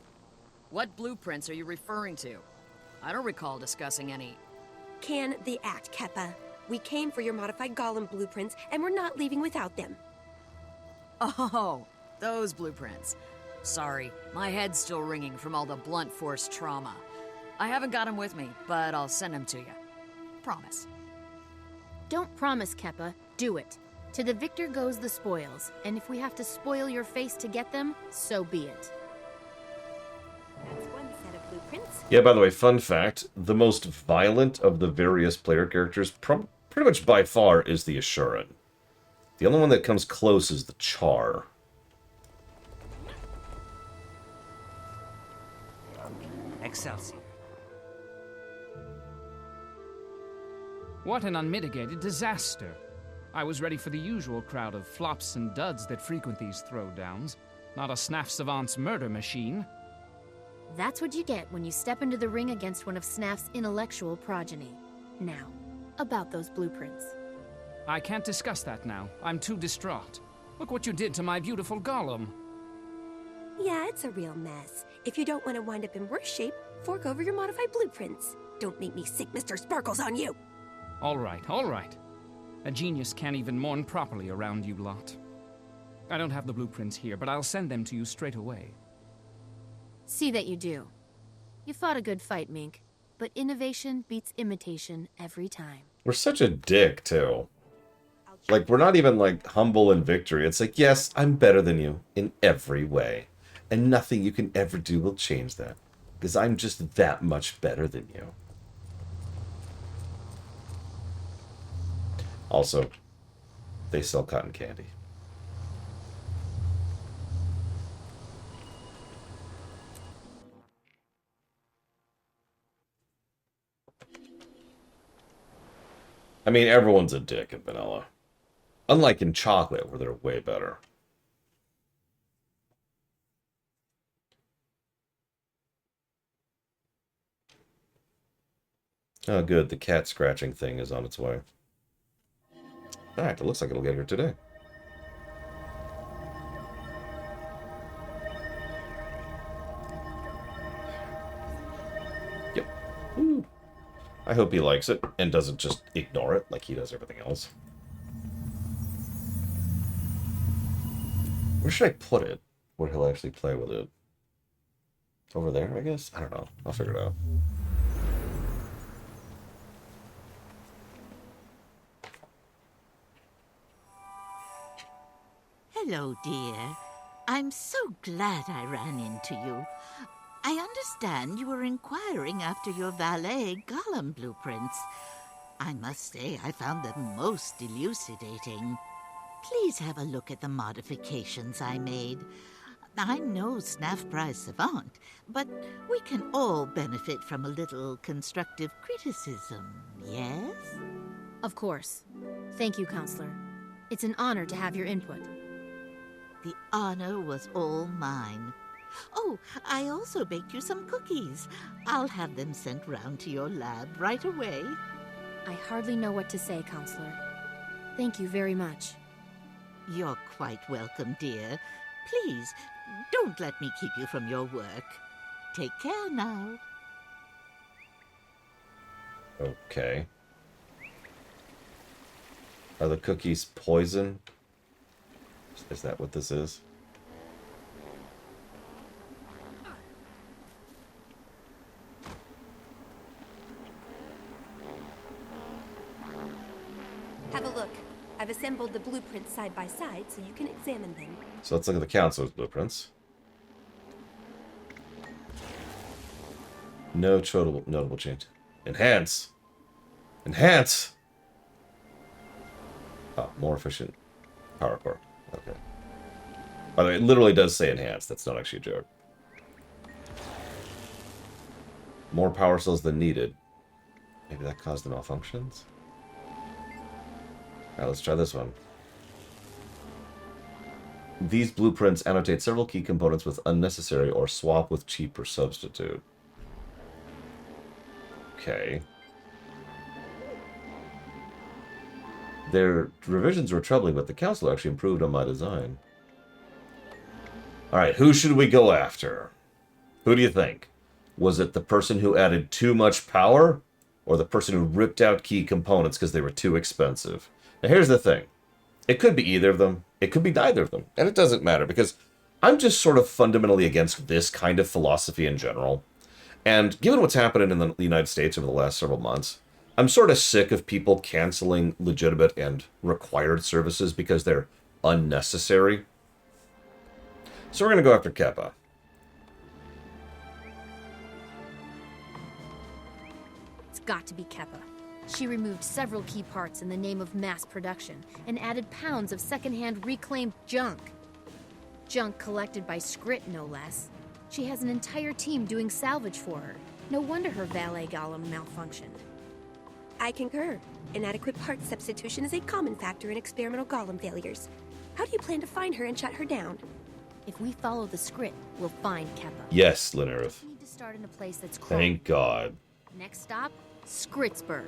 What blueprints are you referring to? I don't recall discussing any. Can the act, Keppa. We came for your modified golem blueprints, and we're not leaving without them. Oh, those blueprints. Sorry, my head's still ringing from all the blunt force trauma. I haven't got them with me, but I'll send them to you. Promise. Don't promise, Keppa. Do it. To the victor goes the spoils, and if we have to spoil your face to get them, so be it. That's one set of blueprints. Yeah, by the way, fun fact, the most violent of the various player characters, pretty much by far, is the Asuran. The only one that comes close is the Char. Excelsior. What an unmitigated disaster. I was ready for the usual crowd of flops and duds that frequent these throwdowns, not a Snaf Savant's murder machine. That's what you get when you step into the ring against one of Snaf's intellectual progeny. Now, about those blueprints. I can't discuss that now. I'm too distraught. Look what you did to my beautiful golem. Yeah, it's a real mess. If you don't want to wind up in worse shape, fork over your modified blueprints. Don't make me sick Mr. Sparkles on you. All right, all right. A genius can't even mourn properly around you lot. I don't have the blueprints here, but I'll send them to you straight away. See that you do. You fought a good fight, Mink, but innovation beats imitation every time. We're such a dick, too. Like, we're not even, like, humble in victory. It's like, yes, I'm better than you in every way. And nothing you can ever do will change that. Because I'm just that much better than you. Also, they sell cotton candy. I mean, everyone's a dick in vanilla. Unlike in chocolate, where they're way better. Oh, good. The cat scratching thing is on its way. Alright, it looks like it'll get here today. Yep. Ooh. I hope he likes it and doesn't just ignore it like he does everything else. Where should I put it? Where he'll actually play with it? Over there, I guess? I don't know. I'll figure it out. Hello, dear. I'm so glad I ran into you. I understand you were inquiring after your valet golem blueprints. I must say I found them most elucidating. Please have a look at the modifications I made. I'm no Snaff Prize savant, but we can all benefit from a little constructive criticism, yes? Of course. Thank you, Counselor. It's an honor to have your input. The honor was all mine. Oh, I also baked you some cookies. I'll have them sent round to your lab right away. I hardly know what to say, Counselor. Thank you very much. You're quite welcome, dear. Please, don't let me keep you from your work. Take care now. Okay. Are the cookies poison? Is that what this is? Have a look. I've assembled the blueprints side by side so you can examine them. So let's look at the counselor's blueprints. No notable change. Enhance! Enhance! Oh, more efficient power core. Okay. By the way, it literally does say enhance. That's not actually a joke. More power cells than needed. Maybe that caused the malfunctions? Alright, let's try this one. These blueprints annotate several key components with unnecessary or swap with cheaper substitute. Okay. Their revisions were troubling, but the council actually improved on my design. Alright, who should we go after? Who do you think? Was it the person who added too much power? Or the person who ripped out key components because they were too expensive? Now here's the thing. It could be either of them. It could be neither of them. And it doesn't matter because I'm just sort of fundamentally against this kind of philosophy in general. And given what's happening in the United States over the last several months, I'm sort of sick of people canceling legitimate and required services because they're unnecessary. So we're going to go after Keppa. It's got to be Keppa. She removed several key parts in the name of mass production and added pounds of secondhand reclaimed junk. Junk collected by Skrit, no less. She has an entire team doing salvage for her. No wonder her valet golem malfunctioned. I concur. Inadequate part substitution is a common factor in experimental golem failures. How do you plan to find her and shut her down? If we follow the Skrit, we'll find Keppa. Yes, Linerith. We need to start in a place that's crawling. Thank God. Next stop, Skritsburg.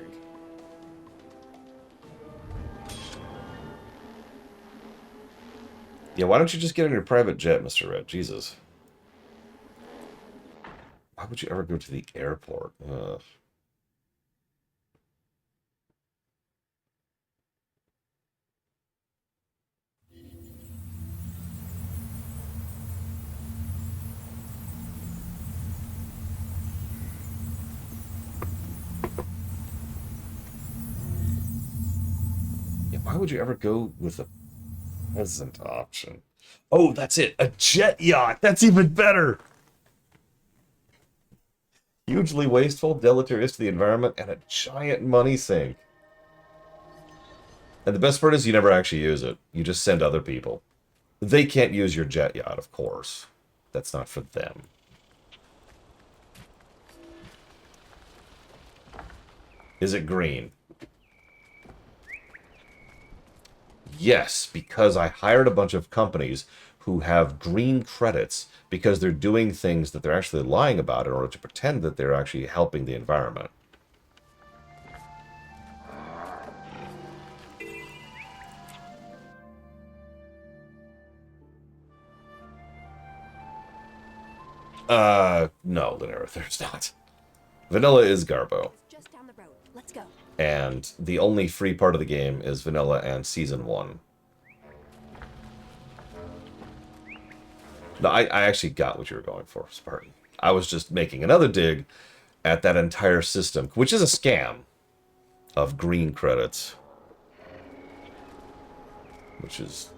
Yeah, why don't you just get in your private jet, Mr. Red? Jesus. Why would you ever go to the airport? Ugh. Yeah, why would you ever go with a present option? Oh, that's it. A jet yacht. That's even better. Hugely wasteful, deleterious to the environment, and a giant money sink. And the best part is you never actually use it. You just send other people. They can't use your jet yacht, of course. That's not for them. Is it green? Yes, because I hired a bunch of companies who have green credits because they're doing things that they're actually lying about in order to pretend that they're actually helping the environment. No, Linera, there's not. Vanilla is Garbo. Just down the road. Let's go. And the only free part of the game is Vanilla and Season 1. No, I actually got what you were going for, Spartan. I was just making another dig at that entire system, which is a scam of green credits. Which is...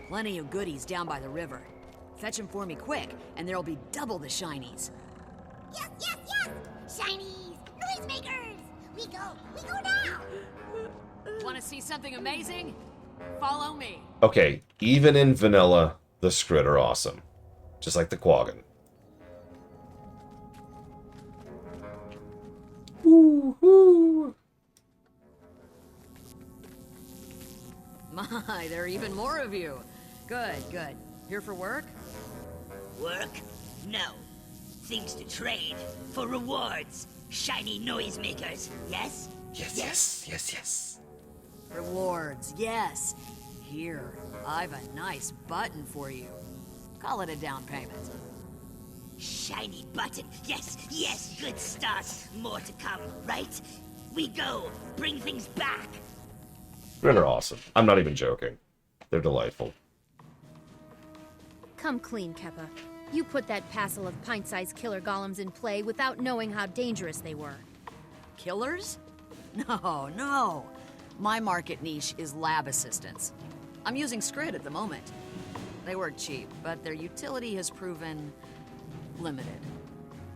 Plenty of goodies down by the river. Fetch them for me quick, and there'll be double the shinies. Yes, yes, yes! Shinies! Noisemakers! We go now! Want to see something amazing? Follow me. Okay, even in vanilla, the Skrit are awesome. Just like the Quaggan. Woo-hoo! My, there are even more of you. Good, good. Here for work? Work? No. Things to trade. For rewards. Shiny noisemakers. Yes? Yes. Rewards, yes. Here, I've a nice button for you. Call it a down payment. Shiny button. Yes, good start. More to come, right? We go. Bring things back. Skrit are awesome. I'm not even joking. They're delightful. Come clean, Keppa. You put that passel of pint-sized killer golems in play without knowing how dangerous they were. Killers? No. My market niche is lab assistants. I'm using Skrit at the moment. They work cheap, but their utility has proven limited.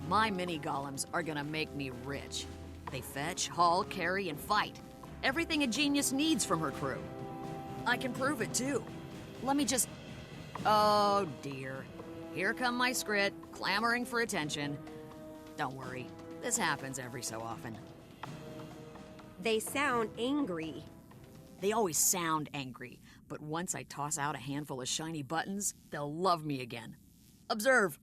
My mini golems are gonna make me rich. They fetch, haul, carry, and fight. Everything a genius needs from her crew. I can prove it too. Let me just... Oh dear. Here come my Skrit, clamoring for attention. Don't worry, this happens every so often. They sound angry. They always sound angry, but once I toss out a handful of shiny buttons, they'll love me again. Observe.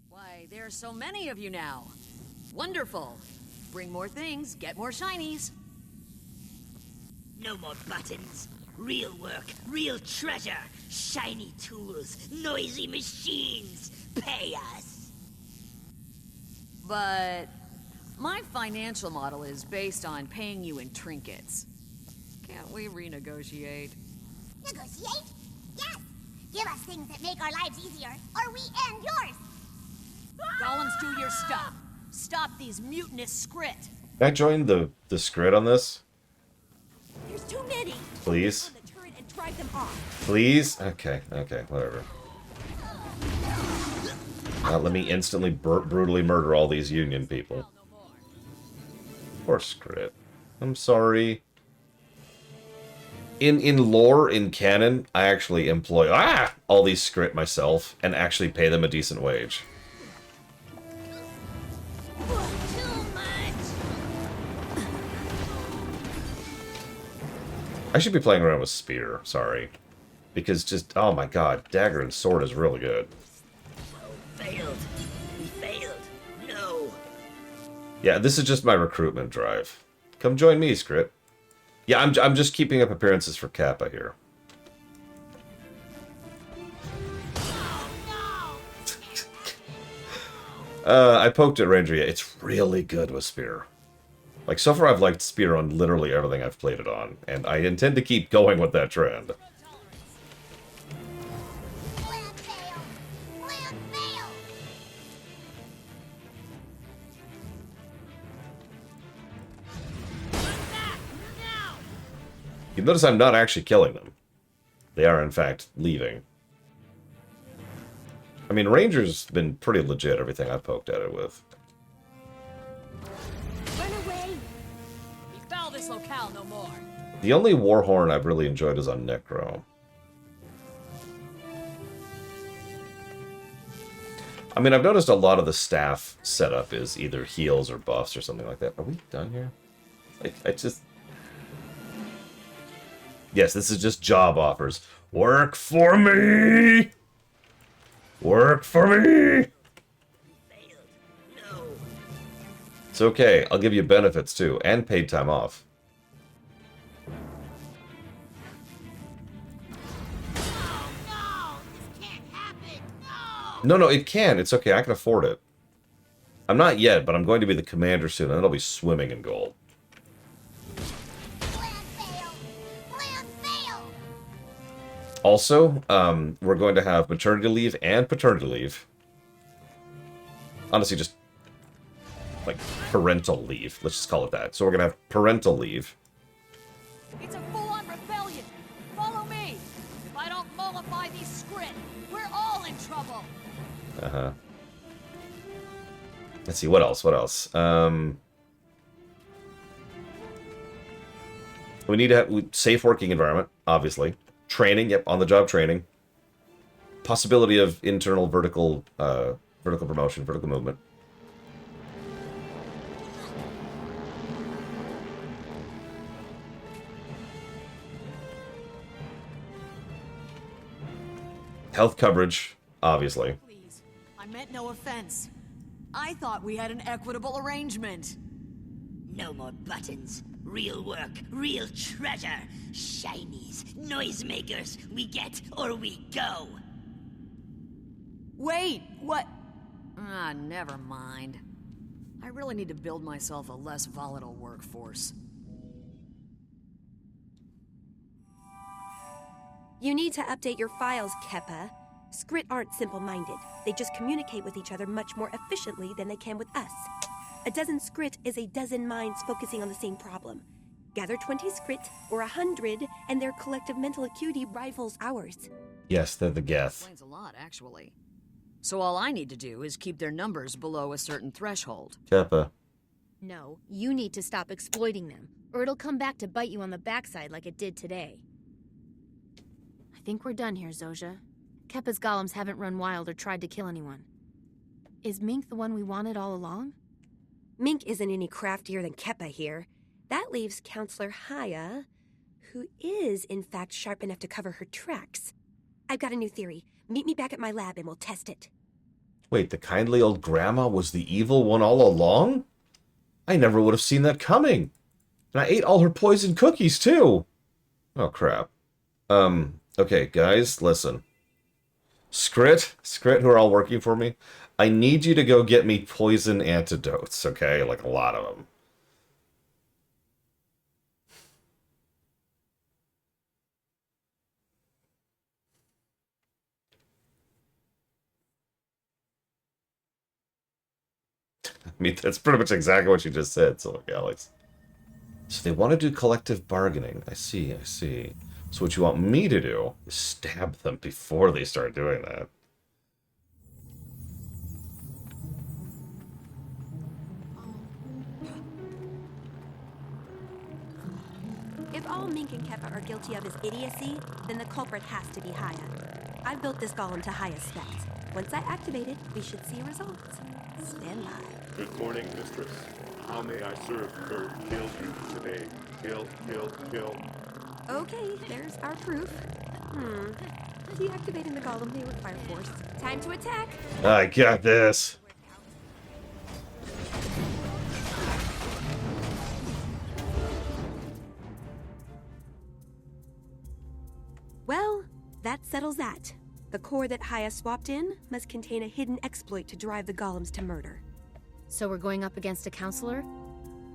Why, there are so many of you now. Wonderful. Bring more things, get more shinies. No more buttons. Real work, real treasure. Shiny tools, noisy machines. Pay us. But my financial model is based on paying you in trinkets. Can't we renegotiate? Negotiate? Yes! Give us things that make our lives easier, or we end yours! Golems, do your stuff. Stop these mutinous Skrit. Can I join the Skrit on this? There's too many. Please? On the turret and drive them off. Please? Okay, whatever. Let me instantly brutally murder all these Union people. Poor Skrit. I'm sorry. In lore, in canon, I actually employ all these Skrit myself and actually pay them a decent wage. I should be playing around with Spear, sorry. Because just, oh my god, Dagger and Sword is really good. Failed. We failed. No. Yeah, this is just my recruitment drive. Come join me, Skrit. Yeah, I'm just keeping up appearances for Kappa here. I poked at Ranger. It's really good with Spear. Like, so far I've liked Spear on literally everything I've played it on, and I intend to keep going with that trend. You notice I'm not actually killing them. They are, in fact, leaving. I mean, Ranger's been pretty legit, everything I've poked at it with. Run away! We foul this locale no more. The only Warhorn I've really enjoyed is on Necro. I mean, I've noticed a lot of the staff setup is either heals or buffs or something like that. Are we done here? Like, I just... Yes, this is just job offers. Work for me! Work for me! It's okay. I'll give you benefits, too. And paid time off. No, it can. It's okay. I can afford it. I'm not yet, but I'm going to be the commander soon, and then I'll be swimming in gold. Also, we're going to have maternity leave and paternity leave. Honestly, just like parental leave. Let's just call it that. So we're going to have parental leave. It's a full-on rebellion. Follow me. If I don't mollify these Skrit, we're all in trouble. Uh-huh. Let's see, what else? What else? We need to have safe working environment, obviously. Training, yep, on-the-job training. Possibility of internal vertical promotion, vertical movement. Health coverage, obviously. Please, I meant no offense. I thought we had an equitable arrangement. No more buttons. Real work, real treasure. Shinies, noisemakers. We get or we go. Wait, what? Ah, never mind. I really need to build myself a less volatile workforce. You need to update your files, Keppa. Skrit aren't simple-minded. They just communicate with each other much more efficiently than they can with us. A dozen Skrit is a dozen minds focusing on the same problem. Gather 20 Skrit, or 100, and their collective mental acuity rivals ours. Yes, they're the Geth. Explains a lot, actually. So all I need to do is keep their numbers below a certain threshold. Keppa. No, you need to stop exploiting them, or it'll come back to bite you on the backside like it did today. I think we're done here, Zojia. Keppa's golems haven't run wild or tried to kill anyone. Is Mink the one we wanted all along? Mink isn't any craftier than Keppa here. That leaves Counselor Haya, who is, in fact, sharp enough to cover her tracks. I've got a new theory. Meet me back at my lab and we'll test it. Wait, the kindly old grandma was the evil one all along? I never would have seen that coming. And I ate all her poison cookies, too. Oh, crap. Okay, guys, listen. Skrit, who are all working for me, I need you to go get me poison antidotes, okay? Like, a lot of them. I mean, that's pretty much exactly what you just said, so, Alex. So they want to do collective bargaining. I see, I see. So what you want me to do is stab them before they start doing that. If all Mink and Keppa are guilty of is idiocy, then the culprit has to be Haya. I've built this golem to Haya's specs. Once I activate it, we should see results. Stand by. Good morning, mistress. How may I serve or kill you today? Kill. Okay, there's our proof. Deactivating the golem may require force. Time to attack! I got this. Well, that settles that. The core that Haya swapped in must contain a hidden exploit to drive the golems to murder. So we're going up against a counselor?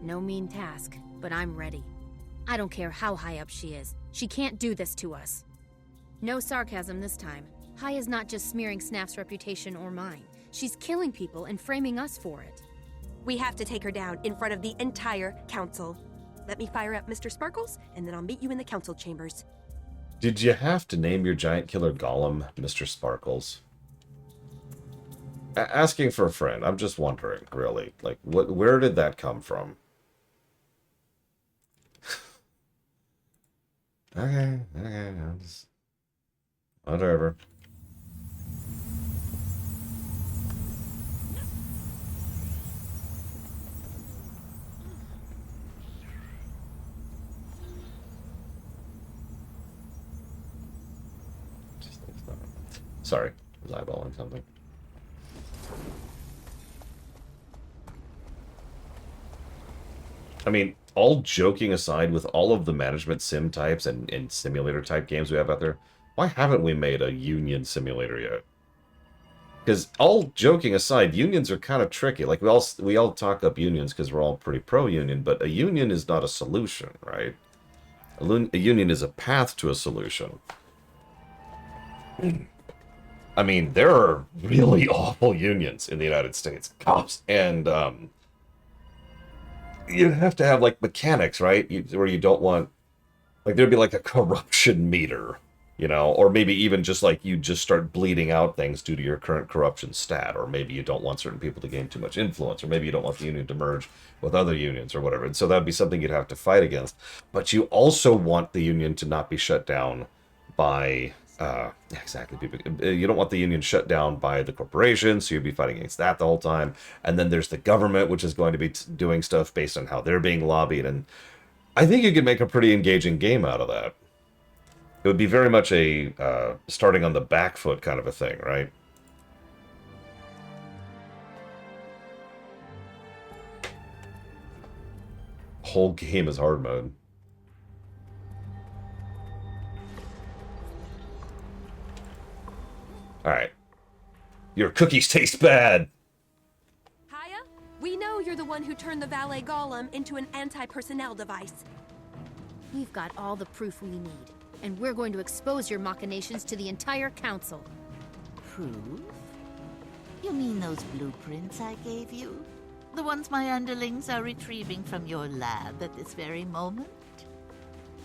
No mean task, but I'm ready. I don't care how high up she is. She can't do this to us. No sarcasm this time. Haya's not just smearing Snaff's reputation or mine. She's killing people and framing us for it. We have to take her down in front of the entire council. Let me fire up Mr. Sparkles, and then I'll meet you in the council chambers. Did you have to name your giant killer golem Mr. Sparkles? Asking for a friend. I'm just wondering, really. Like, where did that come from? Okay, I'll just... Whatever. Sorry, I was eyeballing something. I mean, all joking aside, with all of the management sim types and simulator type games we have out there, why haven't we made a union simulator yet? Because all joking aside, unions are kind of tricky. Like we all talk up unions because we're all pretty pro-union, but a union is not a solution, right? A union is a path to a solution. I mean, there are really awful unions in the United States, cops, and you have to have like mechanics, right? Where you don't want, like, there'd be like a corruption meter, you know, or maybe even just like you just start bleeding out things due to your current corruption stat, or maybe you don't want certain people to gain too much influence, or maybe you don't want the union to merge with other unions or whatever. And so that'd be something you'd have to fight against. But you also want the union to not be shut down by exactly. You don't want the union shut down by the corporation, so you'd be fighting against that the whole time. And then there's the government, which is going to be doing stuff based on how they're being lobbied. And I think you could make a pretty engaging game out of that. It would be very much a starting on the back foot kind of a thing, right? Whole game is hard mode. Alright. Your cookies taste bad! Haya, we know you're the one who turned the valet golem into an anti-personnel device. We've got all the proof we need, and we're going to expose your machinations to the entire council. Proof? You mean those blueprints I gave you? The ones my underlings are retrieving from your lab at this very moment?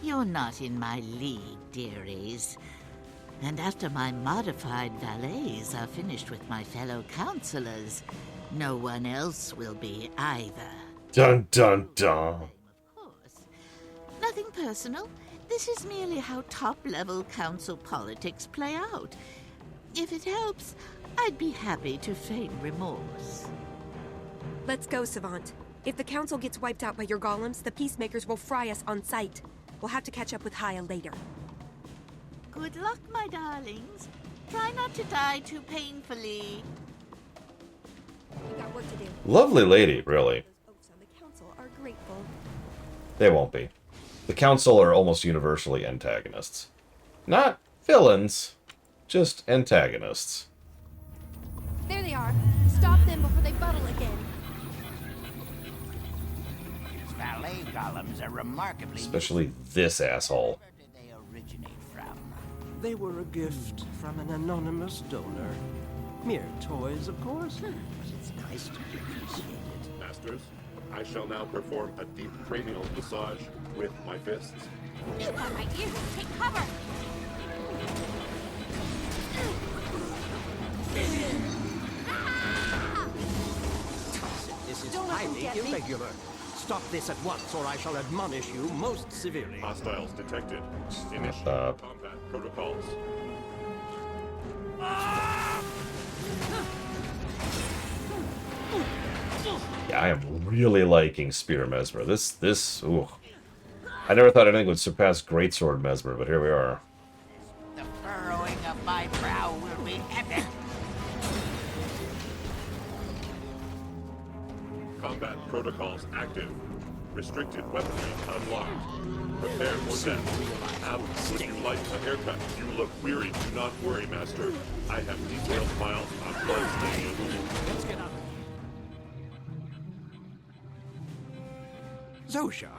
You're not in my league, dearies. And after my modified valets are finished with my fellow counselors, no one else will be either. Dun dun dun. Nothing personal. This is merely how top-level council politics play out. If it helps, I'd be happy to feign remorse. Let's go, Savant. If the council gets wiped out by your golems, the peacemakers will fry us on sight. We'll have to catch up with Haya later. Good luck, my darlings. Try not to die too painfully. We got work to do. Lovely lady, really. Those oaks on the council are grateful. They won't be. The council are almost universally antagonists. Not villains, just antagonists. There they are. Stop them before they buttle again. These valet golems are remarkably... Especially this asshole. Where did they originate from? They were a gift from an anonymous donor. Mere toys, of course, but it's nice to be appreciated. Masters, I shall now perform a deep cranial massage with my fists. You got my ears. Take cover. This is highly irregular. Stop this at once, or I shall admonish you most severely. Hostiles detected. Initiate combat protocols. Yeah, I am really liking Spear Mesmer. Ooh. I never thought anything would surpass Greatsword Mesmer, but here we are. The furrowing of my brow will be epic. Combat protocols active. Restricted weaponry unlocked. Prepare for death. Would you like a haircut? You look weary. Do not worry, Master. I have detailed files on blood stains. Let's get out. Zosha,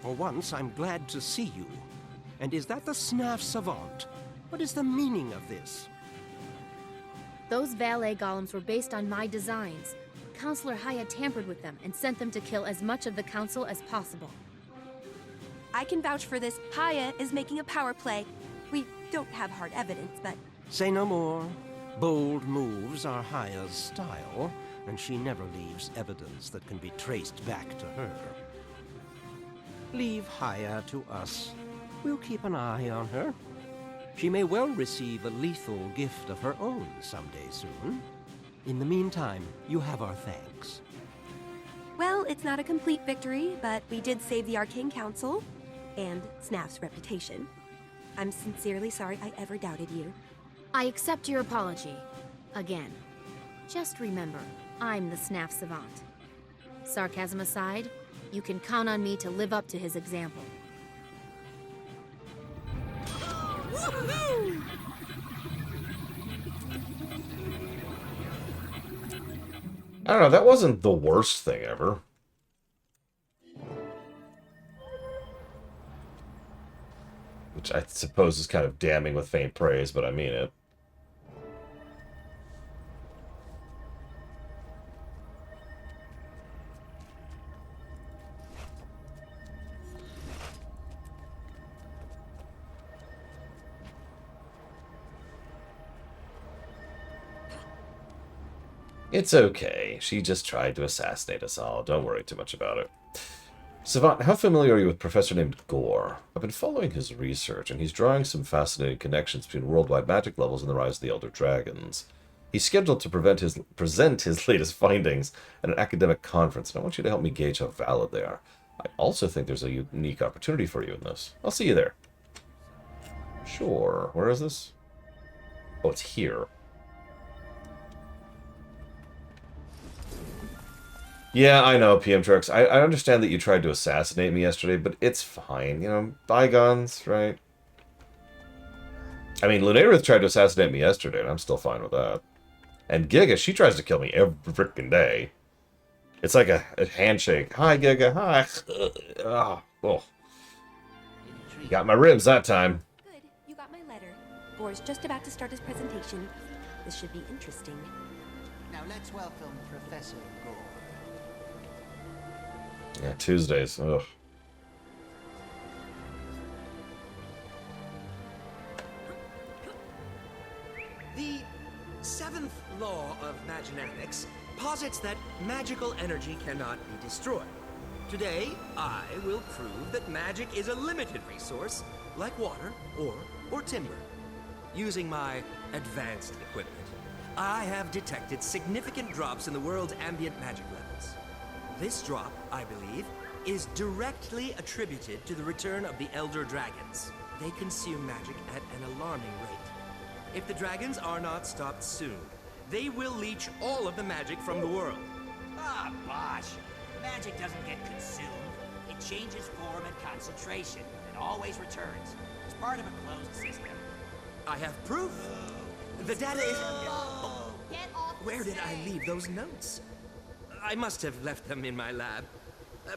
for once I'm glad to see you. And is that the Snaf Savant? What is the meaning of this? Those valet golems were based on my designs. Counselor Haya tampered with them and sent them to kill as much of the council as possible. I can vouch for this. Haya is making a power play. We don't have hard evidence, but... Say no more. Bold moves are Haya's style, and she never leaves evidence that can be traced back to her. Leave Haya to us. We'll keep an eye on her. She may well receive a lethal gift of her own someday soon. In the meantime, you have our thanks. Well, it's not a complete victory, but we did save the Arcane Council and Snaf's reputation. I'm sincerely sorry I ever doubted you. I accept your apology. Again. Just remember, I'm the Snaff Savant. Sarcasm aside, you can count on me to live up to his example. I don't know, that wasn't the worst thing ever. Which I suppose is kind of damning with faint praise, but I mean it. It's okay. She just tried to assassinate us all. Don't worry too much about it. Savant, how familiar are you with a professor named Gore? I've been following his research, and he's drawing some fascinating connections between worldwide magic levels and the rise of the Elder Dragons. He's scheduled to present his latest findings at an academic conference, and I want you to help me gauge how valid they are. I also think there's a unique opportunity for you in this. I'll see you there. Sure. Where is this? Oh, it's here. Yeah, I know, PM Trucks. I understand that you tried to assassinate me yesterday, but it's fine. You know, bygones, right? I mean, Lunarith tried to assassinate me yesterday, and I'm still fine with that. And Giga, she tries to kill me every freaking day. It's like a handshake. Hi, Giga. Hi. Oh. You got my ribs that time. Good. You got my letter. Gore's just about to start his presentation. This should be interesting. Now let's welcome Professor Gore. Yeah, Tuesdays. Ugh. The seventh law of maginatics posits that magical energy cannot be destroyed. Today, I will prove that magic is a limited resource, like water or timber. Using my advanced equipment, I have detected significant drops in the world's ambient magic levels. This drop, I believe, is directly attributed to the return of the Elder Dragons. They consume magic at an alarming rate. If the dragons are not stopped soon, they will leech all of the magic from the world. Ah, bosh. Magic doesn't get consumed. It changes form and concentration, and always returns. It's part of a closed system. I have proof. The data is... Oh, where did I leave those notes? I must have left them in my lab.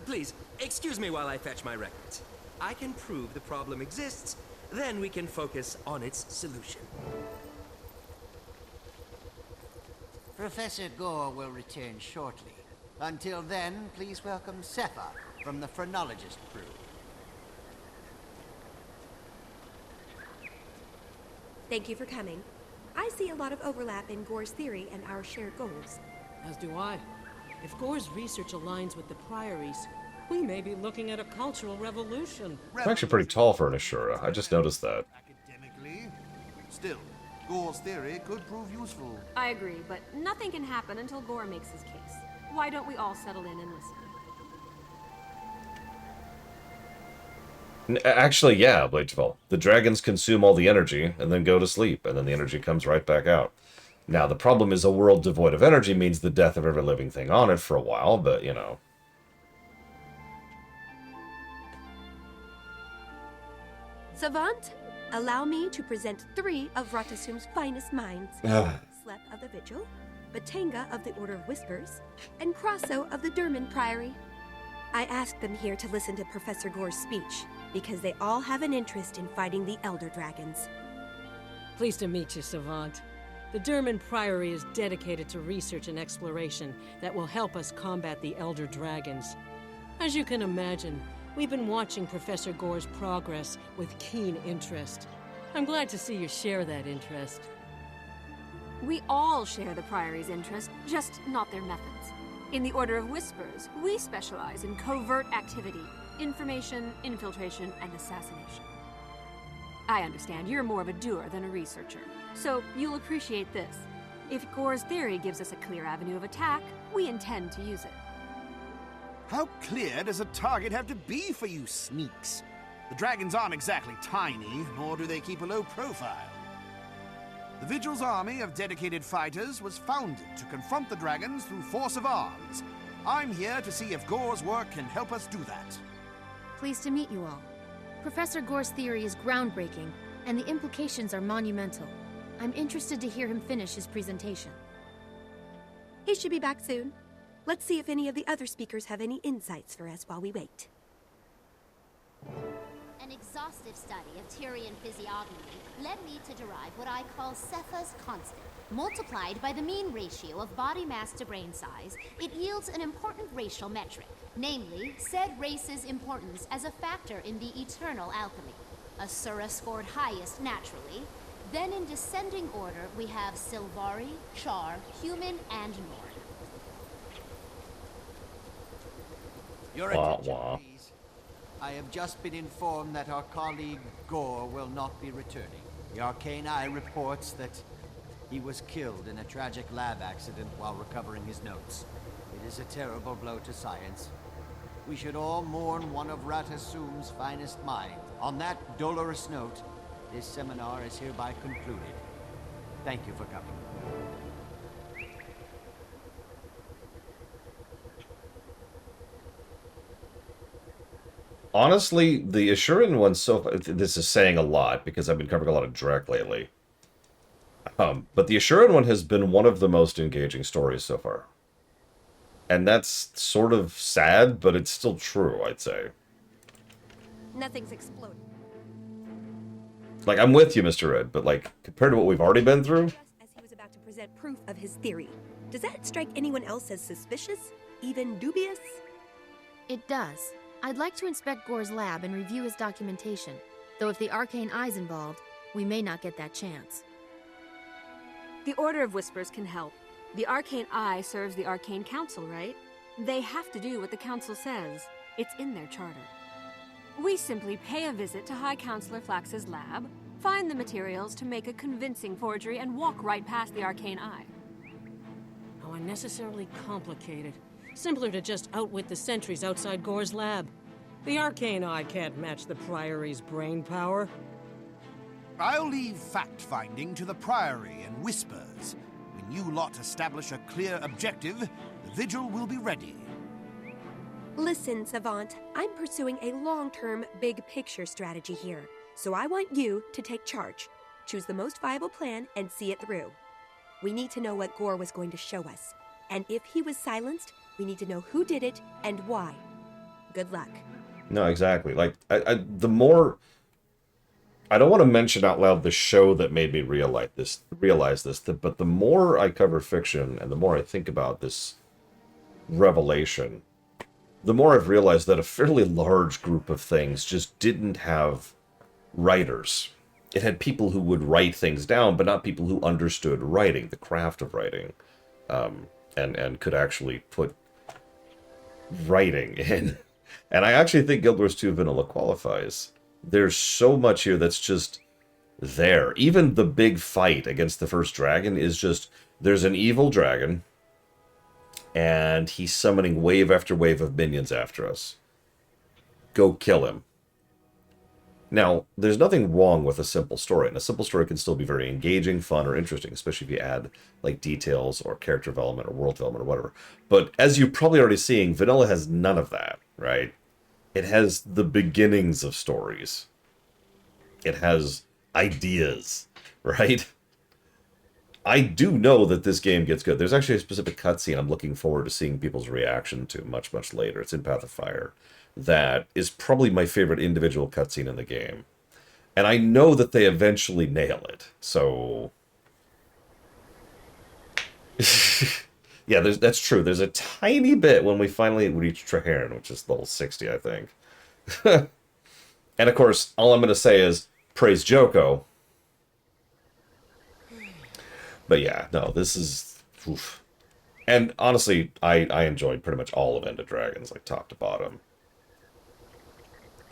Please, excuse me while I fetch my records. I can prove the problem exists, then we can focus on its solution. Professor Gore will return shortly. Until then, please welcome Sepha from the Phrenologist crew. Thank you for coming. I see a lot of overlap in Gore's theory and our shared goals. As do I. If Gore's research aligns with the Priory's, we may be looking at a cultural revolution. I'm actually pretty tall for an Ashura. I just noticed that. Academically, still, Gore's theory could prove useful. I agree, but nothing can happen until Gore makes his case. Why don't we all settle in and listen? Actually, yeah, Bladeval. The dragons consume all the energy and then go to sleep, and then the energy comes right back out. Now, the problem is a world devoid of energy means the death of every living thing on it for a while, but, you know. Savant, allow me to present 3 of Ratasum's finest minds. Slep of the Vigil, Batanga of the Order of Whispers, and Crosso of the Durman Priory. I asked them here to listen to Professor Gore's speech, because they all have an interest in fighting the Elder Dragons. Pleased to meet you, Savant. The Durman Priory is dedicated to research and exploration that will help us combat the Elder Dragons. As you can imagine, we've been watching Professor Gore's progress with keen interest. I'm glad to see you share that interest. We all share the Priory's interest, just not their methods. In the Order of Whispers, we specialize in covert activity, information, infiltration, and assassination. I understand you're more of a doer than a researcher, so you'll appreciate this. If Gore's theory gives us a clear avenue of attack, we intend to use it. How clear does a target have to be for you sneaks? The dragons aren't exactly tiny, nor do they keep a low profile. The Vigil's army of dedicated fighters was founded to confront the dragons through force of arms. I'm here to see if Gore's work can help us do that. Pleased to meet you all. Professor Gore's theory is groundbreaking, and the implications are monumental. I'm interested to hear him finish his presentation. He should be back soon. Let's see if any of the other speakers have any insights for us while we wait. An exhaustive study of Tyrian physiognomy led me to derive what I call Cepha's constant. Multiplied by the mean ratio of body mass to brain size, it yields an important racial metric, namely, said race's importance as a factor in the eternal alchemy. Asura scored highest naturally. Then in descending order, we have Sylvari, Char, Human, and Norn. Your attention, please. I have just been informed that our colleague Gore will not be returning. The Arcane Eye reports that he was killed in a tragic lab accident while recovering his notes. It is a terrible blow to science. We should all mourn one of Ratasum's finest minds. On that dolorous note, this seminar is hereby concluded. Thank you for coming. Honestly, the Asuran one, this is saying a lot because I've been covering a lot of Drek lately. But the Asuran one has been one of the most engaging stories so far. And that's sort of sad, but it's still true, I'd say. Nothing's exploded. Like, I'm with you, Mr. Red, but like, compared to what we've already been through... Just as he was about to present proof of his theory, does that strike anyone else as suspicious? Even dubious? It does. I'd like to inspect Gore's lab and review his documentation, though if the Arcane Eye's involved, we may not get that chance. The Order of Whispers can help. The Arcane Eye serves the Arcane Council, right? They have to do what the Council says. It's in their charter. We simply pay a visit to High Counselor Flax's lab, find the materials to make a convincing forgery, and walk right past the Arcane Eye. How unnecessarily complicated. Simpler to just outwit the sentries outside Gore's lab. The Arcane Eye can't match the Priory's brain power. I'll leave fact-finding to the Priory and Whispers. When you lot establish a clear objective, the Vigil will be ready. Listen, Savant, I'm pursuing a long-term, big-picture strategy here. So I want you to take charge. Choose the most viable plan and see it through. We need to know what Gore was going to show us. And if he was silenced, we need to know who did it and why. Good luck. No, exactly. Like, the more... I don't want to mention out loud the show that made me realize this, but the more I cover fiction and the more I think about this revelation, the more I've realized that a fairly large group of things just didn't have writers. It had people who would write things down, but not people who understood writing, the craft of writing, and could actually put writing in. And I actually think Guild Wars 2 Vanilla qualifies. There's so much here that's just there. Even the big fight against the first dragon is just, there's an evil dragon, and he's summoning wave after wave of minions after us. Go kill him. Now, there's nothing wrong with a simple story, and a simple story can still be very engaging, fun, or interesting, especially if you add, like, details or character development or world development or whatever. But as you're probably already seeing, Vanilla has none of that, right? It has the beginnings of stories. It has ideas, right? I do know that this game gets good. There's actually a specific cutscene I'm looking forward to seeing people's reaction to much, much later. It's in Path of Fire. That is probably my favorite individual cutscene in the game. And I know that they eventually nail it. So... yeah, that's true. There's a tiny bit when we finally reach Traherne, which is level 60, I think. And of course, all I'm going to say is, praise Joko. But yeah, no, this is... oof. And honestly, I enjoyed pretty much all of End of Dragons, like top to bottom.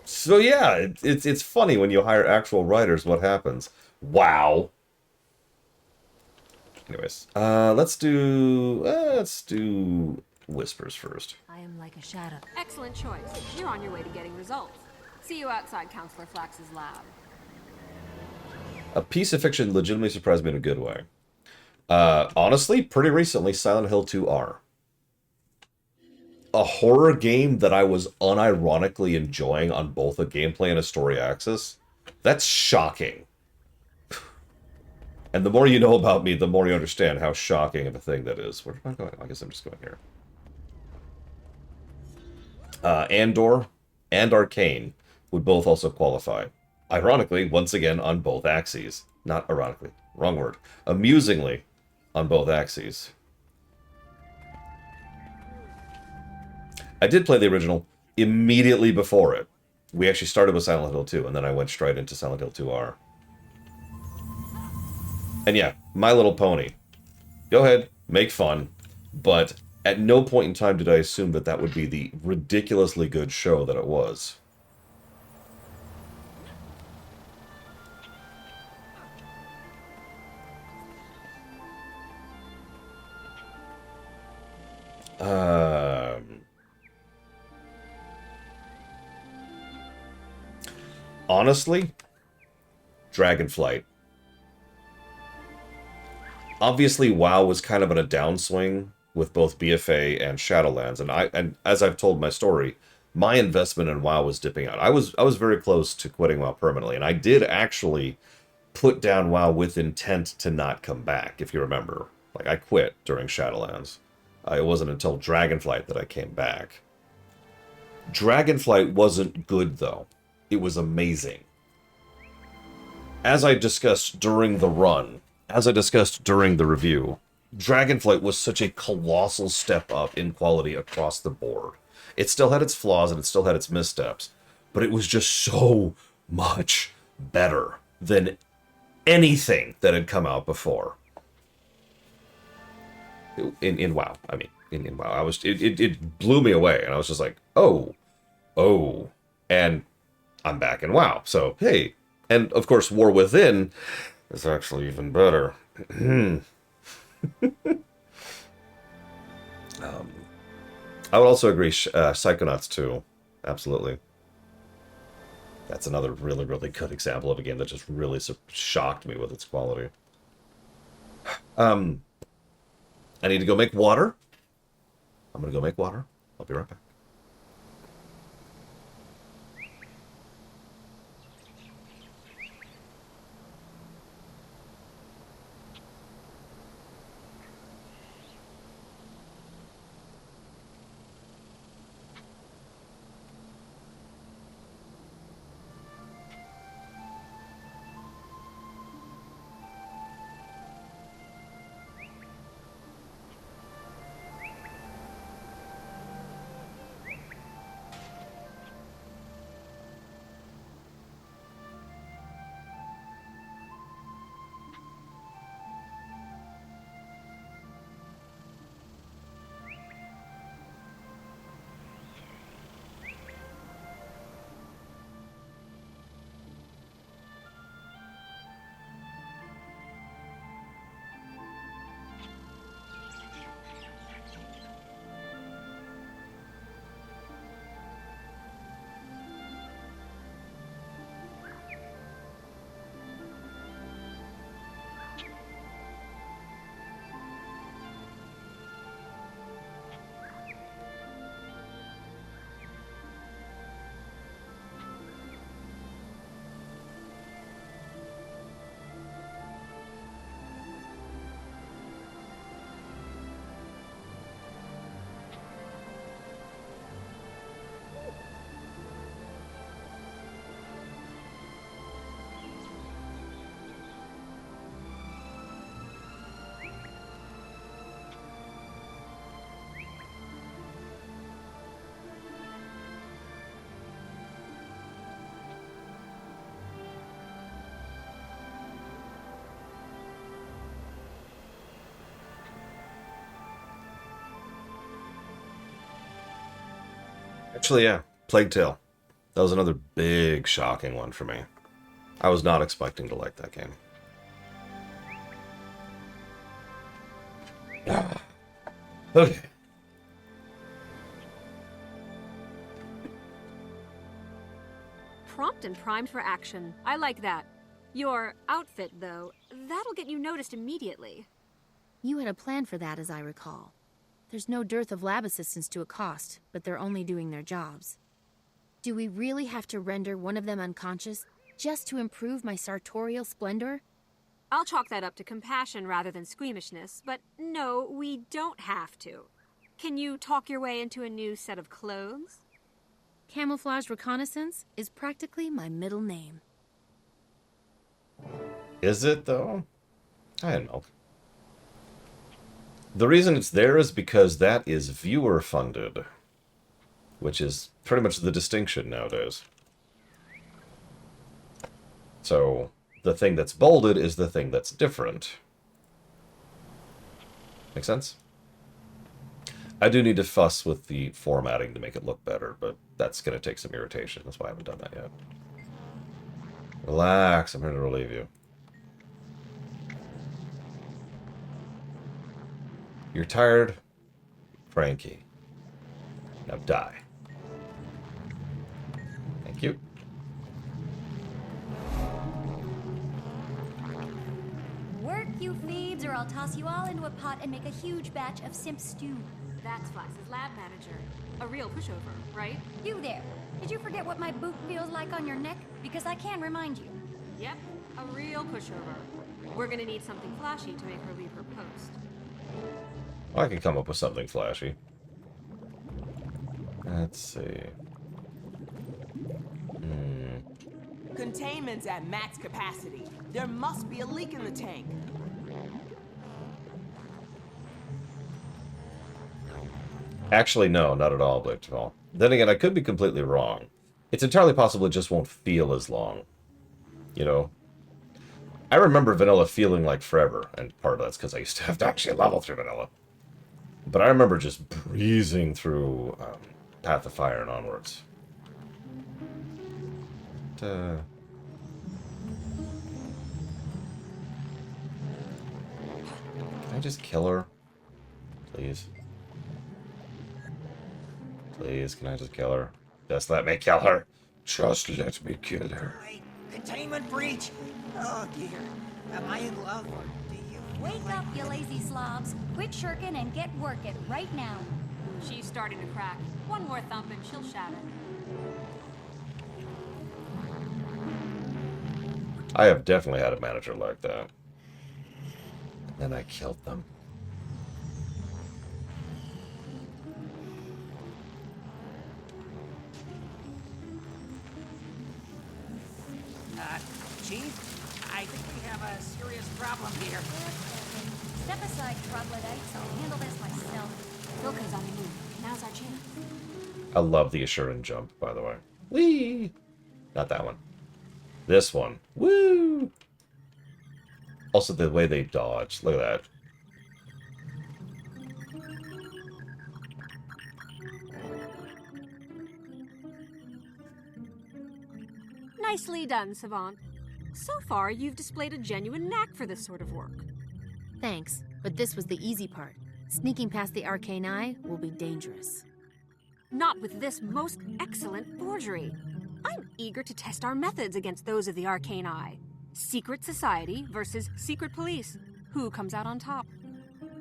So yeah, it's funny when you hire actual writers what happens. Wow. Anyways, let's do Whispers first. I am like a shadow. Excellent choice. You're on your way to getting results. See you outside Counselor Flax's lab. A piece of fiction legitimately surprised me in a good way. Honestly, pretty recently, Silent Hill 2R. A horror game that I was unironically enjoying on both a gameplay and a story axis. That's shocking. And the more you know about me, the more you understand how shocking of a thing that is. Where am I going? I guess I'm just going here. Andor and Arcane would both also qualify. Ironically, once again, on both axes. Not ironically. Wrong word. Amusingly, on both axes. I did play the original immediately before it. We actually started with Silent Hill 2, and then I went straight into Silent Hill 2R. And yeah, My Little Pony. Go ahead, make fun. But at no point in time did I assume that that would be the ridiculously good show that it was. Honestly, Dragonflight. Obviously, WoW was kind of on a downswing with both BFA and Shadowlands, and as I've told my story, my investment in WoW was dipping out. I was very close to quitting WoW permanently, and I did actually put down WoW with intent to not come back, if you remember. Like, I quit during Shadowlands. It wasn't until Dragonflight that I came back. Dragonflight wasn't good, though. It was amazing. As I discussed during the run, as I discussed during the review, Dragonflight was such a colossal step up in quality across the board. It still had its flaws and it still had its missteps, but it was just so much better than anything that had come out before. In WoW, I mean, in WoW, it blew me away, and I was just like, oh, and I'm back in WoW, so hey. And of course, War Within is actually even better. I would also agree, Psychonauts 2, absolutely. That's another really, really good example of a game that just really shocked me with its quality. I need to go make water. I'm gonna go make water. I'll be right back. Actually, yeah, Plague Tale. That was another big, shocking one for me. I was not expecting to like that game. Okay. Prompt and primed for action. I like that. Your outfit, though, that'll get you noticed immediately. You had a plan for that, as I recall. There's no dearth of lab assistants to accost, but they're only doing their jobs. Do we really have to render one of them unconscious just to improve my sartorial splendor? I'll chalk that up to compassion rather than squeamishness, but no, we don't have to. Can you talk your way into a new set of clothes? Camouflage reconnaissance is practically my middle name. Is it, though? I don't know. The reason it's there is because that is viewer-funded, which is pretty much the distinction nowadays. So, the thing that's bolded is the thing that's different. Make sense? I do need to fuss with the formatting to make it look better, but that's going to take some irritation. That's why I haven't done that yet. Relax, I'm here to relieve you. You're tired, cranky. Now die. Thank you. Work, you feebs, or I'll toss you all into a pot and make a huge batch of simp stew. That's Flax's lab manager. A real pushover, right? You there. Did you forget what my boot feels like on your neck? Because I can remind you. Yep, a real pushover. We're gonna need something flashy to make her leave her post. I can come up with something flashy. Let's see. Containment's at max capacity. There must be a leak in the tank. Actually, no, not at all, Blake Duval. Then again, I could be completely wrong. It's entirely possible it just won't feel as long. You know? I remember vanilla feeling like forever, and part of that's because I used to have to actually level through vanilla. But I remember just breezing through Path of Fire and onwards. Can I just kill her? Please. Please, can I just kill her? Just let me kill her. Just let me kill her. Wait, containment breach! Oh dear, am I in love? Do you Wake up, you lazy slobs. Quit shirking and get working right now. She's starting to crack. One more thump and she'll shatter. I have definitely had a manager like that. And then I killed them. Chief, I think we have a serious problem here. Step aside, troglodytes. I'll handle this myself. Wilka's on the move. Now's our chance. I love the Asuran jump, by the way. Whee! Not that one. This one. Woo! Also, the way they dodge. Look at that. Nicely done, Savant. So far, you've displayed a genuine knack for this sort of work. Thanks, but this was the easy part. Sneaking past the arcane eye will be dangerous. Not with this most excellent forgery. I'm eager to test our methods against those of the arcane eye. Secret society versus secret police. Who comes out on top?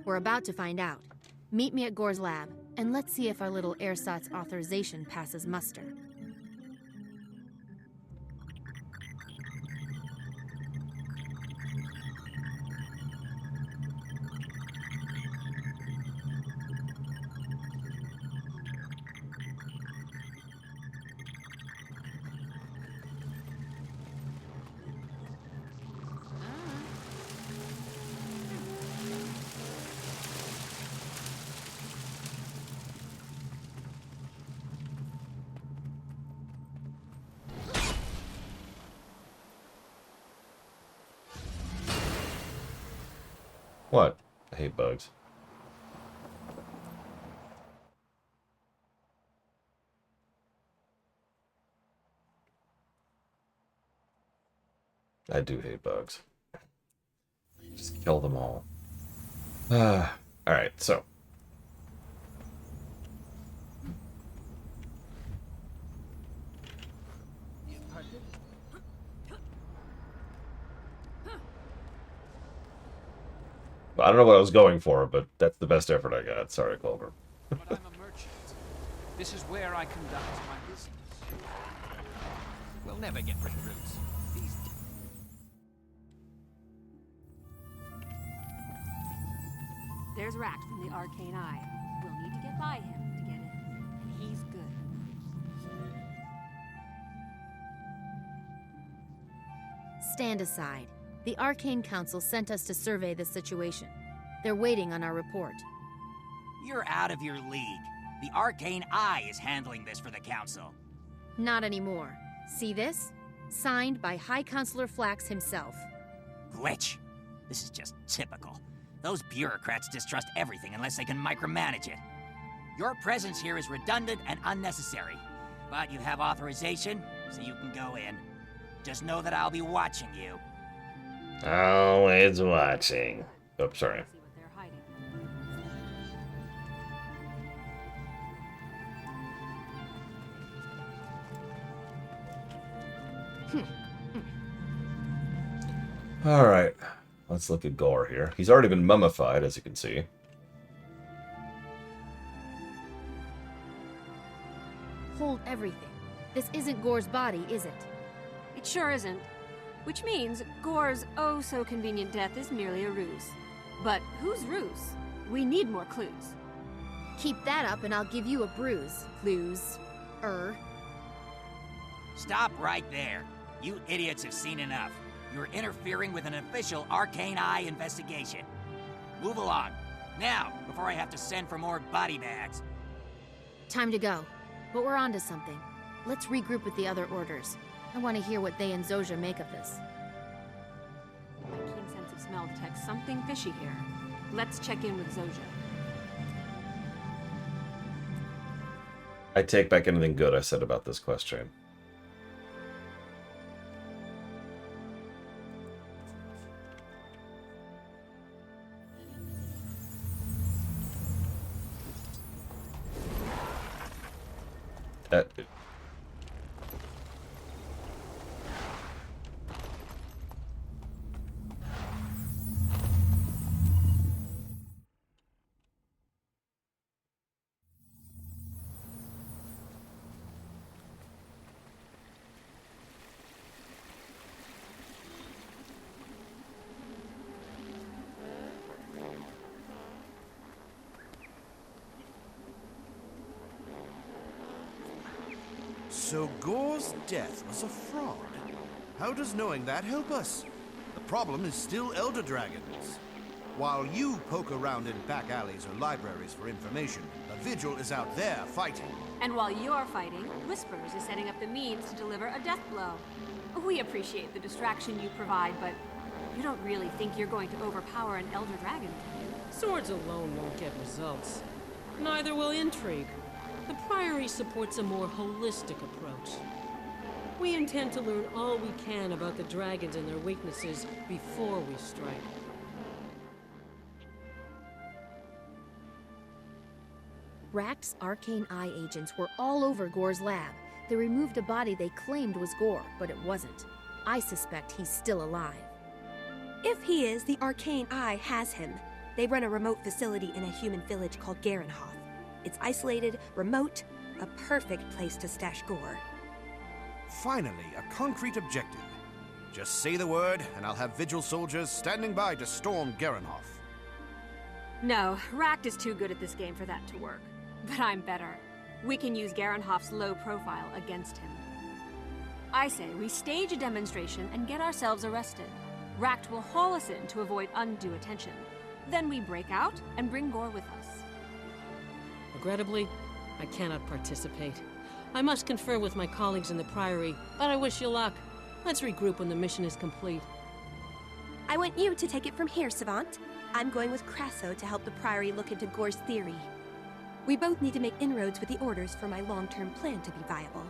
We're about to find out. Meet me at Gore's lab, and let's see if our little ersatz authorization passes muster. What? I hate bugs. I do hate bugs. Just kill them all. Alright, so. I don't know what I was going for, but that's the best effort I got. Sorry, Colbert. But I'm a merchant. This is where I conduct my business. We'll never get recruits. These... There's Ract from the Arcane Eye. We'll need to get by him to get in. And he's good. Stand aside. The Arcane Council sent us to survey the situation. They're waiting on our report. You're out of your league. The Arcane Eye is handling this for the Council. Not anymore. See this? Signed by High Counselor Flax himself. Glitch. This is just typical. Those bureaucrats distrust everything unless they can micromanage it. Your presence here is redundant and unnecessary. But you have authorization, so you can go in. Just know that I'll be watching you. Always watching. Oh, sorry. Alright. Let's look at Gore here. He's already been mummified, as you can see. Hold everything. This isn't Gore's body, is it? It sure isn't. Which means Gore's oh-so-convenient death is merely a ruse. But whose ruse? We need more clues. Keep that up and I'll give you a bruise. Stop right there. You idiots have seen enough. You're interfering with an official Arcane Eye investigation. Move along. Now, before I have to send for more body bags. Time to go. But we're onto something. Let's regroup with the other orders. I want to hear what they and Zojia make of this. My keen sense of smell detects something fishy here. Let's check in with Zojia. I take back anything good I said about this quest chain. So Gore's death was a fraud. How does knowing that help us? The problem is still Elder Dragons. While you poke around in back alleys or libraries for information, the Vigil is out there fighting. And while you're fighting, Whispers is setting up the means to deliver a death blow. We appreciate the distraction you provide, but you don't really think you're going to overpower an Elder Dragon, do you? Swords alone won't get results. Neither will intrigue. The Priory supports a more holistic approach. We intend to learn all we can about the dragons and their weaknesses before we strike. Ract's Arcane Eye agents were all over Gore's lab. They removed a body they claimed was Gore, but it wasn't. I suspect he's still alive. If he is, the Arcane Eye has him. They run a remote facility in a human village called Garenhoth. It's isolated, remote, a perfect place to stash Gore. Finally, a concrete objective. Just say the word, and I'll have Vigil soldiers standing by to storm Garenhoth. No, Ract is too good at this game for that to work. But I'm better. We can use Garenhoff's low profile against him. I say we stage a demonstration and get ourselves arrested. Ract will haul us in to avoid undue attention. Then we break out and bring Gore with us. Regrettably, I cannot participate. I must confer with my colleagues in the Priory, but I wish you luck. Let's regroup when the mission is complete. I want you to take it from here, Savant. I'm going with Crasso to help the Priory look into Gore's theory. We both need to make inroads with the orders for my long-term plan to be viable.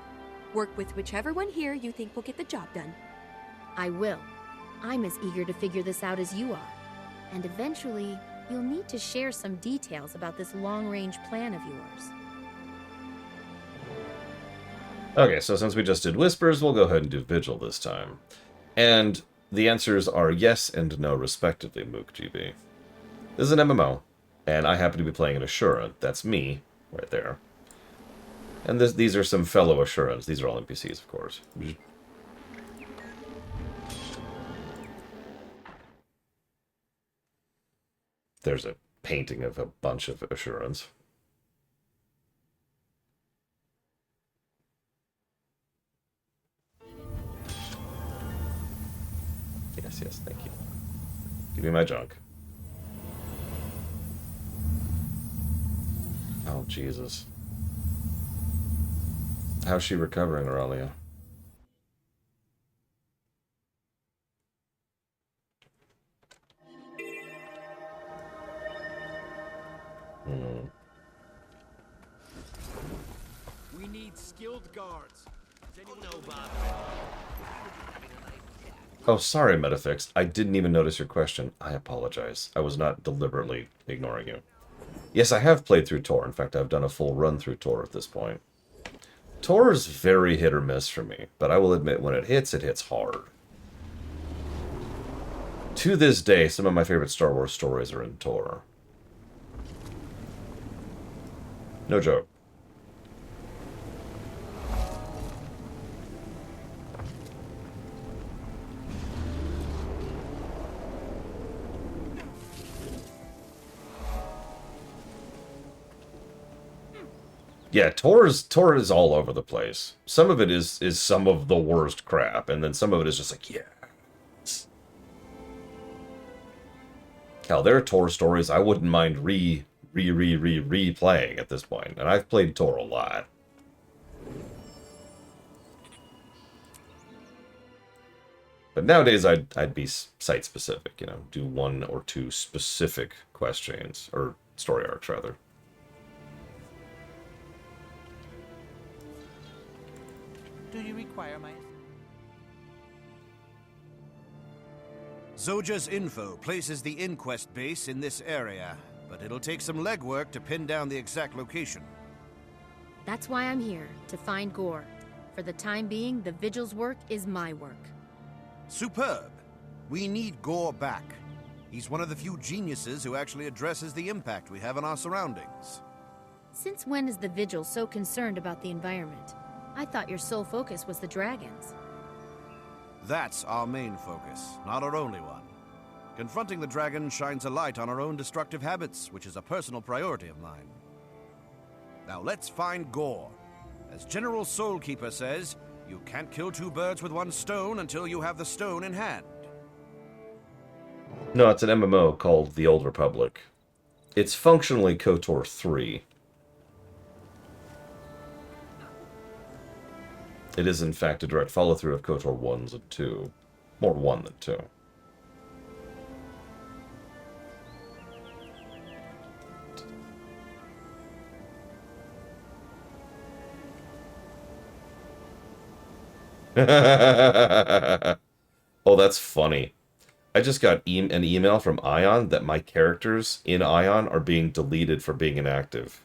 Work with whichever one here you think will get the job done. I will. I'm as eager to figure this out as you are. And eventually, you'll need to share some details about this long-range plan of yours. Okay, so since we just did Whispers, we'll go ahead and do Vigil this time. And the answers are yes and no, respectively, Mook GB. This is an MMO, and I happen to be playing an Asuran. That's me, right there. And these are some fellow Asurans. These are all NPCs, of course. There's a painting of a bunch of Asurans. Yes, thank you. Give me my junk. Oh, Jesus. How's she recovering, Aurelia? We need skilled guards. Does anyone know Bob? Oh, sorry, Metafix. I didn't even notice your question. I apologize. I was not deliberately ignoring you. Yes, I have played through Tor. In fact, I've done a full run through Tor at this point. Tor is very hit or miss for me, but I will admit when it hits hard. To this day, some of my favorite Star Wars stories are in Tor. No joke. Yeah, Tor is all over the place. Some of it is some of the worst crap, and then some of it is just like, yeah. Hell, there are Tor stories I wouldn't mind replaying at this point, and I've played Tor a lot. But nowadays, I'd be site specific, you know, do 1 or 2 specific quest chains or story arcs rather. Do you require my... Zoja's info places the Inquest base in this area, but it'll take some legwork to pin down the exact location. That's why I'm here, to find Gore. For the time being, the Vigil's work is my work. Superb. We need Gore back. He's one of the few geniuses who actually addresses the impact we have on our surroundings. Since when is the Vigil so concerned about the environment? I thought your sole focus was the dragons. That's our main focus, not our only one. Confronting the dragon shines a light on our own destructive habits, which is a personal priority of mine. Now let's find Gore. As General Soulkeeper says, you can't kill 2 birds with 1 stone until you have the stone in hand. No, it's an MMO called The Old Republic. It's functionally KOTOR 3. It is, in fact, a direct follow-through of KOTOR 1s and 2. More 1 than 2. Oh, that's funny. I just got an email from Ion that my characters in Ion are being deleted for being inactive.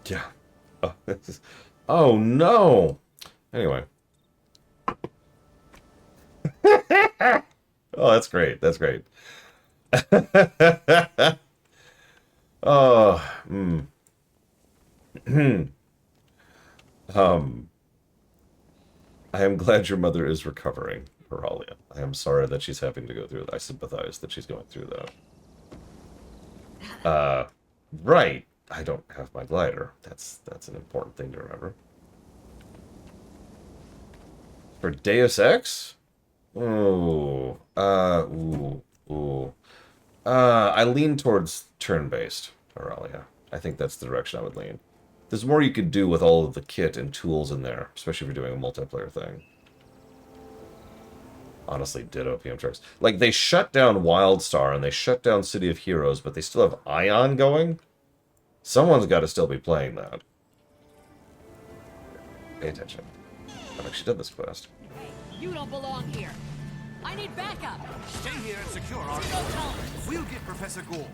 Yeah. Oh, oh no. Anyway. Oh, that's great. That's great. Oh, I am glad your mother is recovering, Aurelia. I am sorry that she's having to go through that. I sympathize that she's going through that. Right. I don't have my glider. That's an important thing to remember. For Deus Ex? Oh, I lean towards turn-based, Aurelia. I think that's the direction I would lean. There's more you could do with all of the kit and tools in there, especially if you're doing a multiplayer thing. Honestly, ditto PM Tricks. Like, they shut down Wildstar and they shut down City of Heroes, but they still have Ion going? Someone's got to still be playing that. Pay attention. I've actually done this quest. Hey, you don't belong here. I need backup. Stay here and secure our... Zero tolerance. We'll get Professor Gore.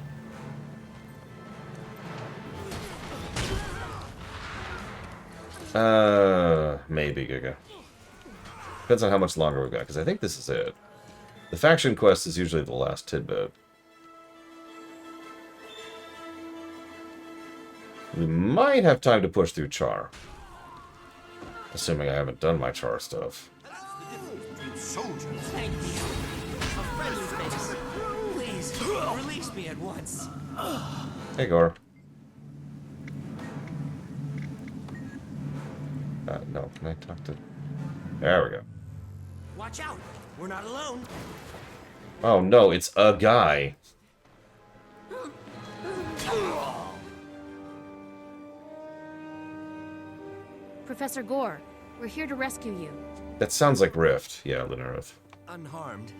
Maybe, Giga. Depends on how much longer we've got, because I think this is it. The faction quest is usually the last tidbit. We might have time to push through Char. Assuming I haven't done my Char stuff. Soldiers. Thank you. A friendly face. Please, release me at once. Hey, Gore. No, can I talk to... There we go. Watch out. We're not alone. Oh, no, it's a guy. Professor Gore, we're here to rescue you. That sounds like Rift. Yeah, Linareth. Unharmed.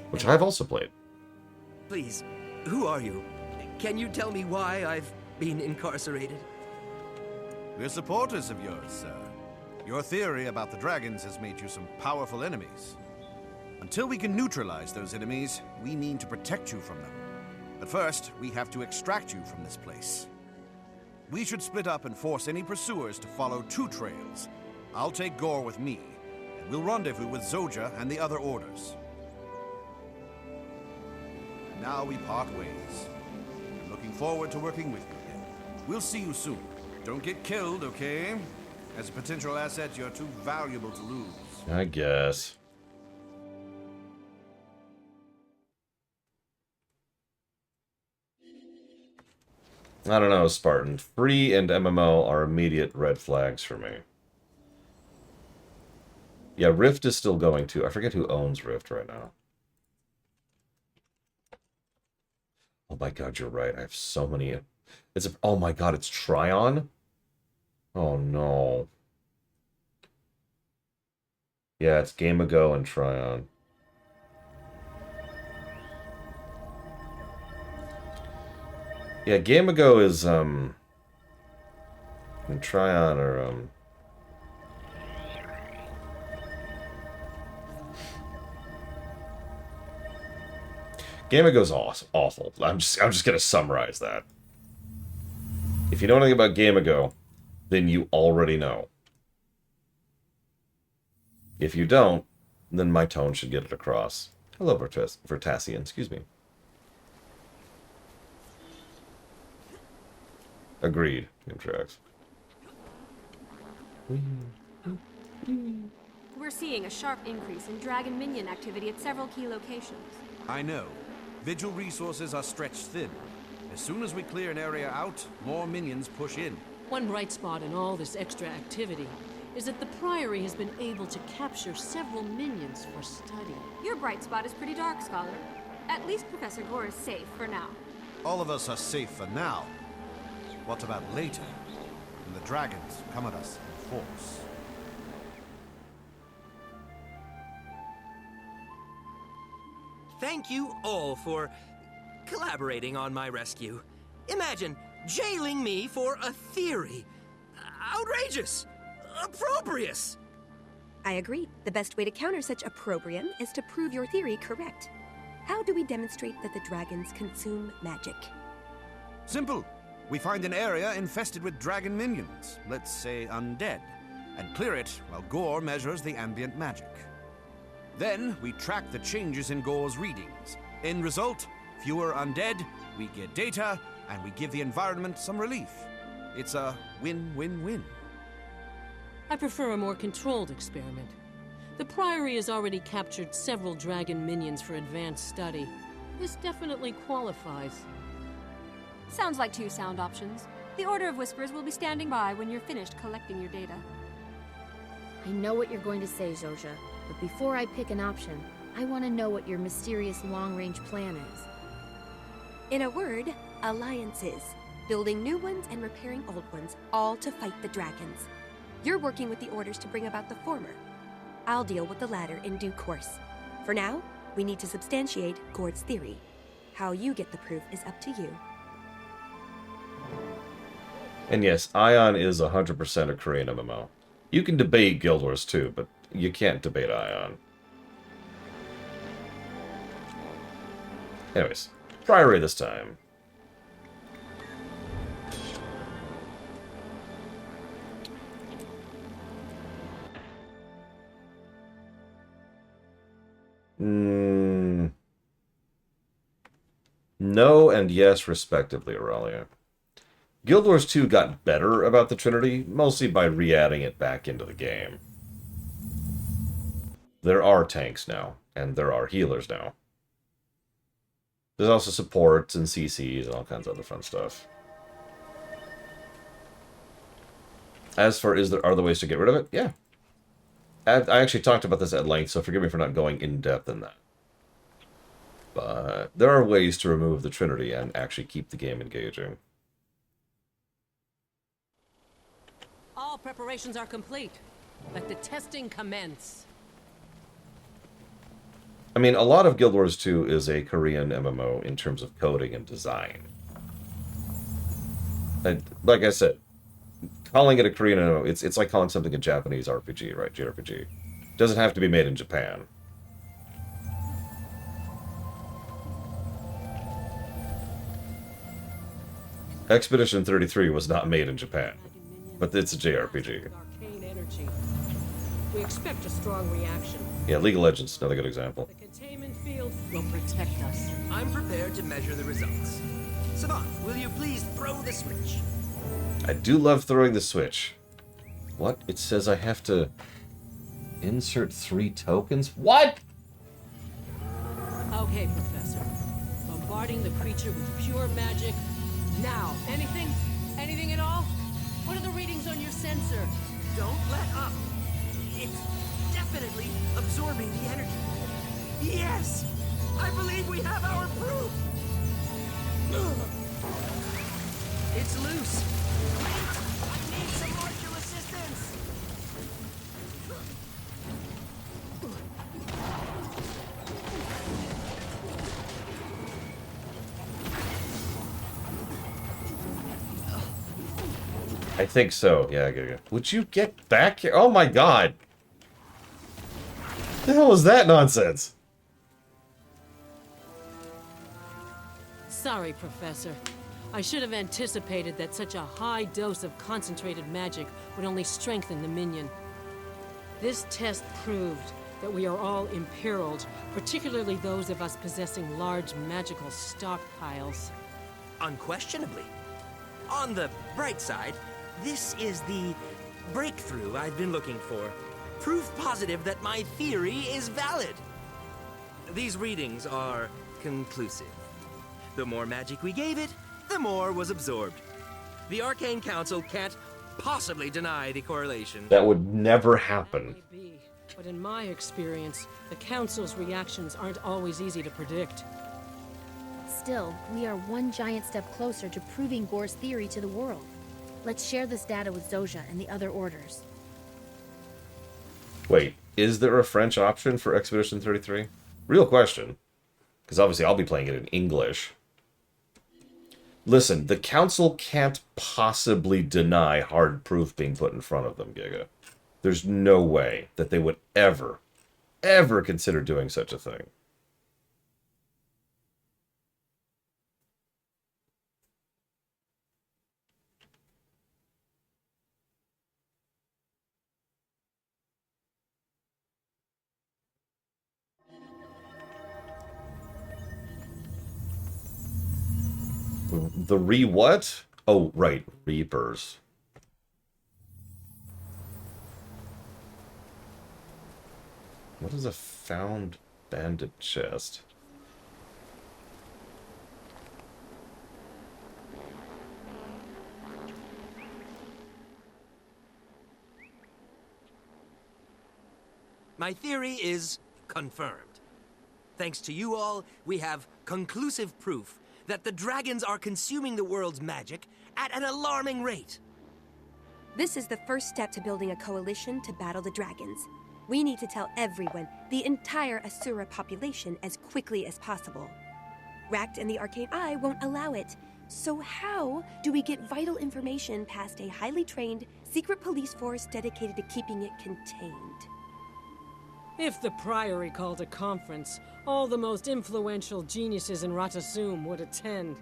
Which I've also played. Please, who are you? Can you tell me why I've been incarcerated? We're supporters of yours, sir. Your theory about the dragons has made you some powerful enemies. Until we can neutralize those enemies, we need to protect you from them. But first, we have to extract you from this place. We should split up and force any pursuers to follow two trails. I'll take Gore with me, and we'll rendezvous with Zoja and the other orders. And now we part ways. I'm looking forward to working with you again. We'll see you soon. Don't get killed, okay? As a potential asset, you're too valuable to lose. I guess. I don't know, Spartan. Free and MMO are immediate red flags for me. Yeah, Rift is still going too. I forget who owns Rift right now. Oh my god, you're right. I have so many... Oh my god, it's Tryon? Oh no. Yeah, it's Game Ago and Tryon. Yeah, Game Ago is, and Tryon are, Game Ago's awful. I'm just gonna summarize that. If you know anything about Game Ago, then you already know. If you don't, then my tone should get it across. Hello, Vertassian, excuse me. Agreed, Imtrax. We're seeing a sharp increase in dragon minion activity at several key locations. I know. Vigil resources are stretched thin. As soon as we clear an area out, more minions push in. One bright spot in all this extra activity is that the Priory has been able to capture several minions for study. Your bright spot is pretty dark, Scholar. At least Professor Gore is safe for now. All of us are safe for now. What about later, when the dragons come at us in force? Thank you all for collaborating on my rescue. Imagine jailing me for a theory. Outrageous! Opprobrious! I agree. The best way to counter such opprobrium is to prove your theory correct. How do we demonstrate that the dragons consume magic? Simple. We find an area infested with dragon minions, let's say undead, and clear it while Gore measures the ambient magic. Then we track the changes in Gore's readings. End result, fewer undead, we get data, and we give the environment some relief. It's a win-win-win. I prefer a more controlled experiment. The Priory has already captured several dragon minions for advanced study. This definitely qualifies. Sounds like two sound options. The Order of Whispers will be standing by when you're finished collecting your data. I know what you're going to say, Zoja, but before I pick an option, I want to know what your mysterious long-range plan is. In a word, alliances. Building new ones and repairing old ones, all to fight the dragons. You're working with the orders to bring about the former. I'll deal with the latter in due course. For now, we need to substantiate Gore's theory. How you get the proof is up to you. And yes, Ion is 100% a Korean MMO. You can debate Guild Wars too, but you can't debate Ion. Anyways, Priory this time. No and yes, respectively, Aurelia. Guild Wars 2 got better about the Trinity, mostly by re-adding it back into the game. There are tanks now, and there are healers now. There's also supports and CCs and all kinds of other fun stuff. As for are there ways to get rid of it? Yeah. I actually talked about this at length, so forgive me for not going in depth in that. But there are ways to remove the Trinity and actually keep the game engaging. All preparations are complete. Let the testing commence. I mean, a lot of Guild Wars 2 is a Korean MMO in terms of coding and design. And like I said, calling it a Korean MMO, it's like calling something a Japanese RPG, right? JRPG. It doesn't have to be made in Japan. Expedition 33 was not made in Japan, but it's a JRPG. Arcane energy. We expect a strong reaction. Yeah, League of Legends, another good example. The containment field will protect us. I'm prepared to measure the results. Savant, will you please throw the switch? I do love throwing the switch. What? It says I have to insert 3 tokens? What? Okay, Professor. Bombarding the creature with pure magic. Now, anything? Anything at all? What are the readings on your sensor? Don't let up. It's definitely absorbing the energy. Yes! I believe we have our proof! It's loose. Wait! I need some martial assistance! I think so. Yeah, go. Would you get back here? Oh my god! The hell was that nonsense? Sorry, Professor. I should have anticipated that such a high dose of concentrated magic would only strengthen the minion. This test proved that we are all imperiled, particularly those of us possessing large magical stockpiles. Unquestionably. On the bright side, this is the breakthrough I've been looking for. Proof positive that my theory is valid. These readings are conclusive. The more magic we gave it, the more was absorbed. The Arcane Council can't possibly deny the correlation. That would never happen. Maybe, but in my experience, the Council's reactions aren't always easy to predict. Still, we are one giant step closer to proving Gore's theory to the world. Let's share this data with Zojja and the other orders. Wait, is there a French option for Expedition 33? Real question. Because obviously I'll be playing it in English. Listen, the Council can't possibly deny hard proof being put in front of them, Giga. There's no way that they would ever consider doing such a thing. The what? Oh, right. Reapers. What is a found bandit chest? My theory is confirmed. Thanks to you all, we have conclusive proof that the dragons are consuming the world's magic at an alarming rate. This is the first step to building a coalition to battle the dragons. We need to tell everyone, the entire Asura population, as quickly as possible. Ract and the Arcane Eye won't allow it. So how do we get vital information past a highly trained, secret police force dedicated to keeping it contained? If the Priory called a conference, all the most influential geniuses in Ratasum would attend.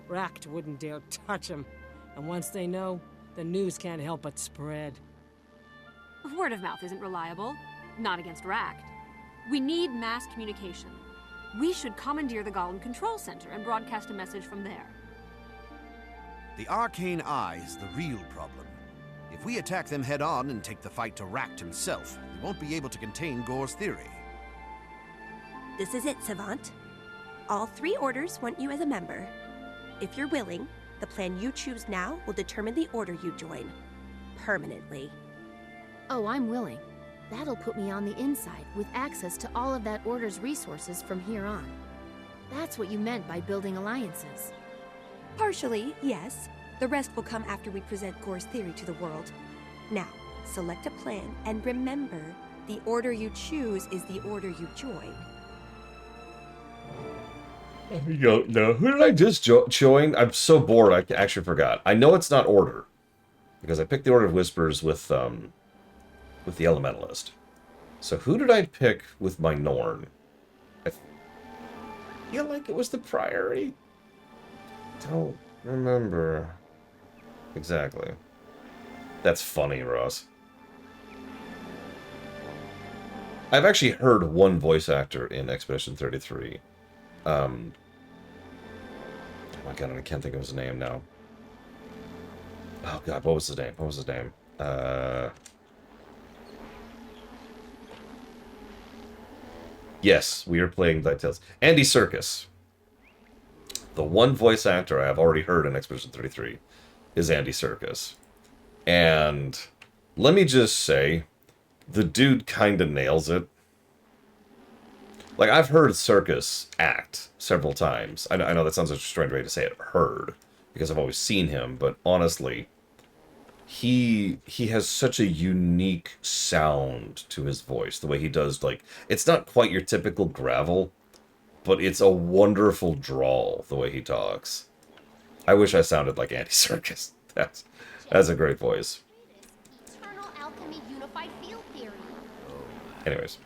Ract wouldn't dare touch them. And once they know, the news can't help but spread. Word of mouth isn't reliable. Not against Ract. We need mass communication. We should commandeer the Golem Control Center and broadcast a message from there. The Arcane Eye is the real problem. If we attack them head-on and take the fight to Racht himself, we won't be able to contain Gore's theory. This is it, Savant. All 3 orders want you as a member. If you're willing, the plan you choose now will determine the order you join. Permanently. Oh, I'm willing. That'll put me on the inside, with access to all of that order's resources from here on. That's what you meant by building alliances. Partially, yes. The rest will come after we present Gore's theory to the world. Now, select a plan, and remember, the order you choose is the order you join. I don't know. Who did I just join? I'm so bored, I actually forgot. I know it's not Order, because I picked the Order of Whispers with the Elementalist. So who did I pick with my Norn? I feel like it was the Priory. Don't remember exactly. That's funny, Ross. I've actually heard one voice actor in Expedition 33. Oh my god, I can't think of his name now. Oh god, what was his name? What was his name? Yes, we are playing Thy Tales. Andy Serkis. The one voice actor I have already heard in Expedition 33 is Andy Serkis. And let me just say, the dude kind of nails it. Like, I've heard Serkis act several times. I know that sounds like a strange way to say it, heard, because I've always seen him, but honestly, he has such a unique sound to his voice, the way he does, like, it's not quite your typical gravel, but it's a wonderful drawl, the way he talks. I wish I sounded like Andy Serkis. That's a great voice. Eternal alchemy unified field theory. Anyways.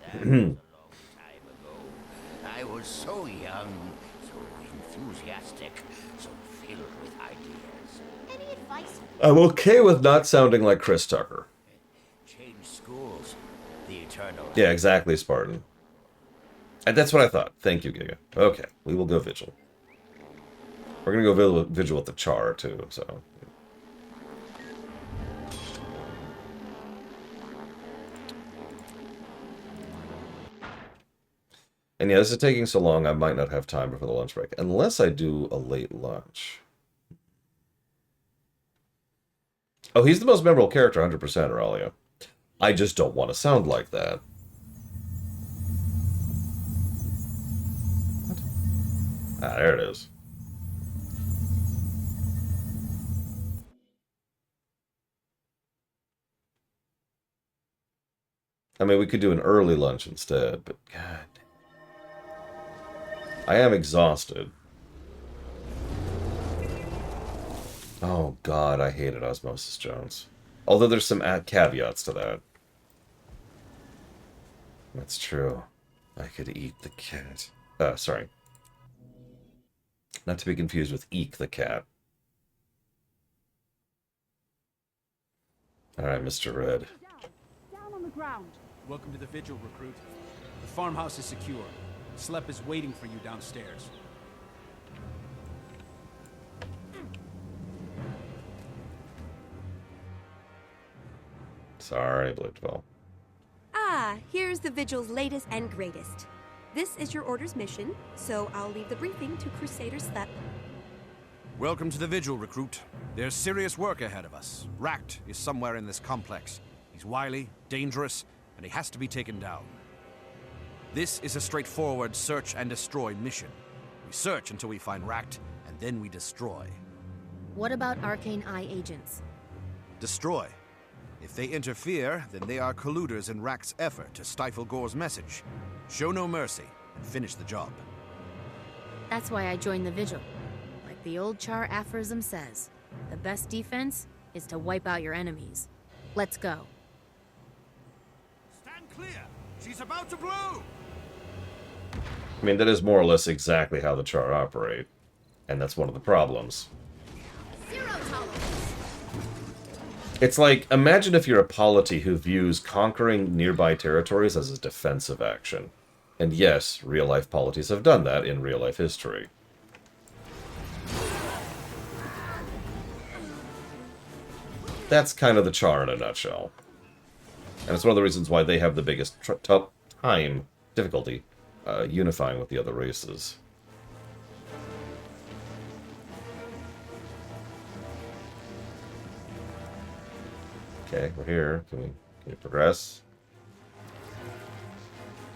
I was so young, so enthusiastic, so filled with ideas. Any advice? I'm okay with not sounding like Chris Tucker. Change schools. The eternal. Yeah, exactly, Spartan. And that's what I thought. Thank you, Giga. Okay, we will go Vigil. We're going to go Vigil with the Char, too, so... And yeah, this is taking so long, I might not have time before the lunch break. Unless I do a late lunch. Oh, he's the most memorable character, 100%, Aurelio. I just don't want to sound like that. What? Ah, there it is. I mean, we could do an early lunch instead, but god. I am exhausted. Oh god, I hated Osmosis Jones. Although there's some caveats to that. That's true. I could eat the cat. Sorry. Not to be confused with Eek the cat. Alright, Mr. Red. Down on the ground. Welcome to the Vigil, recruit. The farmhouse is secure. Slep is waiting for you downstairs. Sorry, Blitzball. Ah, here's the Vigil's latest and greatest. This is your order's mission, so I'll leave the briefing to Crusader Slep. Welcome to the Vigil, recruit. There's serious work ahead of us. Racht is somewhere in this complex. He's wily, dangerous, and he has to be taken down. This is a straightforward search and destroy mission. We search until we find Racht, and then we destroy. What about Arcane Eye agents? Destroy. If they interfere, then they are colluders in Racht's effort to stifle Gore's message. Show no mercy, and finish the job. That's why I joined the Vigil. Like the old Char aphorism says, the best defense is to wipe out your enemies. Let's go. Stand clear! She's about to blow! I mean, that is more or less exactly how the Char operate. And that's one of the problems. Zero tolerance. It's like, imagine if you're a polity who views conquering nearby territories as a defensive action. And yes, real-life polities have done that in real-life history. That's kind of the char in a nutshell. And it's one of the reasons why they have the biggest difficulty unifying with the other races. Okay, we're here. Can we progress?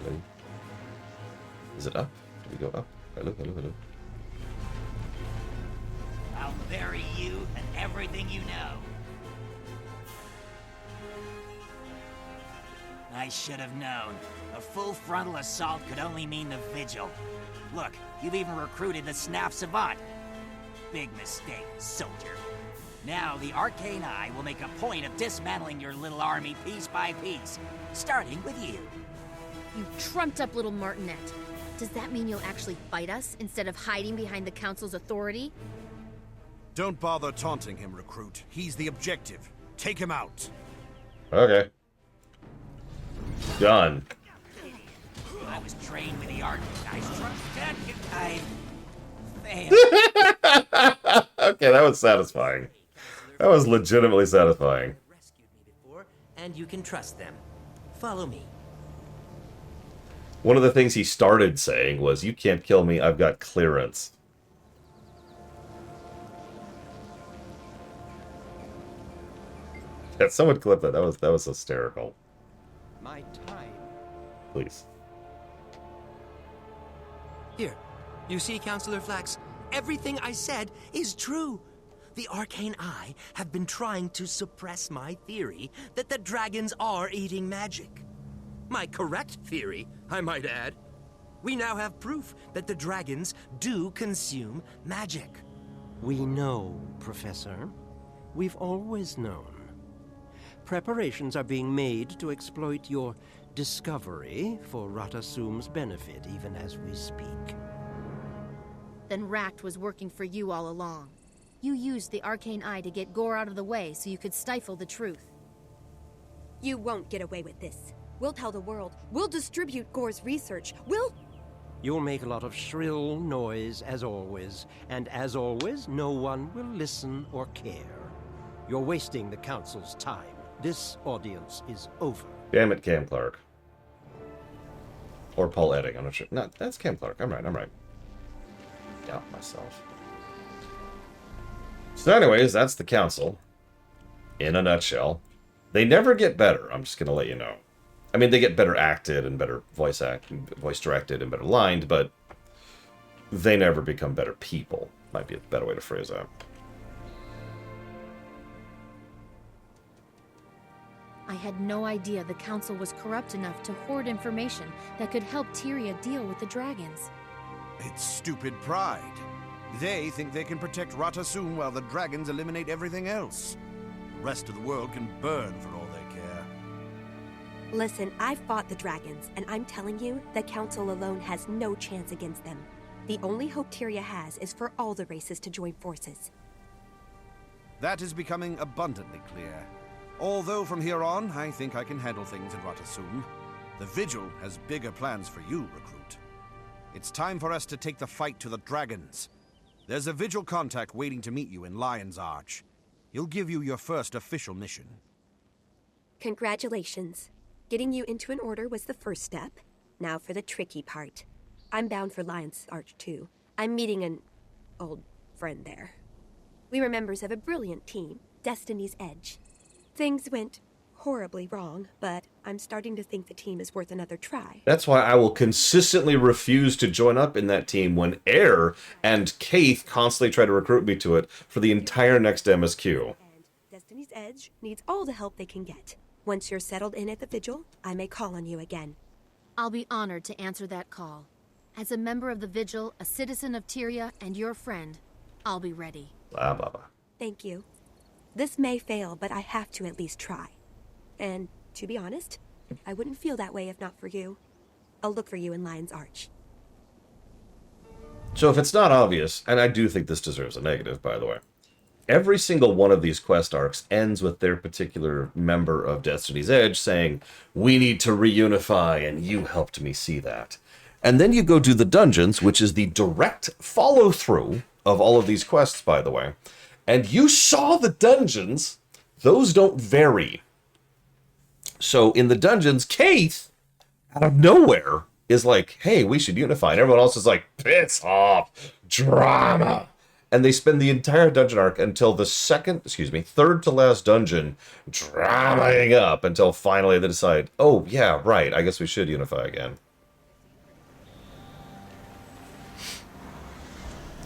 Hello? Is it up? Do we go up? Hello, hello, hello. I'll bury you and everything you know. I should have known. A full frontal assault could only mean the Vigil. Look, you've even recruited the Snap Savant. Big mistake, soldier. Now the Arcane Eye will make a point of dismantling your little army piece by piece, starting with you. You trumped-up little martinet. Does that mean you'll actually fight us instead of hiding behind the Council's authority? Don't bother taunting him, recruit. He's the objective. Take him out. Okay. Done. I was trained with the Arcane Eye. I failed. Okay, that was satisfying. That was legitimately satisfying. And you can trust them. Follow me. One of the things he started saying was, "You can't kill me, I've got clearance." Yeah, someone clip that. That was hysterical. My time. Please. Here, you see, Counselor Flax? Everything I said is true. The Arcane Eye have been trying to suppress my theory that the dragons are eating magic. My correct theory, I might add. We now have proof that the dragons do consume magic. We know, Professor. We've always known. Preparations are being made to exploit your discovery for Ratasum's benefit, even as we speak. Then Ract was working for you all along. You used the Arcane Eye to get Gore out of the way so you could stifle the truth. You won't get away with this. We'll tell the world. We'll distribute Gore's research. We'll... You'll make a lot of shrill noise, as always. And as always, no one will listen or care. You're wasting the Council's time. This audience is over. Damn it, Cam Clark. Or Paul Edding, I'm not sure. No, that's Cam Clark. I'm right. Doubt myself. So anyways, that's the Council. In a nutshell. They never get better, I'm just going to let you know. I mean, they get better acted and better voice directed and better lined, but they never become better people. Might be a better way to phrase that. I had no idea the Council was corrupt enough to hoard information that could help Tyria deal with the dragons. It's stupid pride. They think they can protect Ratasum while the dragons eliminate everything else. The rest of the world can burn for all they care. Listen, I've fought the dragons, and I'm telling you, the Council alone has no chance against them. The only hope Tyria has is for all the races to join forces. That is becoming abundantly clear. Although from here on, I think I can handle things in Ratasum. The Vigil has bigger plans for you, recruit. It's time for us to take the fight to the dragons. There's a Vigil contact waiting to meet you in Lion's Arch. He'll give you your first official mission. Congratulations. Getting you into an order was the first step. Now for the tricky part. I'm bound for Lion's Arch too. I'm meeting an old friend there. We were members of a brilliant team, Destiny's Edge. Things went horribly wrong, but I'm starting to think the team is worth another try. That's why I will consistently refuse to join up in that team when Air and Kaith constantly try to recruit me to it for the entire next MSQ. And Destiny's Edge needs all the help they can get. Once you're settled in at the Vigil, I may call on you again. I'll be honored to answer that call. As a member of the Vigil, a citizen of Tyria, and your friend, I'll be ready. Blah, blah, blah. Thank you. This may fail, but I have to at least try. And, to be honest, I wouldn't feel that way if not for you. I'll look for you in Lion's Arch. So if it's not obvious, and I do think this deserves a negative, by the way, every single one of these quest arcs ends with their particular member of Destiny's Edge saying, "We need to reunify, and you helped me see that." And then you go do the dungeons, which is the direct follow-through of all of these quests, by the way. And you saw the dungeons. Those don't vary. So in the dungeons, Keith, out of nowhere, is like, hey, we should unify. And everyone else is like, piss off. Drama. And they spend the entire dungeon arc until the third to last dungeon, dramaing up until finally they decide, oh, yeah, right, I guess we should unify again.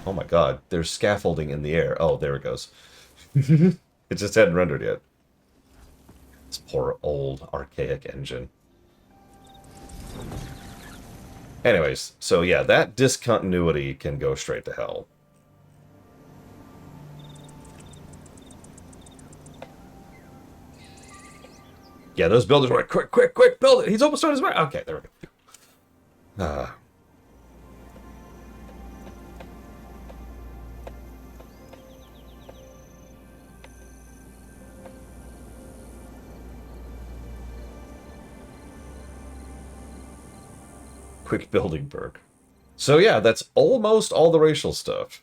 Oh my god, there's scaffolding in the air. Oh, there it goes. It just hadn't rendered yet. This poor old archaic engine. Anyways, so yeah, that discontinuity can go straight to hell. Yeah, those builders were like, quick, quick, quick, build it. He's almost on his way. Okay, there we go. Quick building perk. So yeah, that's almost all the racial stuff.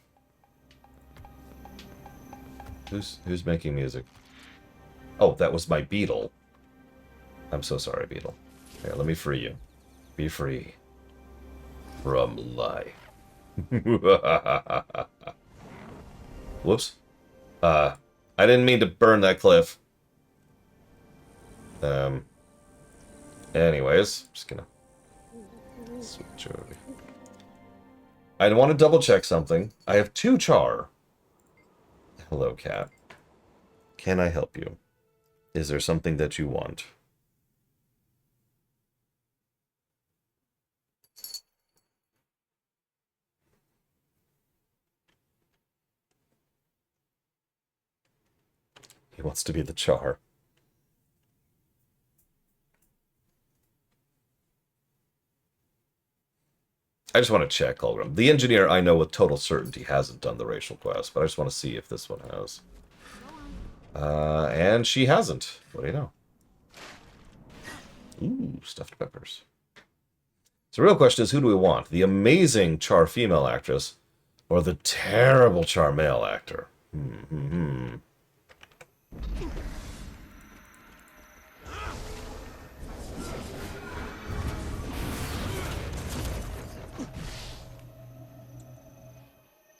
Who's making music? Oh, that was my beetle. I'm so sorry, beetle. Here, let me free you. Be free. From life. Whoops. I didn't mean to burn that cliff. Anyways, just gonna switch over. I want to double check something. I have 2 char. Hello, cat. Can I help you? Is there something that you want? He wants to be the char. I just want to check, Ulgrim. The engineer, I know with total certainty, hasn't done the racial quest, but I just want to see if this one has. And she hasn't. What do you know? Ooh, stuffed peppers. So the real question is, who do we want? The amazing char female actress or the terrible char male actor?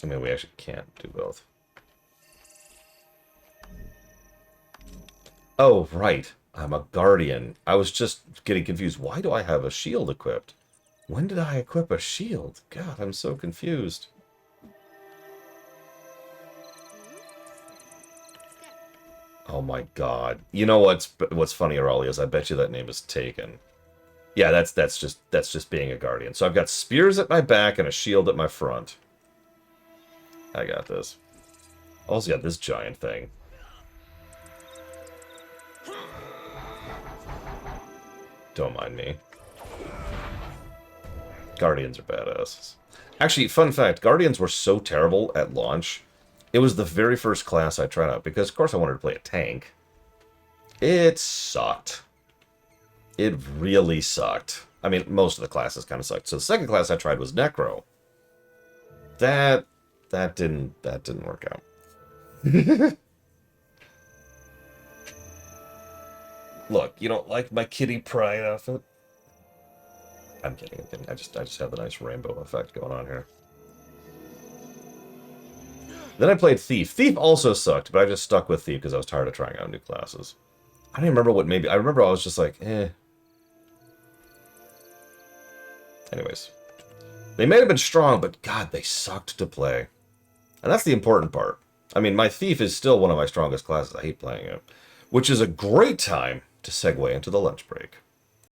I mean, we actually can't do both. Oh, right. I'm a guardian. I was just getting confused. Why do I have a shield equipped? When did I equip a shield? God, I'm so confused. Oh my god. You know what's funny, Arali, is I bet you that name is taken. Yeah, that's just being a guardian. So I've got spears at my back and a shield at my front. I got this. Also got this giant thing. Don't mind me. Guardians are badasses. Actually, fun fact, Guardians were so terrible at launch. It was the very first class I tried out, because of course I wanted to play a tank. It sucked. It really sucked. I mean, most of the classes kind of sucked. So the second class I tried was Necro. That didn't work out. Look, you don't like my Kitty Pryde outfit? I'm kidding, I'm kidding. I just have the nice rainbow effect going on here. Then I played Thief. Thief also sucked, but I just stuck with Thief because I was tired of trying out new classes. I don't even remember what maybe... I remember I was just like, eh. Anyways. They may have been strong, but God, they sucked to play. And that's the important part. I mean, my Thief is still one of my strongest classes. I hate playing it. Which is a great time to segue into the lunch break.